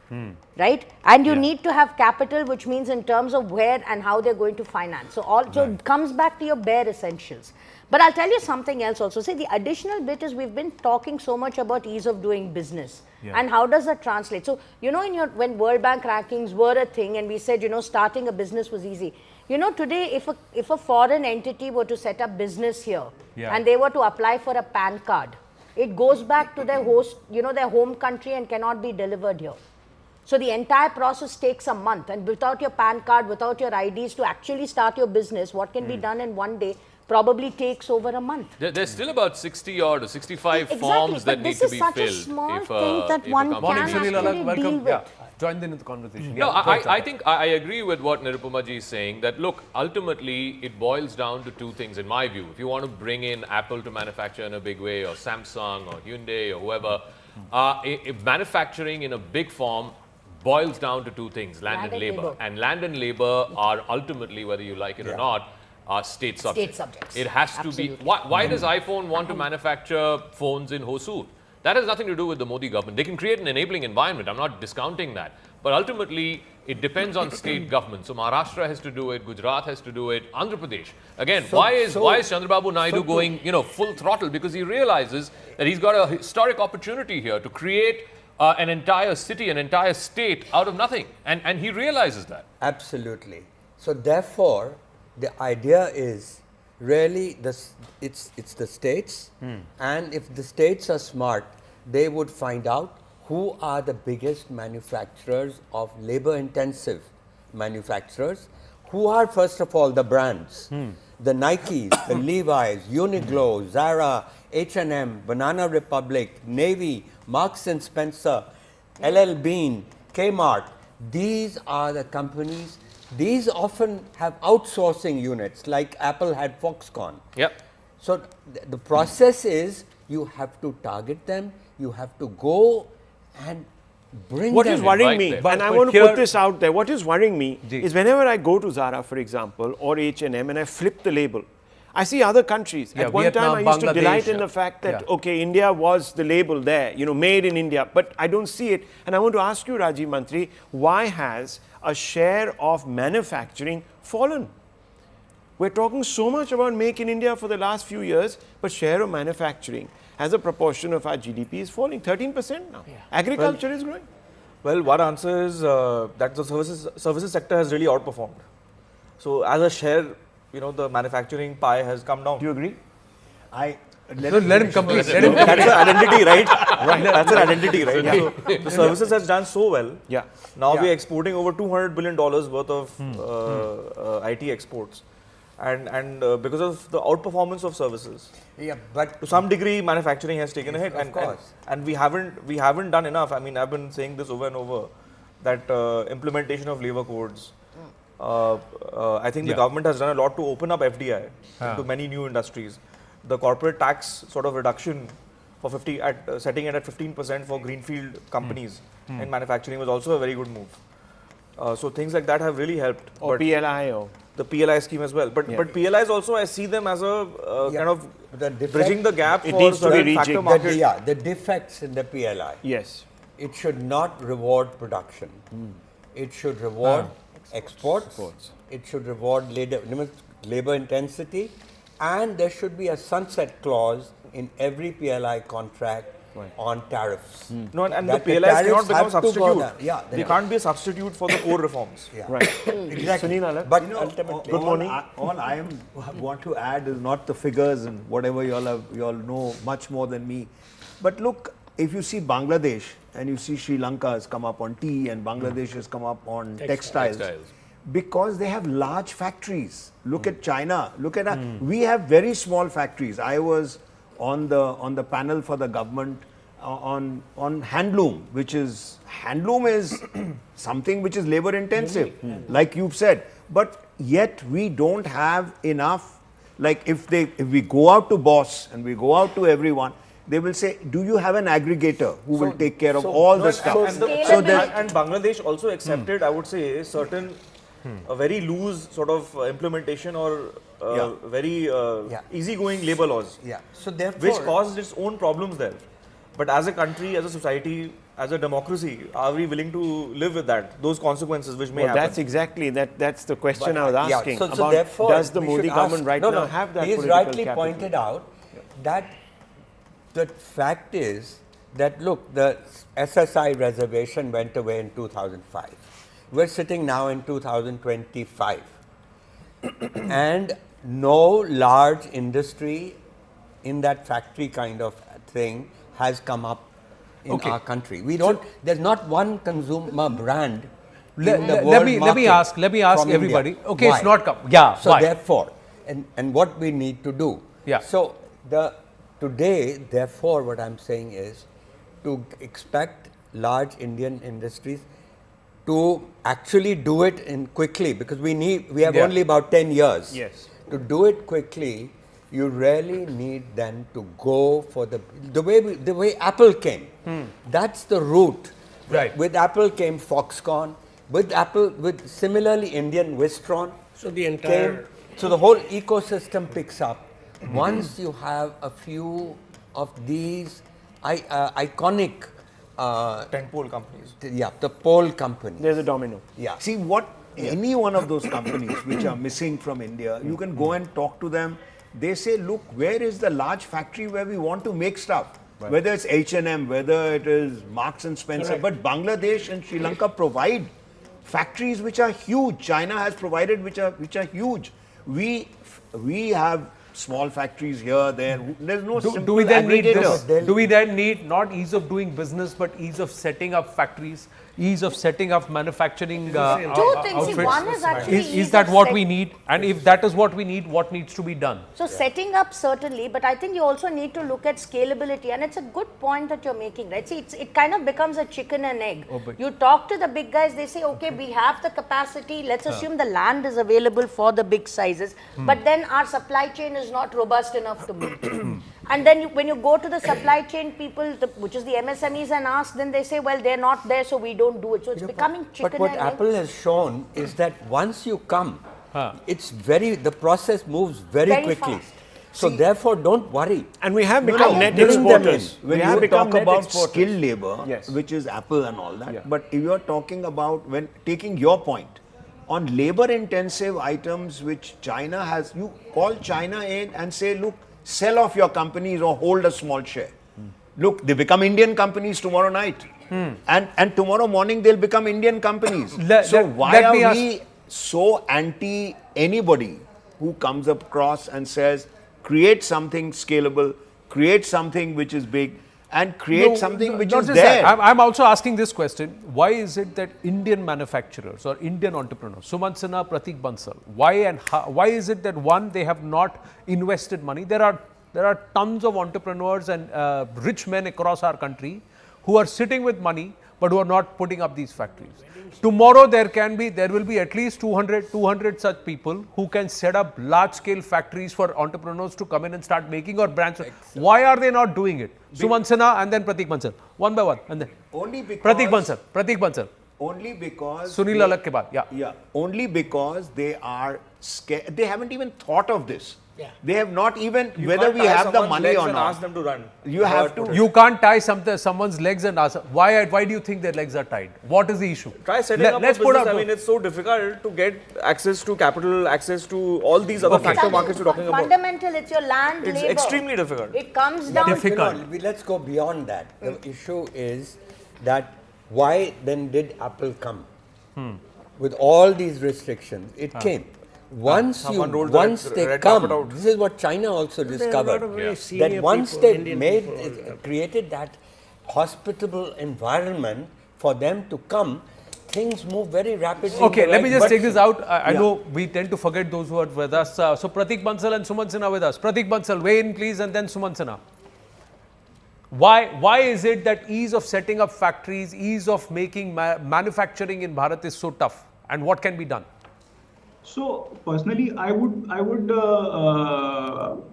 right? And you need to have capital, which means in terms of where and how they're going to finance. So it comes back to your bare essentials. But I'll tell you something else also. See, the additional bit is we've been talking so much about ease of doing business. And how does that translate? So, when World Bank rankings were a thing and we said, starting a business was easy. Today, if a foreign entity were to set up business here and they were to apply for a PAN card, it goes back to their host, their home country and cannot be delivered here. So the entire process takes a month, and without your PAN card, without your IDs to actually start your business, what can be done in one day probably takes over a month. There's still about 60 or 65 forms that need to be filled. This is such a small thing that one can actually deal with. Join in the conversation. No, I think I agree with what Nirupama ji is saying, that look, ultimately it boils down to two things in my view. If you want to bring in Apple to manufacture in a big way, or Samsung or Hyundai or whoever, if manufacturing in a big form boils down to two things, land and labor. And land and labor are ultimately, whether you like it or not, are state subjects. It has to be. Why does iPhone want to manufacture phones in Hosur? That has nothing to do with the Modi government. They can create an enabling environment. I'm not discounting that. But ultimately, it depends on state government. So Maharashtra has to do it, Gujarat has to do it, Andhra Pradesh. Again, why is Chandrababu Naidu going full throttle? Because he realizes that he's got a historic opportunity here to create an entire city, an entire state out of nothing. And he realizes that. Absolutely. So therefore, the idea is really it's the states, and if the states are smart, they would find out who are the biggest manufacturers of labor-intensive manufacturers, who are first of all the brands, the Nikes, the Levi's, Uniqlo, Zara, H&M, Banana Republic, Navy, Marks and Spencer, LL Bean, Kmart. These are the companies. These often have outsourcing units, like Apple had Foxconn. Yep. So the process is you have to target them, you have to go and Bring what them is in. worrying Right me, there. and I But want to here- put this out there, what is worrying me is whenever I go to Zara, for example, or H&M, and I flip the label, I see other countries. Yeah, At one time, I Vietnam, used to delight Bangladesh. in the fact that, Yeah. okay, India was the label there, you know, made in India, but I don't see it. And I want to ask you, Rajiv Mantri, why has a share of manufacturing fallen? We're talking so much about make in India for the last few years, but share of manufacturing as a proportion of our GDP is falling 13% now. Agriculture is growing. Well, one answer is that the services sector has really outperformed. So as a share, you know, the manufacturing pie has come down. Do you agree? Let him complete. Let him That's complete. an identity, right? Right. That's an identity, right? So the services has done so well. Yeah. Now we are exporting over $200 billion worth of IT exports. And because of the outperformance of services, Yeah, but to some degree, manufacturing has taken a hit, Of course. and we haven't done enough. I mean, I've been saying this over and over that implementation of labor codes. I think the government has done a lot to open up FDI into many new industries. The corporate tax sort of reduction for setting it at 15% for greenfield companies in manufacturing was also a very good move. So things like that have really helped. Or PLI or the PLI scheme as well. But PLIs also, I see them as a kind of bridging the gap It for needs to be certain reaching. factor market. the defects in the PLI. yes. It should not reward production. It should reward exports. It should reward labor intensity, and there should be a sunset clause in every PLI contract on tariffs. No, and the That the PLIs tariffs cannot become have to go substitute. down. Yeah, They can't be a substitute for the core reforms. Right. exactly. Sunil Alak? But Good All morning. all I want to add is not the figures and whatever you all know much more than me. But look, if you see Bangladesh and you see Sri Lanka has come up on tea and Bangladesh has come up on textiles. Because they have large factories. Look at China. Look at we have very small factories. I was on the panel for the government on handloom, which is something which is labor intensive, like you've said. But yet we don't have enough. Like if we go out to boss and we go out to everyone, they will say, do you have an aggregator who will take care of all the stuff? And Bangladesh also accepted, I would say, certain a very loose sort of implementation or very easygoing labor laws, so therefore, which caused its own problems there. But as a country, as a society, as a democracy, are we willing to live with those consequences which may happen? That's exactly that's the question I was asking. So about therefore, does the we Modi should government ask, right no, now have that He has political rightly capital? pointed out that the fact is that look, the SSI reservation went away in 2005. We're sitting now in 2025, and no large industry in that factory kind of thing has come up in our country. We don't. There's not one consumer brand. Let me ask everybody. India. Okay, Why? it's not come. Yeah. So why? therefore, and what we need to do. Yeah. So today, therefore, what I'm saying is to expect large Indian industries to actually do it in quickly, because we have only about 10 years. Yes. To do it quickly, you really need then to go for the way Apple came. That's the route. Right. With Apple came Foxconn. With similarly Indian Wistron. So the entire So the whole ecosystem picks up. Once you have a few of these iconic tentpole companies. The pole companies. There's a domino. Yeah. See any one of those companies which are missing from India, you can go and talk to them. They say, look, where is the large factory where we want to make stuff? Right. Whether it's H&M, whether it is Marks and Spencer, but Bangladesh and Sri Lanka provide factories which are huge. China has provided which are huge. We have small factories here, there. There's no simple Do we then need aggregator. this? Do we then need not ease of doing business, but ease of setting up factories, ease of setting up manufacturing Two things. See, one is actually Is that what we need? And if that is what we need, what needs to be done? So setting up certainly, but I think you also need to look at scalability, and it's a good point that you're making, right? See, it kind of becomes a chicken and egg. You talk to the big guys, they say, okay, we have the capacity, let's assume the land is available for the big sizes, but then our supply chain is not robust enough to meet. And then when you go to the supply chain people, which is the MSMEs, and ask, then they say, well, they're not there, so we don't do it. So it's becoming chicken But what and egg. Apple has shown is that once you come, the process moves very quickly. Fast. So therefore, don't worry. And we have become net exporters. When you talk about skilled labor, which is Apple and all that, but if you're talking about, when taking your point, on labor-intensive items which China has, you call China in and say, look, sell off your companies or hold a small share. Look, they become Indian companies tomorrow night. And tomorrow morning they'll become Indian companies. So why are we so anti anybody who comes across and says, create something scalable, create something which is big, and create something which is there? I'm also asking this question. Why is it that Indian manufacturers or Indian entrepreneurs, Sumant Sinha, Pratik Bansal, why is it that one, they have not invested money? There are tons of entrepreneurs and rich men across our country who are sitting with money but who are not putting up these factories. Tomorrow there will be at least 200 such people who can set up large scale factories for entrepreneurs to come in and start making or branch. Why are they not doing it? Sumant Sinha and then Pratik Bansal, one by one, and then only because Pratik Bansal. Only because Sunil Alak ke baad, yeah. Only because they are scared. They haven't even thought of this. They have not even, whether we have the money or not. Ask them to run. You have to. You can't tie someone's legs and ask, why do you think their legs are tied? What is the issue? Try setting up a business. I mean, it's so difficult to get access to capital, access to all these other factor markets you're talking about. Fundamental, it's your land, It's labor. extremely difficult. It comes down to... Let's go beyond that. The issue is that why then did Apple come? With all these restrictions, it came. Once they come, this is what China also discovered, that once they created that hospitable environment for them to come, things move very rapidly. Okay, let me just take this out. I know we tend to forget those who are with us. So Pratik Bansal and Sumant Sinha with us. Pratik Bansal, weigh in please, and then Sumant Sinha. Why is it that ease of setting up factories, ease of making manufacturing in Bharat is so tough, and what can be done? So personally, I would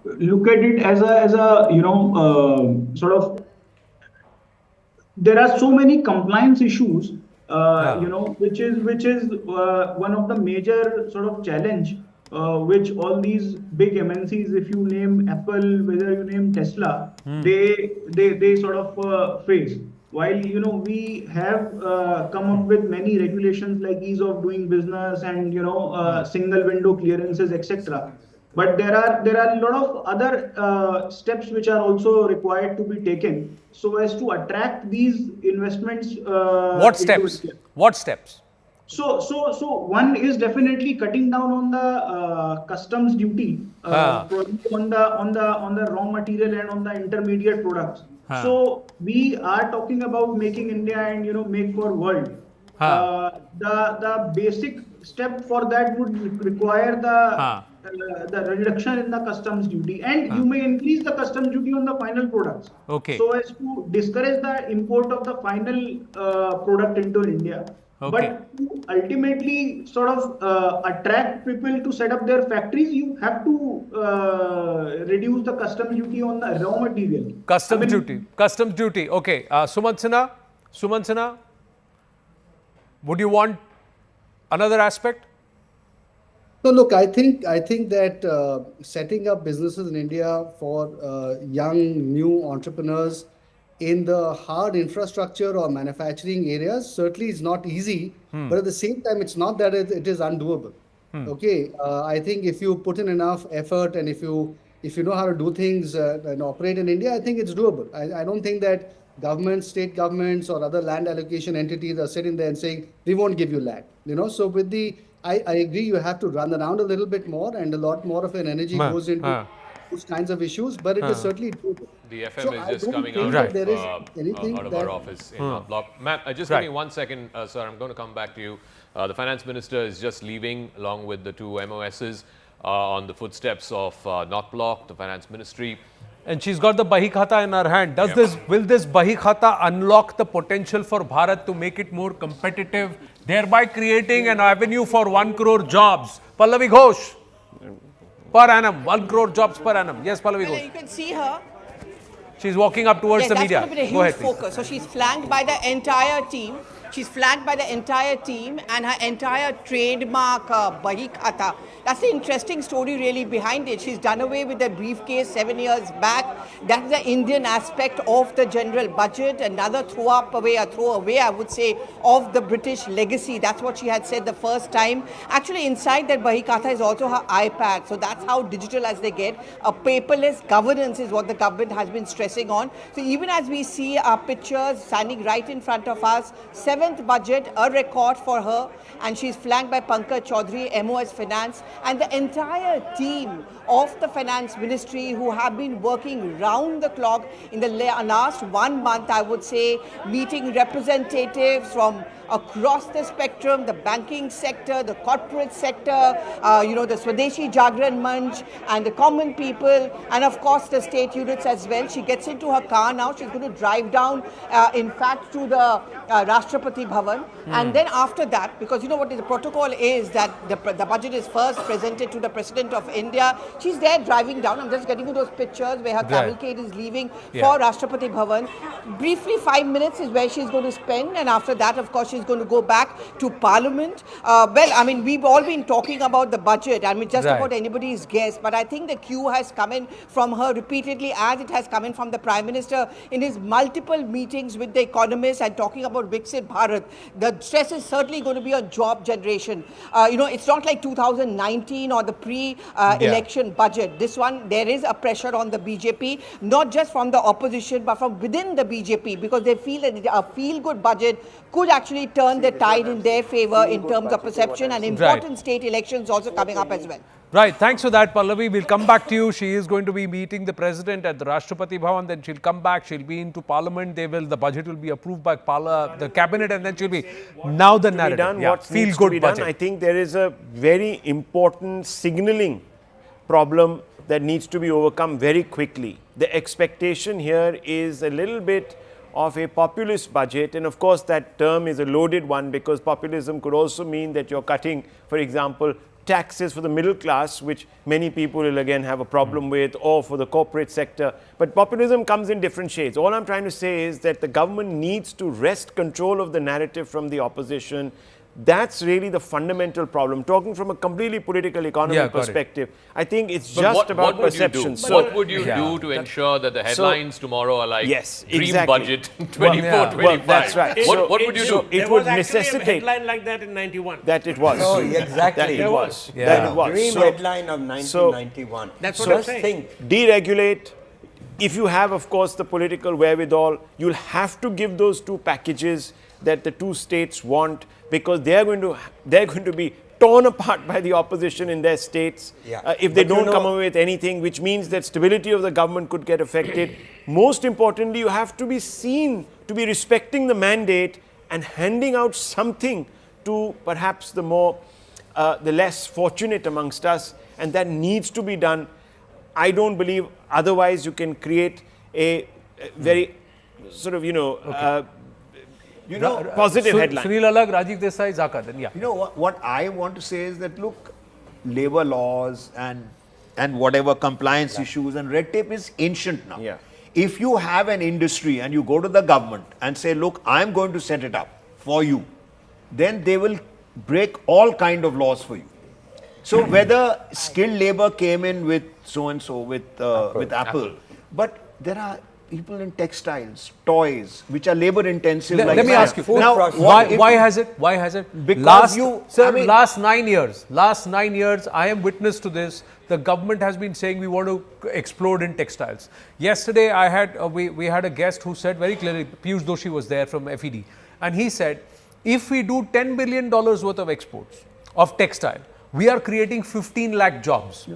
look at it as a sort of, there are so many compliance issues which is one of the major sort of challenge which all these big MNCs, if you name Apple, whether you name Tesla, they sort of face. While we have come up with many regulations like ease of doing business and single window clearances, etc. But there are a lot of other steps which are also required to be taken so as to attract these investments. What steps? What steps? So one is definitely cutting down on the customs duty on the raw material and on the intermediate products. So we are talking about making India and make for world. The basic step for that would require the reduction in the customs duty, and you may increase the customs duty on the final products. Okay. So as to discourage the import of the final product into India. Okay. But to ultimately sort of attract people to set up their factories, you have to reduce the customs duty on the raw material. Customs duty. Okay. Sumant Sinha, would you want another aspect? So look, I think that setting up businesses in India for young new entrepreneurs in the hard infrastructure or manufacturing areas certainly is not easy, but at the same time, it's not that it is undoable. Okay, I think if you put in enough effort and if you know how to do things and operate in India, I think it's doable. I don't think that governments, state governments, or other land allocation entities are sitting there and saying we won't give you land. So with I agree, you have to run around a little bit more, and a lot more of an energy goes into those kinds of issues, but it is certainly doable. The FM is just coming out of our office in our block. Ma'am, just give me 1 second, sir. I'm going to come back to you. The finance minister is just leaving along with the two MOSs on the footsteps of North Block, the finance ministry. And she's got the Bahi Khata in her hand. Will this Bahi Khata unlock the potential for Bharat to make it more competitive, thereby creating an avenue for 1 crore jobs? Pallavi Ghosh. Per annum, 1 crore jobs per annum. Yes, Pallavi Ghosh. You can see her. She's walking up towards yes, the that's media. going to be a Go huge ahead, please. focus. So she's flanked by the entire team. She's flanked by the entire team and her entire trademark Bahi Khata. That's the interesting story really behind it. She's done away with the briefcase 7 years back. That's the Indian aspect of the general budget. Another throwaway, I would say, of the British legacy. That's what she had said the first time. Actually, inside that Bahi Khata is also her iPad. So that's how digital as they get. A paperless governance is what the government has been stressing on. So even as we see our pictures standing right in front of us, 7th budget, a record for her, and she's flanked by Pankaj Chaudhary, MOS Finance, and the entire team of the Finance Ministry who have been working round the clock in the last 1 month, I would say, meeting representatives from across the spectrum, the banking sector, the corporate sector, the Swadeshi Jagran Manch and the common people, and of course the state units as well. She gets into her car now. She's going to drive down, in fact, to the Rashtrapati Bhavan. And then after that, because you know what the protocol is, that the budget is first presented to the President of India. She's there driving down. I'm just getting you those pictures where her cavalcade is leaving for Rashtrapati Bhavan. Briefly, 5 minutes is where she's going to spend, and after that, of course, she's going to go back to Parliament. Well, I mean, we've all been talking about the budget. I mean, just about anybody's guess. But I think the cue has come in from her repeatedly, as it has come in from the Prime Minister in his multiple meetings with the economists and talking about Viksit Bharat. The stress is certainly going to be on job generation. It's not like 2019 or the pre-election budget. This one, there is a pressure on the BJP, not just from the opposition, but from within the BJP, because they feel that a feel-good budget could actually turn the tide in their favor in terms of perception, and important state elections also coming up as well. Right, thanks for that, Pallavi. We'll come back to you. She is going to be meeting the President at the Rashtrapati Bhavan, then she'll come back, she'll be into Parliament, the budget will be approved by the Cabinet, and then she'll be, now the narrative. What needs to be done, I think there is a very important signalling problem that needs to be overcome very quickly. The expectation here is a little bit of a populist budget, and of course that term is a loaded one, because populism could also mean that you're cutting, for example, taxes for the middle class, which many people will again have a problem with, or for the corporate sector. But populism comes in different shades. All I'm trying to say is that the government needs to wrest control of the narrative from the opposition. That's really the fundamental problem. Talking from a completely political economy perspective, I think it's just about perception. So what would you do to ensure that the headlines tomorrow are like dream budget 24-25? Well, that's right. What would you do? It would necessitate a headline like that in 91. That it was. Oh, exactly. That it was. Yeah. That it was. Dream headline of 1991. That's what I'm saying. Deregulate. If you have, of course, the political wherewithal, you'll have to give those two packages that the two states want, because they're going to be torn apart by the opposition in their states if they don't come away with anything, which means that stability of the government could get affected. Most importantly, you have to be seen to be respecting the mandate and handing out something to perhaps the less fortunate amongst us, and that needs to be done. I don't believe otherwise you can create a very sort of, positive headline. Sunil Alag, Rajiv Desai, Zaka, then You know what I want to say is that, look, labor laws and whatever compliance issues and red tape is ancient now. Yeah. If you have an industry and you go to the government and say, look, I'm going to set it up for you, then they will break all kind of laws for you. So whether skilled labor came in with so-and-so, with Apple, but there are people in textiles, toys, which are labor intensive. Let me ask you, now, why has it? Why has it? Because last 9 years, I am witness to this. The government has been saying we want to explode in textiles. Yesterday, we had a guest who said very clearly, Piyush Doshi was there from FED, and he said, if we do $10 billion worth of exports of textile, we are creating 15 lakh jobs.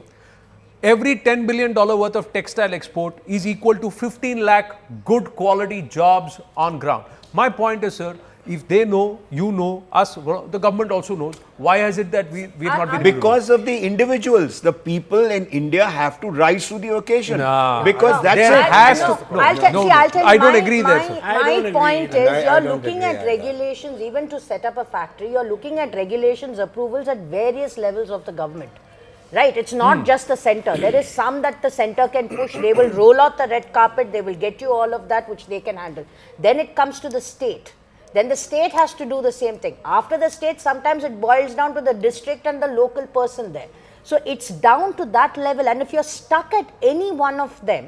Every $10 billion worth of textile export is equal to 15 lakh good quality jobs on ground. My point is, sir, if they know, you know, us, the government also knows, why is it that we've not been because of the individuals, the people in India have to rise to the occasion. Because that's it. I'll tell you, I don't agree there, sir. My point is, you're looking at regulations, even to set up a factory, you're looking at regulations, approvals at various levels of the government. Right, it's not just the center. There is some that the center can push. They will roll out the red carpet. They will get you all of that which they can handle. Then it comes to the state. Then the state has to do the same thing. After the state, sometimes it boils down to the district and the local person there. So it's down to that level. And if you're stuck at any one of them,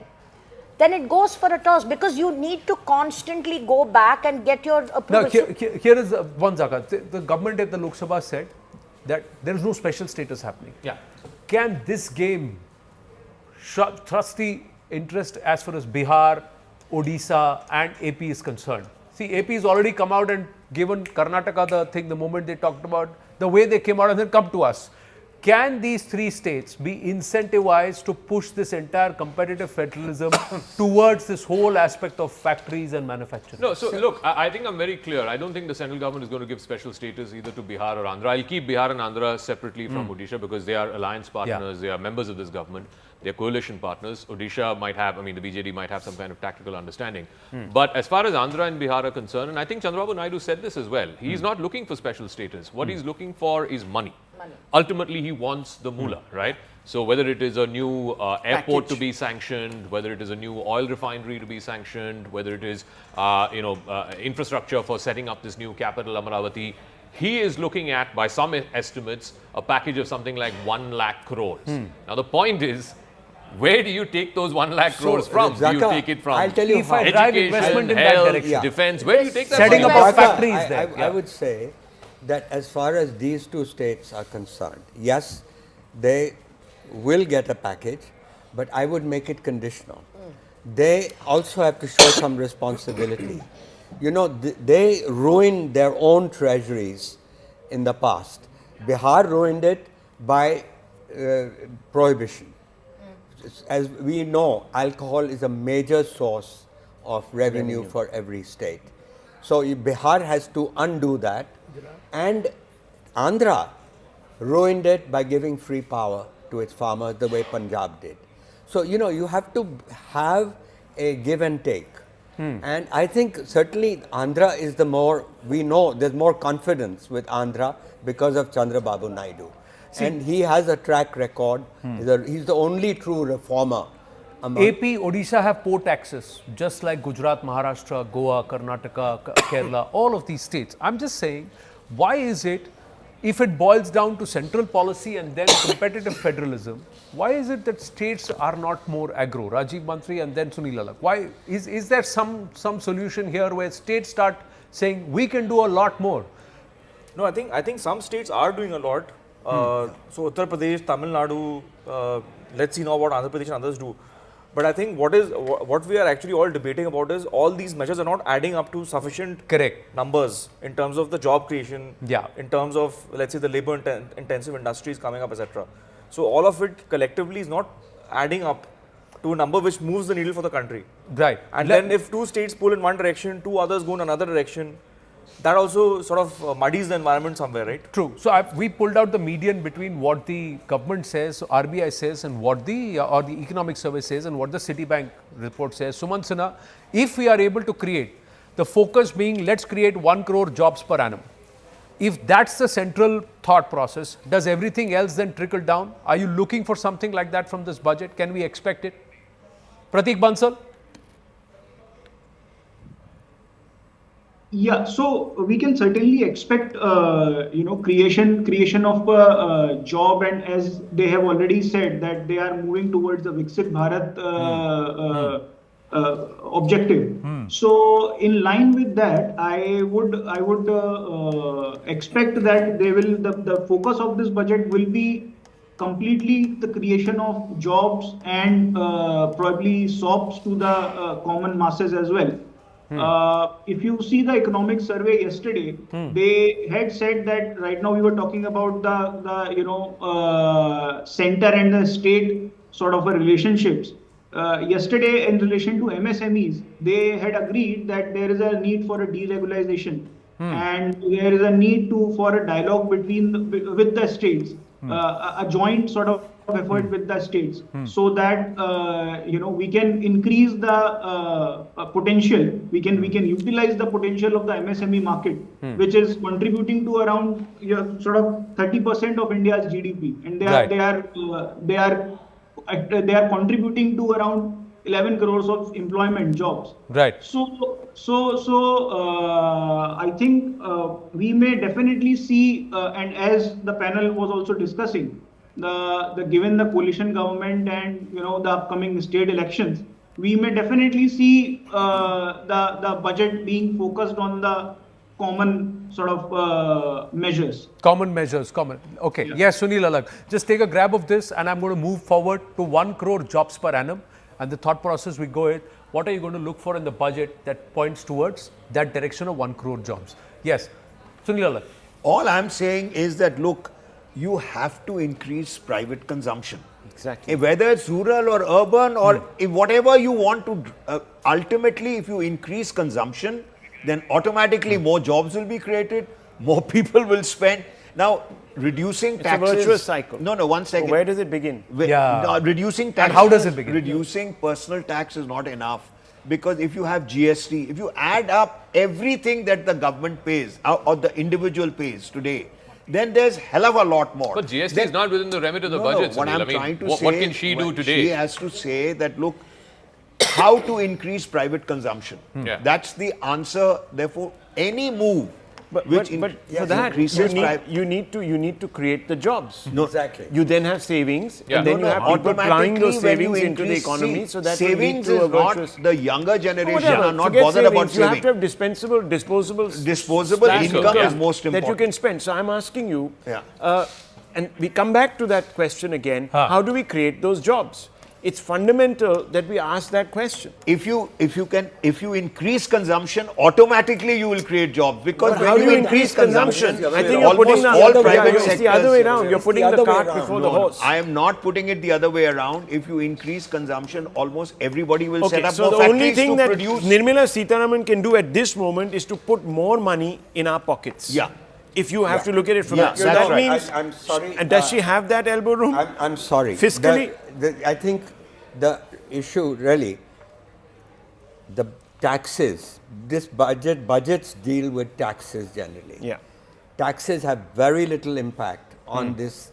then it goes for a toss, because you need to constantly go back and get your approval. Now, here is one zakat. The government at the Lok Sabha said that there is no special status happening. Yeah. Can this game thrust the interest as far as Bihar, Odisha and AP is concerned? See, AP has already come out and given Karnataka the thing the moment they talked about, the way they came out and then come to us. Can these three states be incentivized to push this entire competitive federalism towards this whole aspect of factories and manufacturing? No, so look, I think I'm very clear. I don't think the central government is going to give special status either to Bihar or Andhra. I'll keep Bihar and Andhra separately from Odisha because they are alliance partners, they are members of this government, they are coalition partners. Odisha might have, the BJD might have some kind of tactical understanding. But as far as Andhra and Bihar are concerned, and I think Chandrababu Naidu said this as well, he's not looking for special status. What he's looking for is money. Ultimately, he wants the moolah, right? So whether it is a new airport to be sanctioned, whether it is a new oil refinery to be sanctioned, whether it is infrastructure for setting up this new capital, Amaravati, he is looking at, by some estimates, a package of something like 1 lakh crores. Now the point is, where do you take those 1 lakh crores from? Do you take it from I'll tell you how. education, health, defense? Where do you take that Setting money? up factories there. I would say that as far as these two states are concerned, yes, they will get a package, but I would make it conditional. They also have to show some responsibility. You know, they ruined their own treasuries in the past. Bihar ruined it by prohibition. As we know, alcohol is a major source of revenue for every state. So Bihar has to undo that. And Andhra ruined it by giving free power to its farmers the way Punjab did. So, you know, you have to have a give and take. And I think certainly Andhra is the more, we know there's more confidence with Andhra because of Chandrababu Naidu. And he has a track record. He's the only true reformer. AP, Odisha have port access, just like Gujarat, Maharashtra, Goa, Karnataka, Kerala, all of these states. I'm just saying, why is it, if it boils down to central policy and then competitive federalism, why is it that states are not more aggro? Rajiv Mantri and then Sunil Alak. Why is there some solution here where states start saying we can do a lot more? No, I think some states are doing a lot. So Uttar Pradesh, Tamil Nadu, let's see now what Andhra Pradesh and others do. But I think what we are actually all debating about is all these measures are not adding up to sufficient numbers in terms of the job creation, in terms of, let's say, the labor intensive industries coming up, etc. So all of it collectively is not adding up to a number which moves the needle for the country. Right. And then if two states pull in one direction, two others go in another direction, that also sort of muddies the environment somewhere, right? True. So we pulled out the median between what the government says, RBI says, and what the or the economic survey says, and what the Citibank report says. Suman Sinha, if we are able to create the focus being, let's create 1 crore jobs per annum. If that's the central thought process, does everything else then trickle down? Are you looking for something like that from this budget? Can we expect it? Pratik Bansal? Yeah, so we can certainly expect, creation of a job, and as they have already said that they are moving towards the Viksit Bharat objective. So, in line with that, I would expect that the focus of this budget will be completely the creation of jobs and probably SOPs to the common masses as well. If you see the economic survey yesterday, they had said that right now we were talking about the center and the state sort of a relationships. Yesterday, in relation to MSMEs, they had agreed that there is a need for a deregulation and there is a need for a dialogue with the states. a joint sort of effort with the states, so that we can increase the potential. We can utilize the potential of the MSME market, which is contributing to around sort of 30% of India's GDP, and they are contributing to around 11 crores of employment jobs. Right. I think we may definitely see, and as the panel was also discussing, given the coalition government and the upcoming state elections, we may definitely see the budget being focused on the common sort of measures. Common measures, common. Okay. Yes, Sunil Alag. Just take a grab of this, and I'm going to move forward to 1 crore jobs per annum. And the thought process we go is, what are you going to look for in the budget that points towards that direction of 1 crore jobs? Yes, Sunil Alag. All I'm saying is that, look, you have to increase private consumption. Exactly. Whether it's rural or urban or if whatever you want to, ultimately, if you increase consumption, then automatically more jobs will be created, more people will spend. Now, reducing taxes. It's a virtuous cycle. No, one second. Where does it begin? Reducing taxes. And how does it begin? Reducing personal tax is not enough. Because if you have GST, if you add up everything that the government pays or the individual pays today, then there's hell of a lot more. But GST is not within the remit of the budget. What I'm trying to say, what can she do today? She has to say that, look, how to increase private consumption. That's the answer. Therefore, any move But for that, you need to create the jobs. No, exactly. You then have savings, and then you have people plowing those savings into the economy, so that savings will lead to a is not virtuous. The younger generation Whatever, are not forget bothered savings. about saving. You have to have disposable income is most important. that you can spend. So I'm asking you, and we come back to that question again. How do we create those jobs? It's fundamental that we ask that question. If you increase consumption, automatically you will create jobs, because how do you increase consumption? I think you're putting the other way around. You're putting the cart before the horse. I am not putting it the other way around. If you increase consumption, almost everybody will set up so more the factories only thing to that produce. Nirmala Sitharaman can do at this moment is to put more money in our pockets. Yeah. If you have to look at it from Yeah, that. So that right. means, I'm sorry. and does she have that elbow room? I'm sorry. Fiscally? I think the issue really, the taxes, budgets deal with taxes generally. Yeah. Taxes have very little impact on this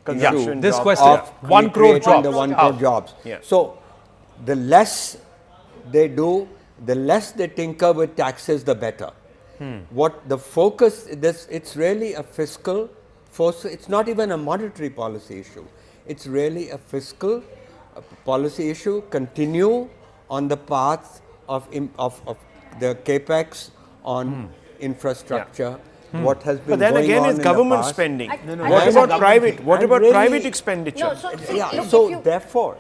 Consumption issue This job. question, of 1 crore creating jobs. the 1 crore jobs. Yeah. So the less they do, the less they tinker with taxes, the better. What the focus, it's really a fiscal force. It's not even a monetary policy issue. It's really a fiscal policy issue. Continue on the path of the capex on infrastructure. What has been But then going again, on it's in government the past. spending. No. What about private? What about private expenditure? Therefore,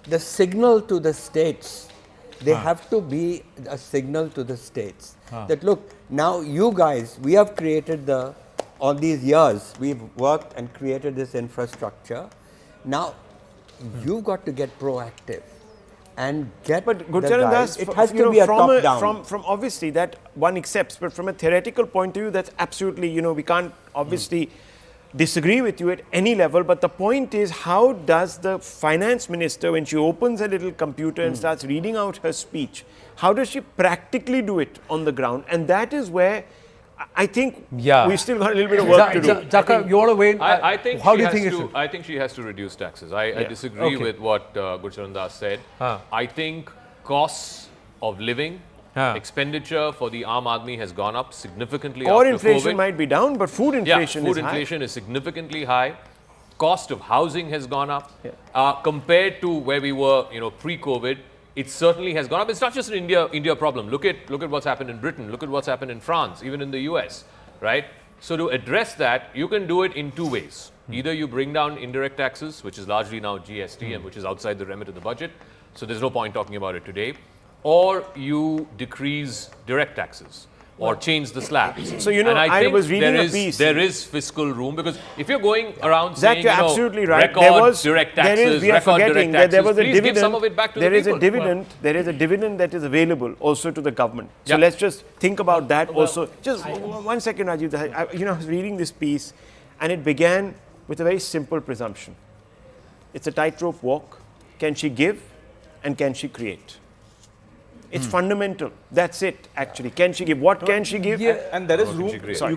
the signal to the states, they have to be a signal to the states that, look, now you guys, we have created all these years, we've worked and created this infrastructure. Now, you've got to get proactive and get But the Gurcharan guys. Das, It has to be a top-down. From obviously that one accepts, but from a theoretical point of view, that's absolutely, we can't obviously disagree with you at any level. But the point is, how does the finance minister, when she opens a little computer and starts reading out her speech, how does she practically do it on the ground? And that is where I think we've still got a little bit of work to do. Jaka, you want to weigh in? I think how do you think I think she has to reduce taxes. I disagree with what Gurcharan Das said. I think costs of living, expenditure for the Aam Aadmi has gone up significantly. Or after inflation COVID. might be down, but food inflation food is high. inflation is significantly high. Cost of housing has gone up compared to where we were, pre-COVID. It certainly has gone up. It's not just an India problem. Look at what's happened in Britain. Look at what's happened in France, even in the US, right? So to address that, you can do it in two ways. Either you bring down indirect taxes, which is largely now GST and which is outside the remit of the budget. So there's no point talking about it today. Or you decrease direct taxes. or change the slabs. So, you know, and I think was reading there a is, piece. There is fiscal room, because if you're going around Zach, saying, you're you know, absolutely right. record There was direct there taxes, is, we are record forgetting direct that there taxes, was a please dividend. give some of it back to there the is people. a dividend. There is a dividend that is available also to the government. So Yeah. let's just think about that also. Just 1 second, Rajiv. I was reading this piece, and it began with a very simple presumption. It's a tightrope walk. Can she give, and can she create? It's fundamental. That's it, actually. Can she give? What can she give? Yeah, and there is room.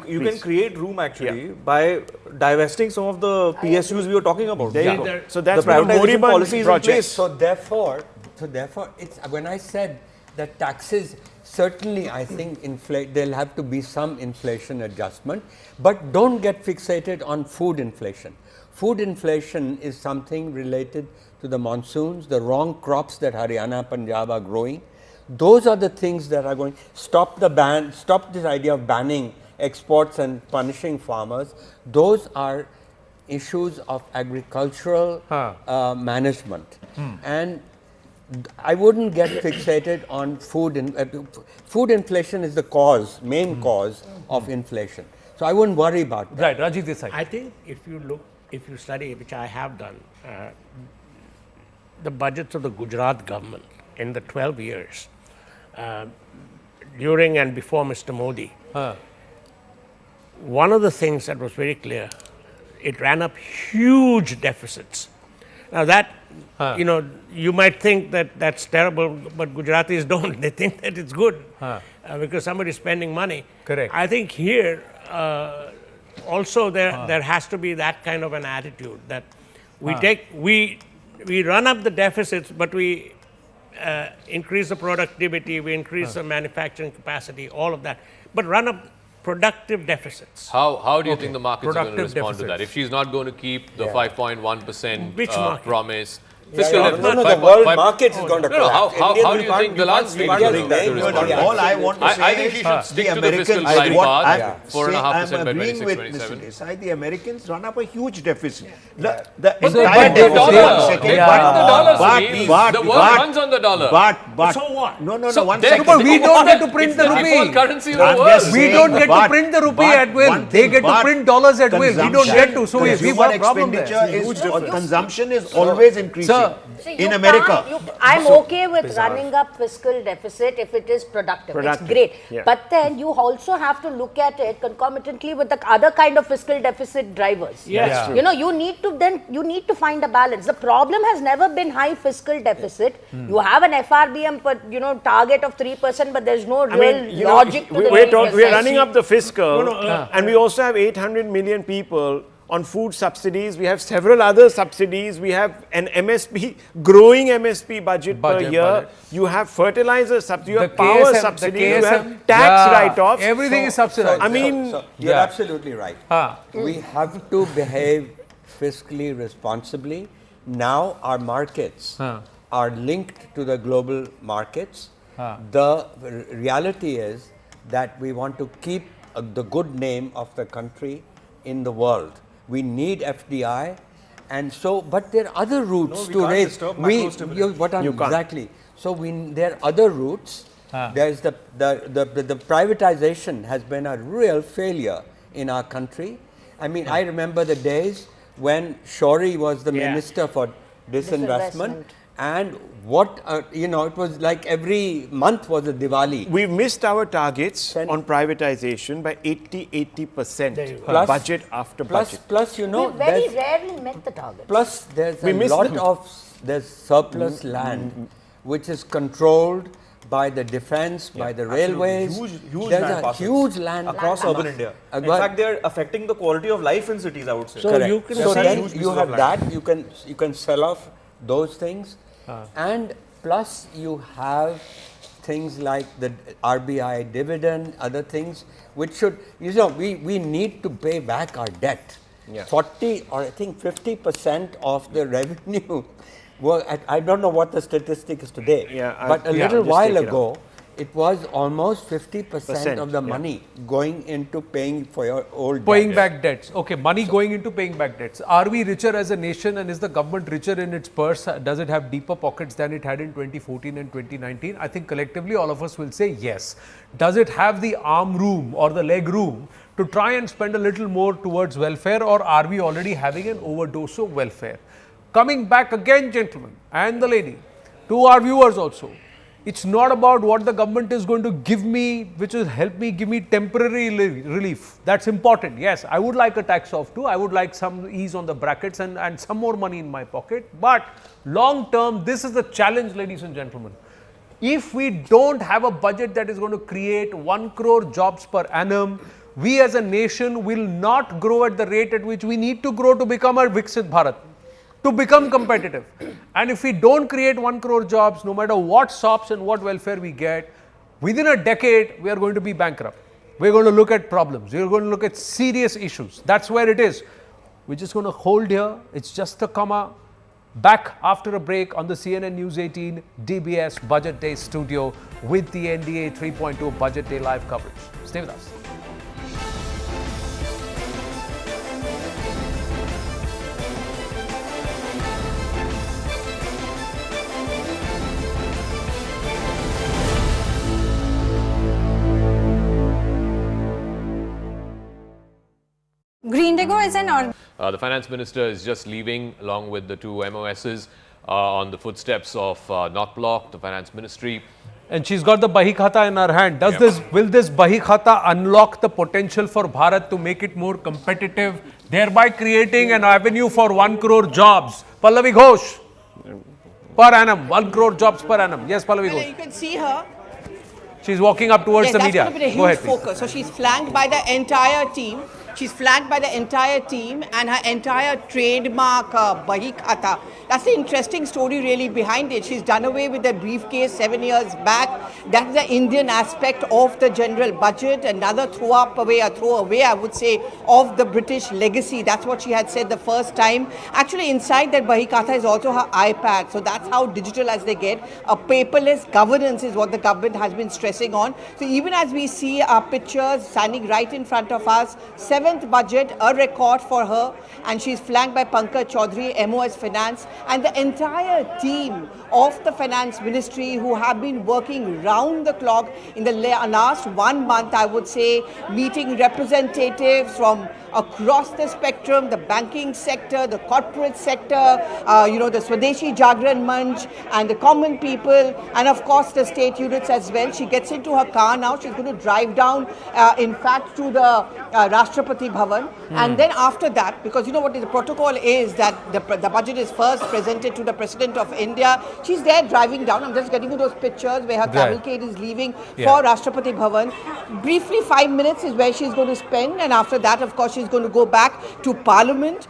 You can create room actually by divesting some of the PSUs we were talking about. So that's the privatization policy is in place. So therefore, it's when I said that taxes, certainly I think there'll have to be some inflation adjustment, but don't get fixated on food inflation. Food inflation is something related to the monsoons, the wrong crops that Haryana, Punjab are growing. Those are the things that are going to stop this idea of banning exports and punishing farmers. Those are issues of agricultural management. And I wouldn't get fixated on food. Food inflation is the main cause of inflation. So I wouldn't worry about that. Right, Rajiv Desai. I think if you study, which I have done, the budgets of the Gujarat government in the 12 years, during and before Mr. Modi, one of the things that was very clear, it ran up huge deficits. Now that, you might think that that's terrible, but Gujaratis don't. They think that it's good because somebody's spending money. Correct. I think here also there has to be that kind of an attitude that we run up the deficits, but we increase the productivity, we increase the manufacturing capacity, all of that, but run up productive deficits. How do you think the markets are going to respond to that? If she's not going to keep the 5.1% promise, fiscal deficit, the world market is going to collapse. How do you think the last state is going to respond? All I want to say I think she should stick to the fiscal glide path, 4.5% by 26-27. Desai, the Americans run up a huge deficit. The world runs on the dollar. But so what? No, So one they- second. but we don't get to print the rupee. Currency of I'm the just world. We saying, don't get to but- print the rupee but at will. one They thing, get to but print dollars at will. We don't get to. So we've consumer got a problem there. consumption is always increasing See, in you America. I'm okay with running up fiscal deficit if it is productive. It's great. Yeah. But then you also have to look at it concomitantly with the other kind of fiscal deficit drivers. Yes. You know, you need to find a balance. The problem has never been high fiscal deficit. You have an FRBM target of 3%, but there's no real logic to the we're running up the fiscal, and we also have 800 million people on food subsidies. We have several other subsidies. We have an MSP, growing MSP budget per year. You have fertilizer subsidy, you have power subsidy, you have tax write-offs. Everything is subsidized. You're absolutely right. We have to behave fiscally responsibly. Now our markets are linked to the global markets. The reality is that we want to keep the good name of the country in the world. We need FDI, and so, but there are other routes to raise. Exactly. So there are other routes. There's the privatization has been a real failure in our country. I mean, I remember the days when Shori was the minister for disinvestment. And it was like every month was a Diwali. We've missed our targets on privatization by 80%. Budget after budget. We very rarely met the target. Plus, there's there's surplus land which is controlled by the defense, by the railways. There's a huge land across urban India. In fact, they're affecting the quality of life in cities, I would say. So then you have that. You can sell off those things. And plus you have things like the RBI dividend, other things which should, we need to pay back our debt. 40 or I think 50% of the revenue, I don't know what the statistic is today, but a little while ago it was almost 50% of the money going into paying for your old Paying debts. back debts. Okay, money going into paying back debts. Are we richer as a nation, and is the government richer in its purse? Does it have deeper pockets than it had in 2014 and 2019? I think collectively all of us will say yes. Does it have the arm room or the leg room to try and spend a little more towards welfare, or are we already having an overdose of welfare? Coming back again, gentlemen and the lady, to our viewers also. It's not about what the government is going to give me, which will help me, give me temporary relief. That's important. Yes, I would like a tax off too. I would like some ease on the brackets and some more money in my pocket. But long term, this is the challenge, ladies and gentlemen. If we don't have a budget that is going to create 1 crore jobs per annum, we as a nation will not grow at the rate at which we need to grow to become a Viksit Bharat, to become competitive. And if we don't create 1 crore jobs, no matter what SOPs and what welfare we get, within a decade, we are going to be bankrupt. We're going to look at problems. We're going to look at serious issues. That's where it is. We're just going to hold here. It's just a comma. Back after a break on the CNN News 18 DBS Budget Day studio with the NDA 3.2 Budget Day live coverage. Stay with us. Greendigo is an The finance minister is just leaving along with the two MOSs on the footsteps of North Block, the finance ministry. And she's got the Bahi Khata in her hand. Will this Bahi Khata unlock the potential for Bharat to make it more competitive, thereby creating an avenue for 1 crore jobs? Pallavi Ghosh, per annum, 1 crore jobs per annum. Yes, Pallavi Ghosh. You can see her. She's walking up towards the media. That's going to be a Go ahead, huge please. focus. So she's flanked by the entire team. She's flanked by the entire team and her entire trademark Bahi Khata. That's the interesting story really behind it. She's done away with the briefcase 7 years back. That's the Indian aspect of the general budget. Another throwaway, I would say, of the British legacy. That's what she had said the first time. Actually, inside that Bahi Khata is also her iPad. So that's how digital as they get. A paperless governance is what the government has been stressing on. So even as we see our pictures standing right in front of us, 7th budget, a record for her, and she's flanked by Pankaj Chaudhary, MOS Finance, and the entire team of the Finance Ministry who have been working round the clock in the last 1 month, I would say, meeting representatives from across the spectrum, the banking sector, the corporate sector, the Swadeshi Jagran Manch and the common people, and of course the state units as well. She gets into her car now. She's going to drive down, in fact, to the Rashtrapati Bhavan. And then after that, because you know what the protocol is, that the budget is first presented to the President of India. She's there driving down. I'm just getting you those pictures where her cavalcade is leaving for Rashtrapati Bhavan. Briefly, 5 minutes is where she's going to spend, and after that, of course, she's going to go back to Parliament.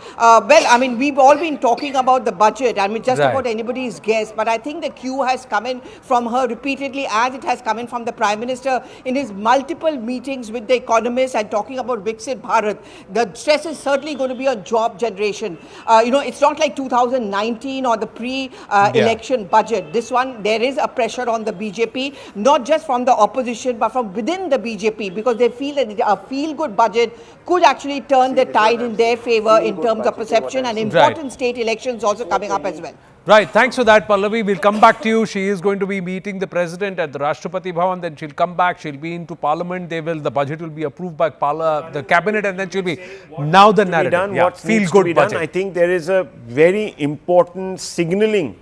We've all been talking about the budget. Just about anybody's guess, but I think the cue has come in from her repeatedly, as it has come in from the Prime Minister in his multiple meetings with the economists and talking about Viksit Bharat. The stress is certainly going to be on job generation. It's not like 2019 or the pre-election budget. This one, there is a pressure on the BJP, not just from the opposition, but from within the BJP, because they feel that a feel-good budget could actually turn the tide in their favor in terms of perception, and important state elections also coming up as well. Right, thanks for that, Pallavi. We'll come back to you. She is going to be meeting the President at the Rashtrapati Bhavan, then she'll come back, she'll be into Parliament, the budget will be approved by the Cabinet, and then she'll be, now the narrative, feel good budget. I think there is a very important signalling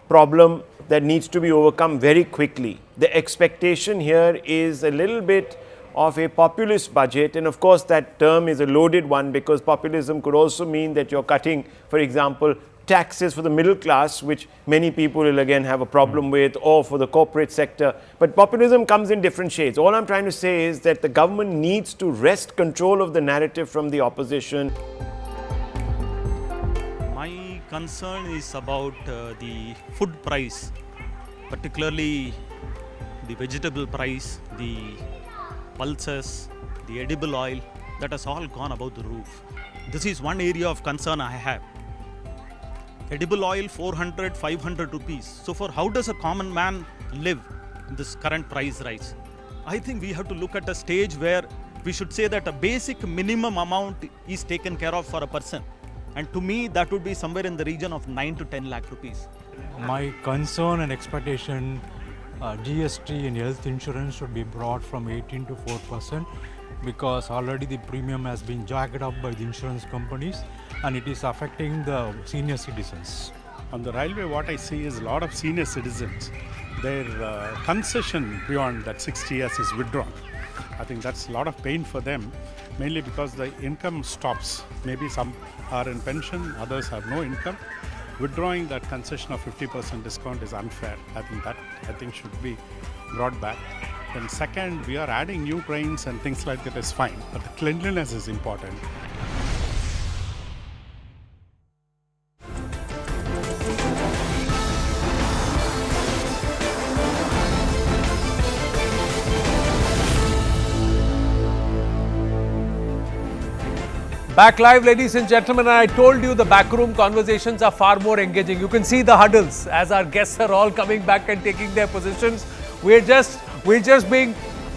problem that needs to be overcome very quickly. The expectation here is a little bit of a populist budget, and of course that term is a loaded one, because populism could also mean that you're cutting, for example, taxes for the middle class, which many people will again have a problem with, or for the corporate sector. But populism comes in different shades. All I'm trying to say is that the government needs to wrest control of the narrative from the opposition. My concern is about the food price, particularly the vegetable price, the pulses, the edible oil, that has all gone above the roof. This is one area of concern I have. Edible oil 400, 500 rupees. So for how does a common man live? this current price rise. I think we have to look at a stage where we should say that a basic minimum amount is taken care of for a person. And to me, that would be somewhere in the region of 9 to 10 lakh rupees. My concern and expectation, GST and health insurance should be brought from 18 to 4%, because already the premium has been jacked up by the insurance companies and it is affecting the senior citizens. On the railway, what I see is a lot of senior citizens, their concession beyond that 60 years is withdrawn. I think that's a lot of pain for them, mainly because the income stops. Maybe some are in pension, others have no income. Withdrawing that concession of 50% discount is unfair. I think should be brought back. Then second, we are adding new trains and things like that is fine, but the cleanliness is important. Back live, ladies and gentlemen, and I told you the backroom conversations are far more engaging. You can see the huddles as our guests are all coming back and taking their positions. We're just being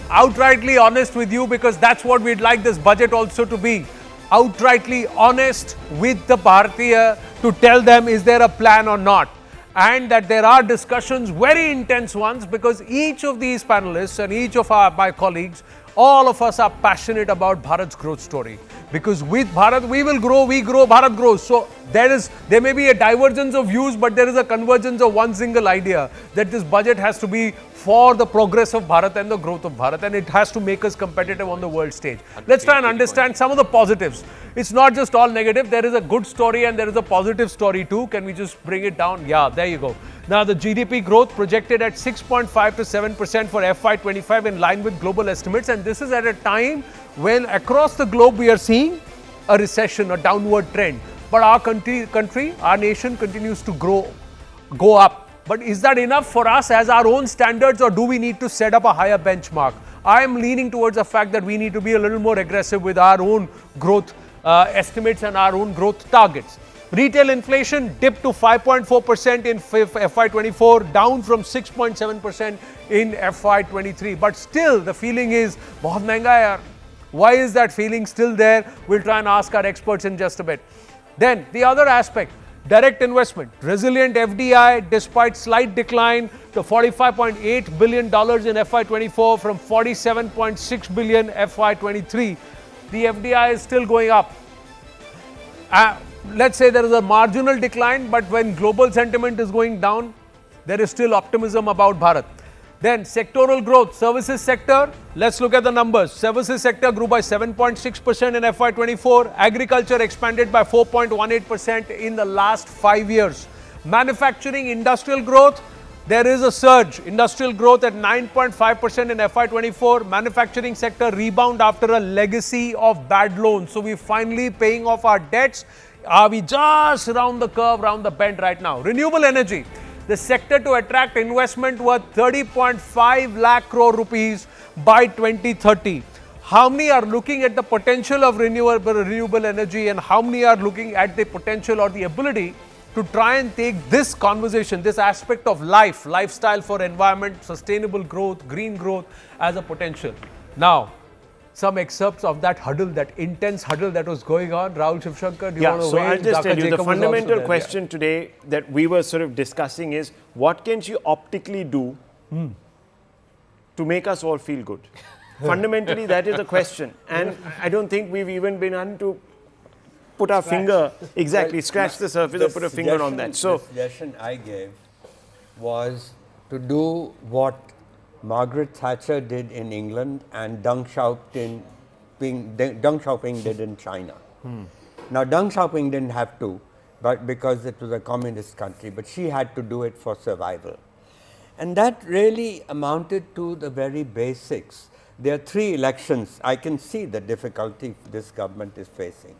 outrightly honest with you, because that's what we'd like this budget also to be. Outrightly honest with the Bharatiya, to tell them is there a plan or not. And that there are discussions, very intense ones, because each of these panelists and each of my colleagues, all of us are passionate about Bharat's growth story. Because with Bharat, we will grow, we grow, Bharat grows. So there may be a divergence of views, but there is a convergence of one single idea, that this budget has to be for the progress of Bharat and the growth of Bharat, and it has to make us competitive on the world stage. Let's try and understand some of the positives. It's not just all negative. There is a good story and there is a positive story too. Can we just bring it down? Yeah, there you go. Now the GDP growth projected at 6.5 to 7% for FY25, in line with global estimates, and this is at a time when across the globe we are seeing a recession, a downward trend. But our country, our nation continues to go up. But is that enough for us as our own standards, or do we need to set up a higher benchmark? I am leaning towards the fact that we need to be a little more aggressive with our own growth estimates and our own growth targets. Retail inflation dipped to 5.4% in FY24, down from 6.7% in FY23. But still, the feeling is, bahut mehenga hai yaar. Why is that feeling still there? We'll try and ask our experts in just a bit. Then, the other aspect, direct investment. Resilient FDI despite slight decline to $45.8 billion in FY24 from $47.6 billion FY23. The FDI is still going up. Let's say there is a marginal decline, but when global sentiment is going down, there is still optimism about Bharat. Then sectoral growth, services sector, let's look at the numbers. Services sector grew by 7.6% in FY24. Agriculture expanded by 4.18% in the last 5 years. Manufacturing, industrial growth, there is a surge. Industrial growth at 9.5% in FY24. Manufacturing sector rebound after a legacy of bad loans. So we're finally paying off our debts. Are we just around the curve, around the bend right now? Renewable energy. The sector to attract investment worth 30.5 lakh crore rupees by 2030. How many are looking at the potential of renewable energy, and how many are looking at the potential or the ability to try and take this conversation, this aspect of life, lifestyle for environment, sustainable growth, green growth as a potential? Now, some excerpts of that huddle, that intense huddle that was going on. Rahul Shivshankar, do you want to weigh in? I'll just tell you, the Jacob fundamental question today that we were sort of discussing is, what can she optically do to make us all feel good? Fundamentally, that is a question. And I don't think we've even been able to put our finger, scratch the surface or put a finger on that. So the suggestion I gave was to do what Margaret Thatcher did in England and Deng Xiaoping did in China. Now, Deng Xiaoping didn't have to, but because it was a communist country, but she had to do it for survival. And that really amounted to the very basics. There are 3 elections. I can see the difficulty this government is facing.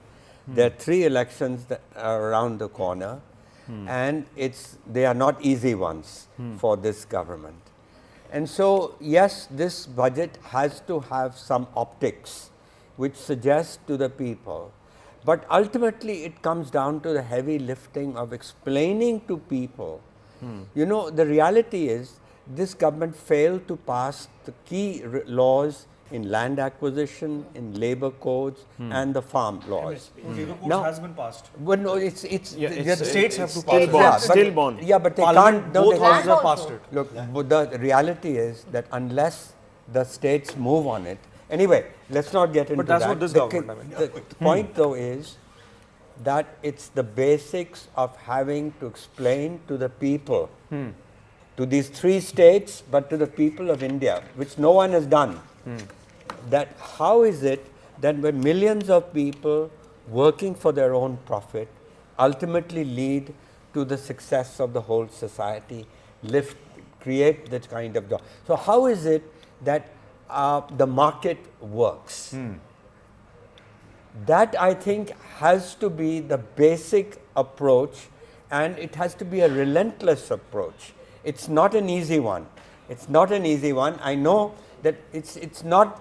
There are 3 elections that are around the corner, and they are not easy ones for this government. And so, yes, this budget has to have some optics which suggest to the people, but ultimately it comes down to the heavy lifting of explaining to people. You know, the reality is this government failed to pass the key laws in land acquisition, in labor codes, and the farm laws. Labor codes has been passed. Well, no, the states have to pass it. Stillborn. Yeah, but they Parliament, can't. No, both they houses can't. have passed it. Look, but the reality is that unless the states move on it, anyway, let's not get into that. But that's what this government, I mean. The point though is that it's the basics of having to explain to the people, to these 3 states, but to the people of India, which no one has done, that how is it that when millions of people working for their own profit ultimately lead to the success of the whole society, create that kind of job. So how is it that the market works? That I think has to be the basic approach, and it has to be a relentless approach. It's not an easy one. It's not an easy one. I know that it's not,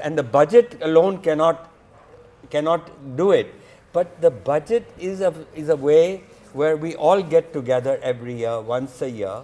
and the budget alone cannot do it. But the budget is a way where we all get together every year, once a year,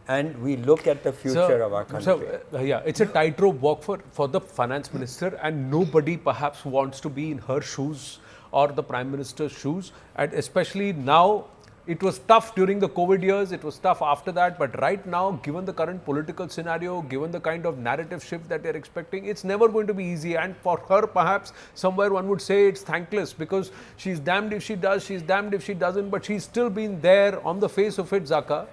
and we look at the future of our country. Yeah, it's a tightrope walk for the finance minister, and nobody perhaps wants to be in her shoes or the prime minister's shoes, and especially now. It was tough during the COVID years, it was tough after that, but right now, given the current political scenario, given the kind of narrative shift that they're expecting, it's never going to be easy. And for her, perhaps, somewhere one would say it's thankless, because she's damned if she does, she's damned if she doesn't, but she's still been there on the face of it, Zaka,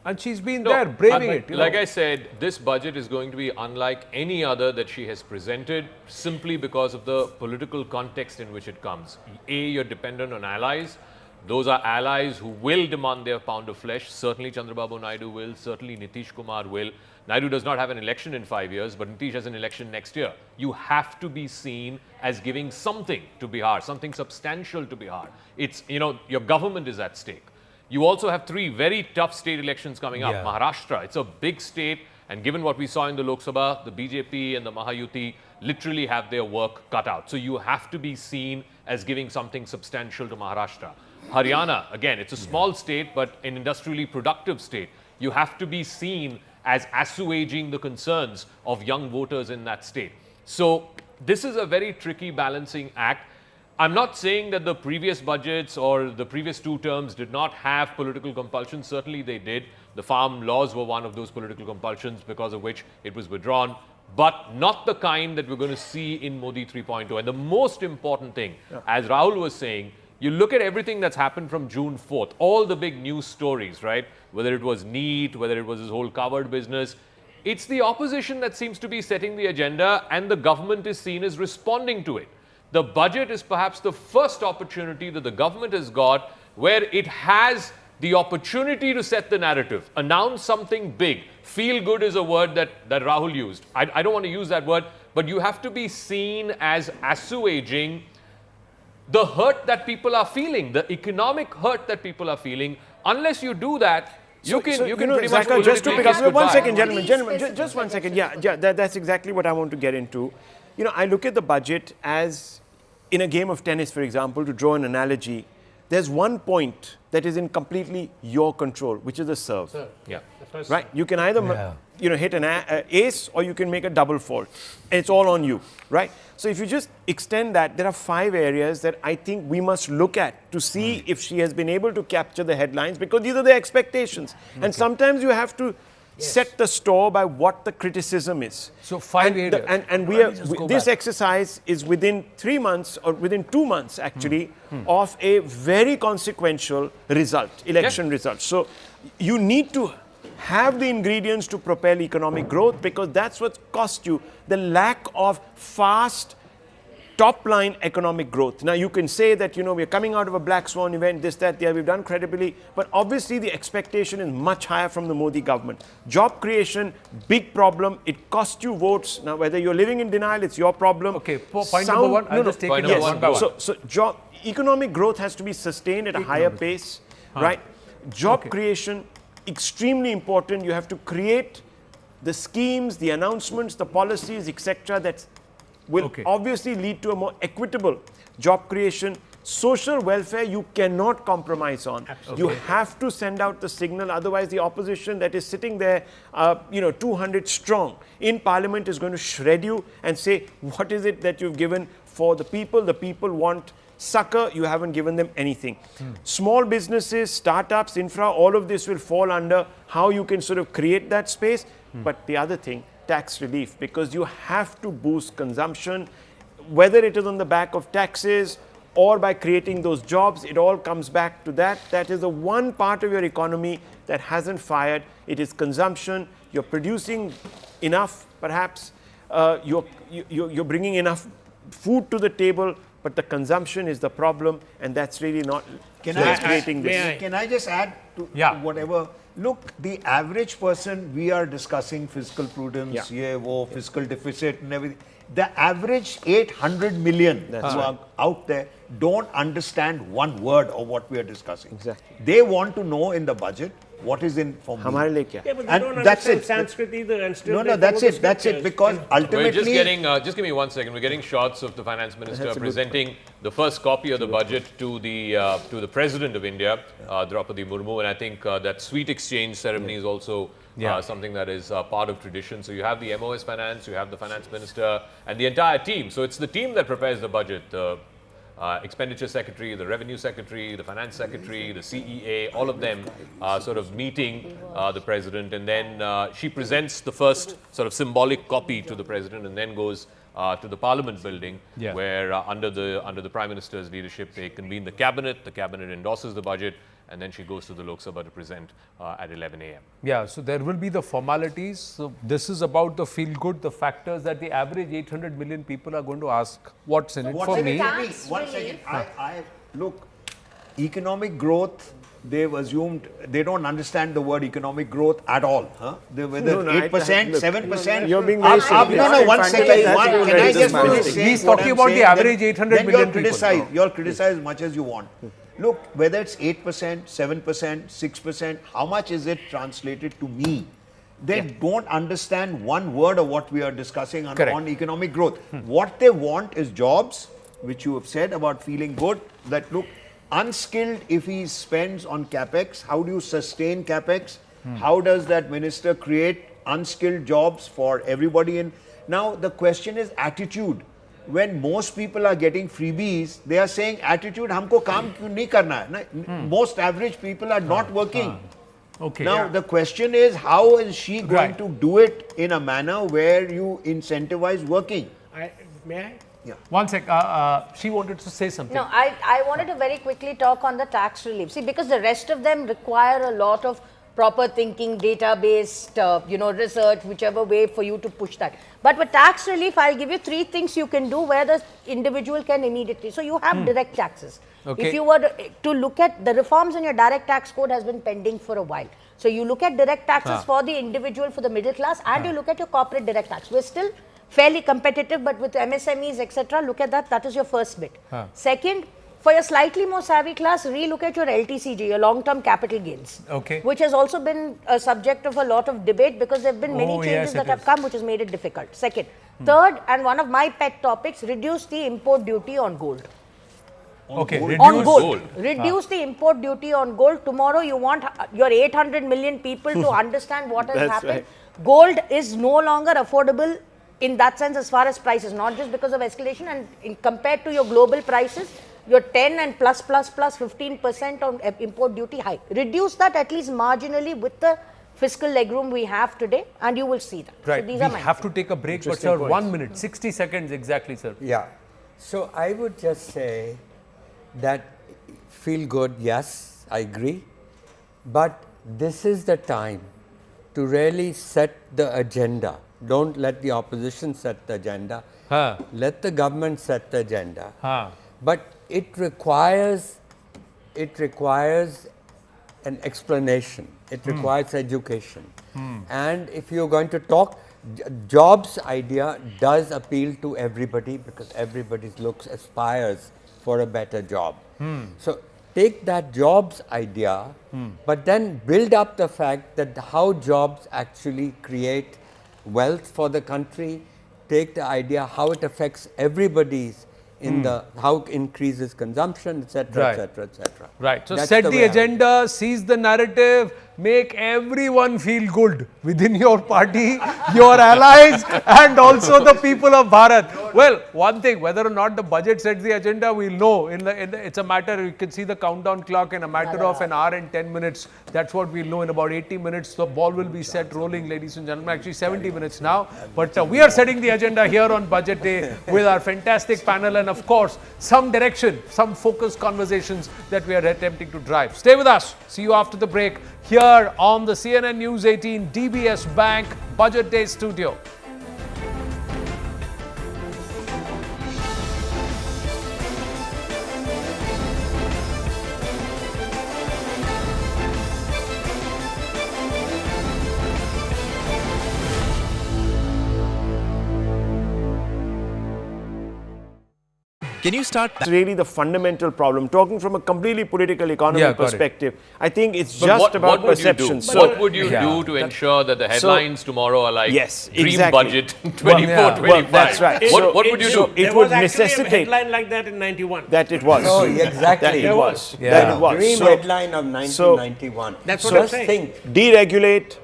and she's been there, braving it. Like I said, this budget is going to be unlike any other that she has presented, simply because of the political context in which it comes. You're dependent on allies. Those are allies who will demand their pound of flesh. Certainly Chandrababu Naidu will, certainly Nitish Kumar will. Naidu does not have an election in 5 years, but Nitish has an election next year. You have to be seen as giving something to Bihar, something substantial to Bihar. It's, your government is at stake. You also have 3 very tough state elections coming up. Maharashtra, it's a big state, and given what we saw in the Lok Sabha, the BJP and the Mahayuti literally have their work cut out. So you have to be seen as giving something substantial to Maharashtra. Haryana, again, it's a small state, but an industrially productive state. You have to be seen as assuaging the concerns of young voters in that state. So this is a very tricky balancing act. I'm not saying that the previous budgets or the previous 2 terms did not have political compulsions. Certainly they did. The farm laws were one of those political compulsions, because of which it was withdrawn, but not the kind that we're going to see in Modi 3.0. And the most important thing, as Rahul was saying, you look at everything that's happened from June 4th, all the big news stories, right? Whether it was NEET, whether it was his whole covered business, it's the opposition that seems to be setting the agenda, and the government is seen as responding to it. The budget is perhaps the first opportunity that the government has got where it has the opportunity to set the narrative, announce something big. Feel good is a word that Rahul used. I don't want to use that word, but you have to be seen as assuaging the hurt that people are feeling, the economic hurt that people are feeling. Unless you do that, you can pretty much Zaka, just to pick up, goodbye. 1 second, gentlemen, just 1 second. Yeah, that's exactly what I want to get into. I look at the budget as in a game of tennis, for example, to draw an analogy. There's one point that is in completely your control, which is the serve. Yeah. Right? You can either hit an ace, or you can make a double fault. And it's all on you, right? So if you just extend that, there are 5 areas that I think we must look at to see if she has been able to capture the headlines, because these are the expectations. And sometimes you have to set the store by what the criticism is. So 5 areas. And this exercise is within 3 months, or within 2 months actually, of a very consequential result, election result. So you need to have the ingredients to propel economic growth, because that's what cost you the lack of fast top-line economic growth. Now, you can say that, we're coming out of a black swan event, this, that, we've done credibly, but obviously the expectation is much higher from the Modi government. Job creation, big problem. It cost you votes. Now, whether you're living in denial, it's your problem. Okay, point number 1, I'll just take it one by one. So economic growth has to be sustained at a higher pace, right? Job creation, extremely important. You have to create the schemes, the announcements, the policies, etc., that will obviously lead to a more equitable job creation. social welfare you cannot compromise on. Absolutely. You have to send out the signal, otherwise the opposition that is sitting there, 200 strong in parliament is going to shred you and say, what is it that you've given for the people? The people want succor, you haven't given them anything. Small businesses, startups, infra, all of this will fall under how you can sort of create that space. But the other thing, tax relief, because you have to boost consumption, whether it is on the back of taxes or by creating those jobs, it all comes back to that. That is the one part of your economy that hasn't fired. It is consumption. You're producing enough, perhaps. You're bringing enough food to the table, but the consumption is the problem, and that's really not creating this. Can I just add to whatever? Look, the average person, we are discussing fiscal prudence, fiscal deficit and everything. The average 800 million who are out there don't understand one word of what we are discussing. Exactly. They want to know in the budget what is in for me. Yeah, but they don't understand Sanskrit either, and still That's it. Because ultimately, we're just getting. Just give me 1 second. We're getting shots of the finance minister presenting the first copy of the budget to the president of India, Draupadi Murmu, and I think that sweet exchange ceremony is also something that is part of tradition. So you have the MOS Finance, you have the finance minister, and the entire team. So it's the team that prepares the budget. The expenditure secretary, the revenue secretary, the finance secretary, the CEA, all of them sort of meeting the president, and then she presents the first sort of symbolic copy to the president, and then goes to the Parliament building, where under the Prime Minister's leadership they convene the cabinet endorses the budget, and then she goes to the Lok Sabha to present at 11 a.m. Yeah, so there will be the formalities. So this is about the feel good, the factors that the average 800 million people are going to ask, what's in it for me? 1 second. Look, economic growth, they've assumed, they don't understand the word economic growth at all. Whether 8%, 7%. You're being very No, 1 second. Can I just finish saying He's talking about the average 800 million people. You'll criticize as much as you want. Look, whether it's 8%, 7%, 6%, how much is it translated to me? They don't understand one word of what we are discussing on economic growth. What they want is jobs, which you have said about feeling good, that look, unskilled, if he spends on capex, how do you sustain capex? How does that minister create unskilled jobs for everybody in? Now, the question is attitude. When most people are getting freebies, they are saying attitude, humko kaam kyun nahi karna hai? Most average people are not working. Now, the question is, how is she going to do it in a manner where you incentivize working? May I? Yeah. 1 sec. She wanted to say something. No, I wanted to very quickly talk on the tax relief. See, because the rest of them require a lot of proper thinking, database-based, research, whichever way for you to push that. But with tax relief, I'll give you 3 things you can do where the individual can immediately. So you have direct taxes. If you were to look at the reforms in your direct tax code has been pending for a while. So you look at direct taxes for the individual, for the middle class, and you look at your corporate direct tax. We're still fairly competitive, but with MSMEs, etc., look at that. That is your first bit. Second, for your slightly more savvy class, re-look at your LTCG, your long-term capital gains, which has also been a subject of a lot of debate because there have been many changes that have come which has made it difficult. Second. Third, and one of my pet topics, reduce the import duty on gold. Reduce the import duty on gold. Tomorrow you want your 800 million people to understand what has happened. Gold is no longer affordable in that sense as far as prices, not just because of escalation, and compared to your global prices, your 10 and plus 15% on import duty hike. Reduce that at least marginally with the fiscal legroom we have today, and you will see that. Right. So these we are have to take a break, but sir, 1 minute, 60 seconds exactly, sir. Yeah. So I would just say that feel good, yes, I agree. But this is the time to really set the agenda. Don't let the opposition set the agenda. Let the government set the agenda. But it requires an explanation. It requires education. And if you're going to talk, jobs idea does appeal to everybody because everybody aspires for a better job. So take that jobs idea, but then build up the fact that how jobs actually create wealth for the country. Take the idea how it affects everybody's in the how increases consumption, etc., Right. etc., etc. Right. So That's set the the way I- agenda, seize the narrative, make everyone feel good within your party, your allies, and also the people of Bharat. Well, one thing, whether or not the budget sets the agenda, we'll know. It's a matter, you can see the countdown clock in a matter of an hour and 10 minutes. That's what we'll know in about 80 minutes. The ball will be set rolling, ladies and gentlemen. Actually, 70 minutes now. But we are setting the agenda here on Budget Day with our fantastic panel and, of course, some direction, some focused conversations that we are attempting to drive. Stay with us. See you after the break here on the CNN News 18 DBS Bank Budget Day studio. Can you start? That's really the fundamental problem. Talking from a completely political economy perspective, I think it's But just about perception. What would you do to ensure that the headlines tomorrow are like Dream exactly. Budget 24-25? Well, that's right. What would you do? It There would was actually necessitate a headline like that in 91. that it was. Oh, exactly. That it was. Yeah. That it was. Dream headline of 1991. That's So what I'm just saying. deregulate.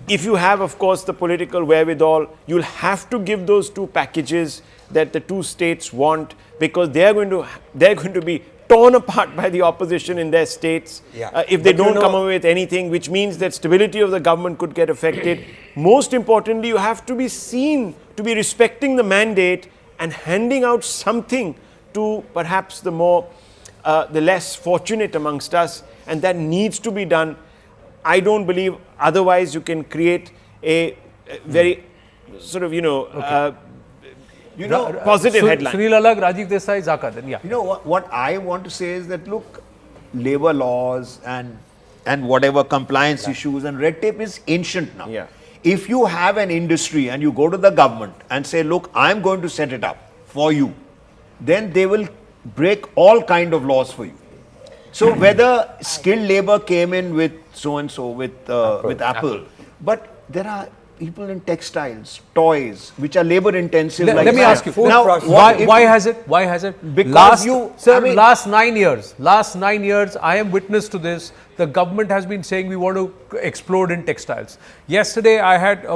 If you have, of course, the political wherewithal, you'll have to give those two packages that the two states want, because they're going to be torn apart by the opposition in their states if they don't come away with anything, which means that stability of the government could get affected. Most importantly, you have to be seen to be respecting the mandate and handing out something to perhaps the less fortunate amongst us, and that needs to be done. I don't believe otherwise you can create a very sort of, positive headline. Sunil Alag, Rajiv Desai, Zaka. Then, yeah. You know what I want to say is that, look, labor laws and whatever compliance issues and red tape is ancient now. Yeah. If you have an industry and you go to the government and say, look, I'm going to set it up for you, then they will break all kind of laws for you. So whether skilled labor came in with so-and-so, with Apple, but there are people in textiles, toys, which are labor intensive. Let me ask you, why has it? Because last 9 years, I am witness to this. The government has been saying we want to explode in textiles. Yesterday,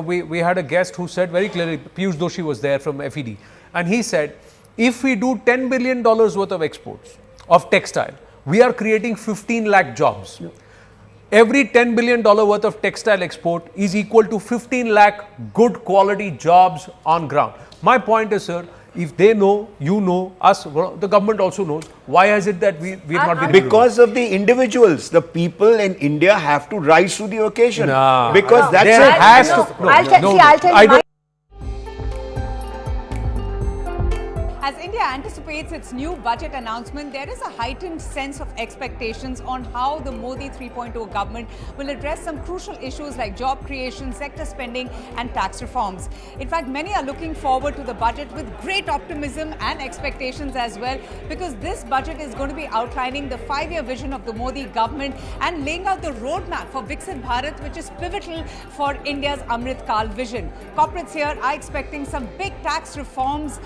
we had a guest who said very clearly, Piyush Doshi was there from FED, and he said, if we do $10 billion worth of exports of textile, we are creating 15 lakh jobs. Every $10 billion worth of textile export is equal to 15 lakh good quality jobs on ground. My point is, sir, if they know, you know, us, the government also knows, why is it that we have not been because of the individuals, the people in India have to rise to the occasion. Because that's there has to. I'll tell you. As India anticipates its new budget announcement, there is a heightened sense of expectations on how the Modi 3.0 government will address some crucial issues like job creation, sector spending and tax reforms. In fact, many are looking forward to the budget with great optimism and expectations as well, because this budget is going to be outlining the 5-year vision of the Modi government and laying out the roadmap for Viksit Bharat, which is pivotal for India's Amrit Kal vision. Corporates here are expecting some big tax reforms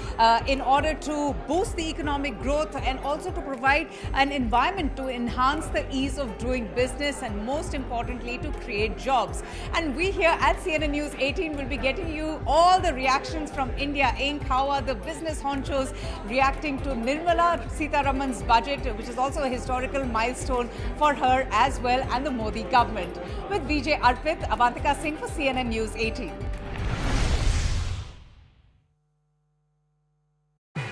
in order to boost the economic growth and also to provide an environment to enhance the ease of doing business and, most importantly, to create jobs. And we here at CNN News 18 will be getting you all the reactions from India Inc. How are the business honchos reacting to Nirmala Sitharaman's budget, which is also a historical milestone for her as well, and the Modi government. With Vijay Arpit, Avantika Singh for CNN News 18.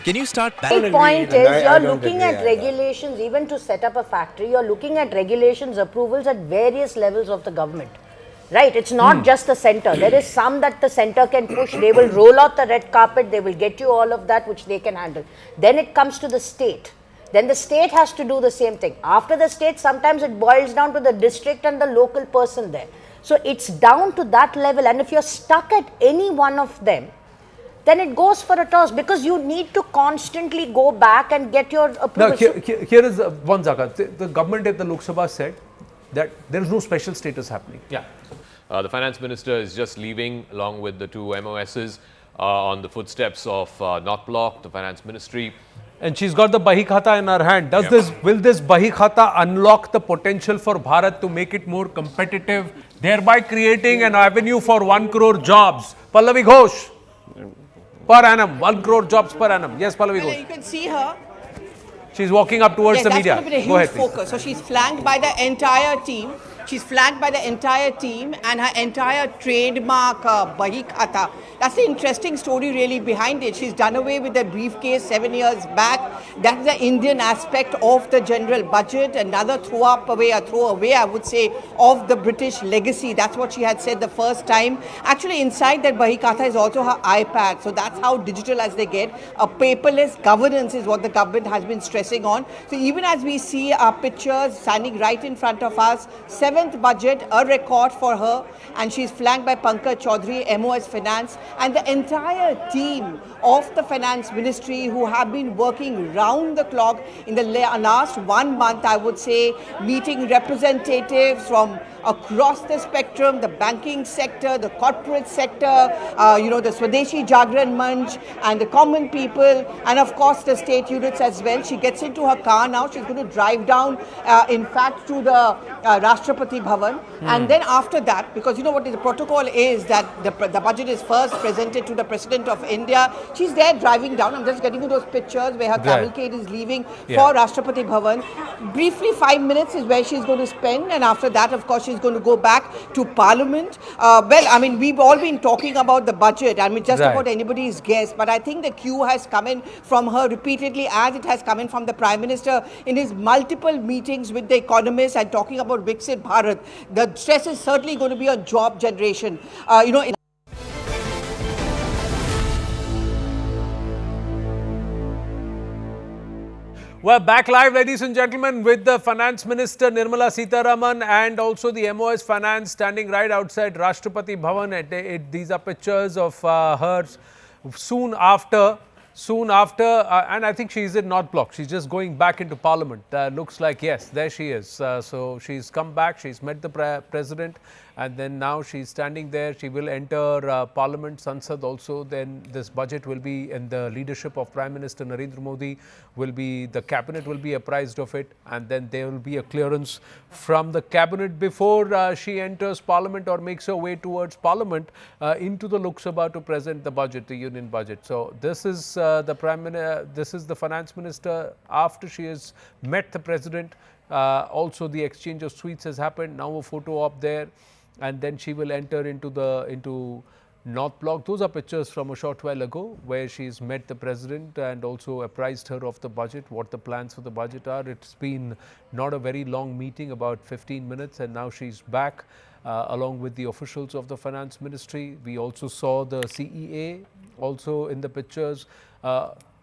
Can you start? The point is, you're looking at regulations, even to set up a factory, you're looking at regulations, approvals at various levels of the government. Right? It's not just the center. There is some that the center can push. They will roll out the red carpet. They will get you all of that, which they can handle. Then it comes to the state. Then the state has to do the same thing. After the state, sometimes it boils down to the district and the local person there. So it's down to that level. And if you're stuck at any one of them, then it goes for a toss, because you need to constantly go back and get your approval. Now, here is one zakat. The government at the Lok Sabha said that there is no special status happening. Yeah. The finance minister is just leaving along with the two MOSs on the footsteps of North Block, the finance ministry. And she's got the Bahi Khata in her hand. Will this Bahi Khata unlock the potential for Bharat to make it more competitive, thereby creating an avenue for 1 crore jobs? Pallavi Ghosh. Per annum, 1 crore jobs per annum. Yes, Pallavi Ghosh. You can see her. She's walking up towards the media. That's going to be a huge focus. So she's flanked by the entire team. She's flanked by the entire team and her entire trademark Bahi Khata. That's the interesting story really behind it. She's done away with the briefcase 7 years back. That's the Indian aspect of the general budget. Another throwaway, I would say, of the British legacy. That's what she had said the first time. Actually, inside that Bahi Khata is also her iPad. So that's how digital as they get. A paperless governance is what the government has been stressing on. So even as we see our pictures standing right in front of us, 7th budget, a record for her, and she's flanked by Pankaj Chaudhary, MOS Finance, and the entire team of the Finance Ministry who have been working round the clock in the last 1 month, I would say, meeting representatives from across the spectrum, the banking sector, the corporate sector, the Swadeshi Jagran Manch and the common people, and of course the state units as well. She gets into her car now. She's going to drive down, in fact, to the Rashtrapati Bhavan. And then after that, because you know what the protocol is, that the budget is first presented to the President of India. She's there driving down. I'm just getting you those pictures where her cavalcade is leaving for Rashtrapati Bhavan. Briefly, 5 minutes is where she's going to spend, and after that, of course, she's going to go back to Parliament. Well, I mean, we've all been talking about the budget. I mean, just about anybody's guess. But I think the cue has come in from her repeatedly, as it has come in from the Prime Minister in his multiple meetings with the economists and talking about Viksit Bharat. The stress is certainly going to be on job generation. We're back live, ladies and gentlemen, with the Finance Minister Nirmala Sitharaman and also the MOS Finance standing right outside Rashtrapati Bhavan. These are pictures of her soon after, and I think she's in North Block. She's just going back into Parliament. Looks like, yes, there she is. So she's come back, she's met the President, and then now she's standing there. She will enter Parliament, Sansad also. Then this budget will be in the leadership of Prime Minister Narendra Modi. The cabinet will be apprised of it, and then there will be a clearance from the cabinet before she enters Parliament or makes her way towards Parliament into the Lok Sabha to present the budget, the union budget. So this is this is the Finance Minister after she has met the President. Also, the exchange of sweets has happened. Now a photo up there. And then she will enter into North Block. Those are pictures from a short while ago where she's met the President and also apprised her of the budget, what the plans for the budget are. It's been not a very long meeting, about 15 minutes, and now she's back along with the officials of the Finance Ministry. We also saw the CEA also in the pictures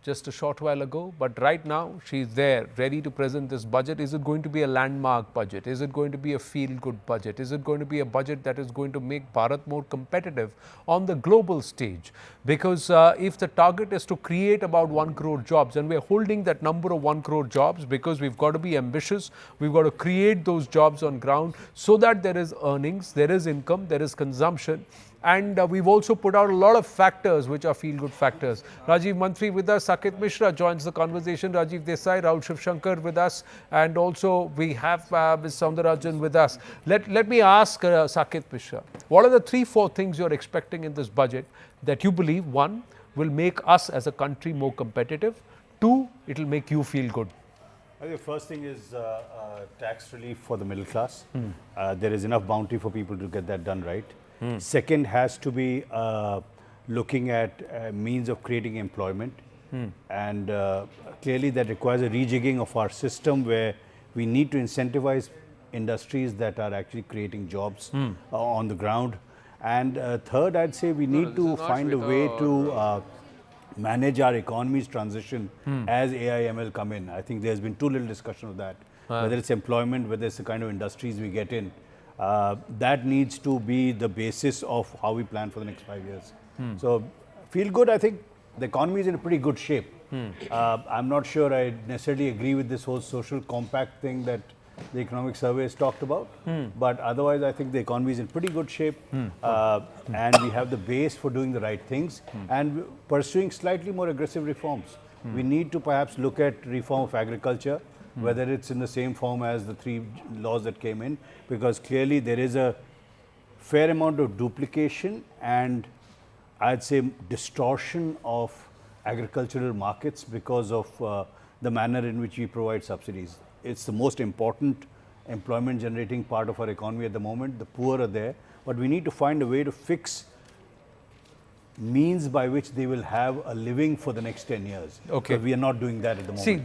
just a short while ago, but right now she's there ready to present this budget. Is it going to be a landmark budget? Is it going to be a feel-good budget? Is it going to be a budget that is going to make Bharat more competitive on the global stage? Because if the target is to create about 1 crore jobs, and we're holding that number of 1 crore jobs because we've got to be ambitious, we've got to create those jobs on ground so that there is earnings, there is income, there is consumption. And we've also put out a lot of factors which are feel-good factors. Rajiv Mantri with us, Saket Mishra joins the conversation, Rajiv Desai, Rahul Shivshankar with us, and also we have Ms. Soundarajan with us. Let me ask Saket Mishra, what are the 3-4 things you're expecting in this budget that you believe, 1, will make us as a country more competitive, 2, it will make you feel good? I think the first thing is tax relief for the middle class. There is enough bounty for people to get that done right. Second has to be looking at means of creating employment, and clearly that requires a rejigging of our system where we need to incentivize industries that are actually creating jobs on the ground. And third, I'd say we need to find a way to manage our economy's transition as AI/ML come in. I think there's been too little discussion of that, whether it's employment, whether it's the kind of industries we get in. That needs to be the basis of how we plan for the next 5 years. So, feel good. I think the economy is in a pretty good shape. I'm not sure I necessarily agree with this whole social compact thing that the economic survey has talked about. But otherwise, I think the economy is in pretty good shape. And we have the base for doing the right things and pursuing slightly more aggressive reforms. We need to perhaps look at reform of agriculture, whether it's in the same form as the 3 laws that came in, because clearly there is a fair amount of duplication and I'd say distortion of agricultural markets because of the manner in which we provide subsidies. It's the most important employment generating part of our economy at the moment. The poor are there, but we need to find a way to fix means by which they will have a living for the next 10 years. Okay. But we are not doing that at the moment. See,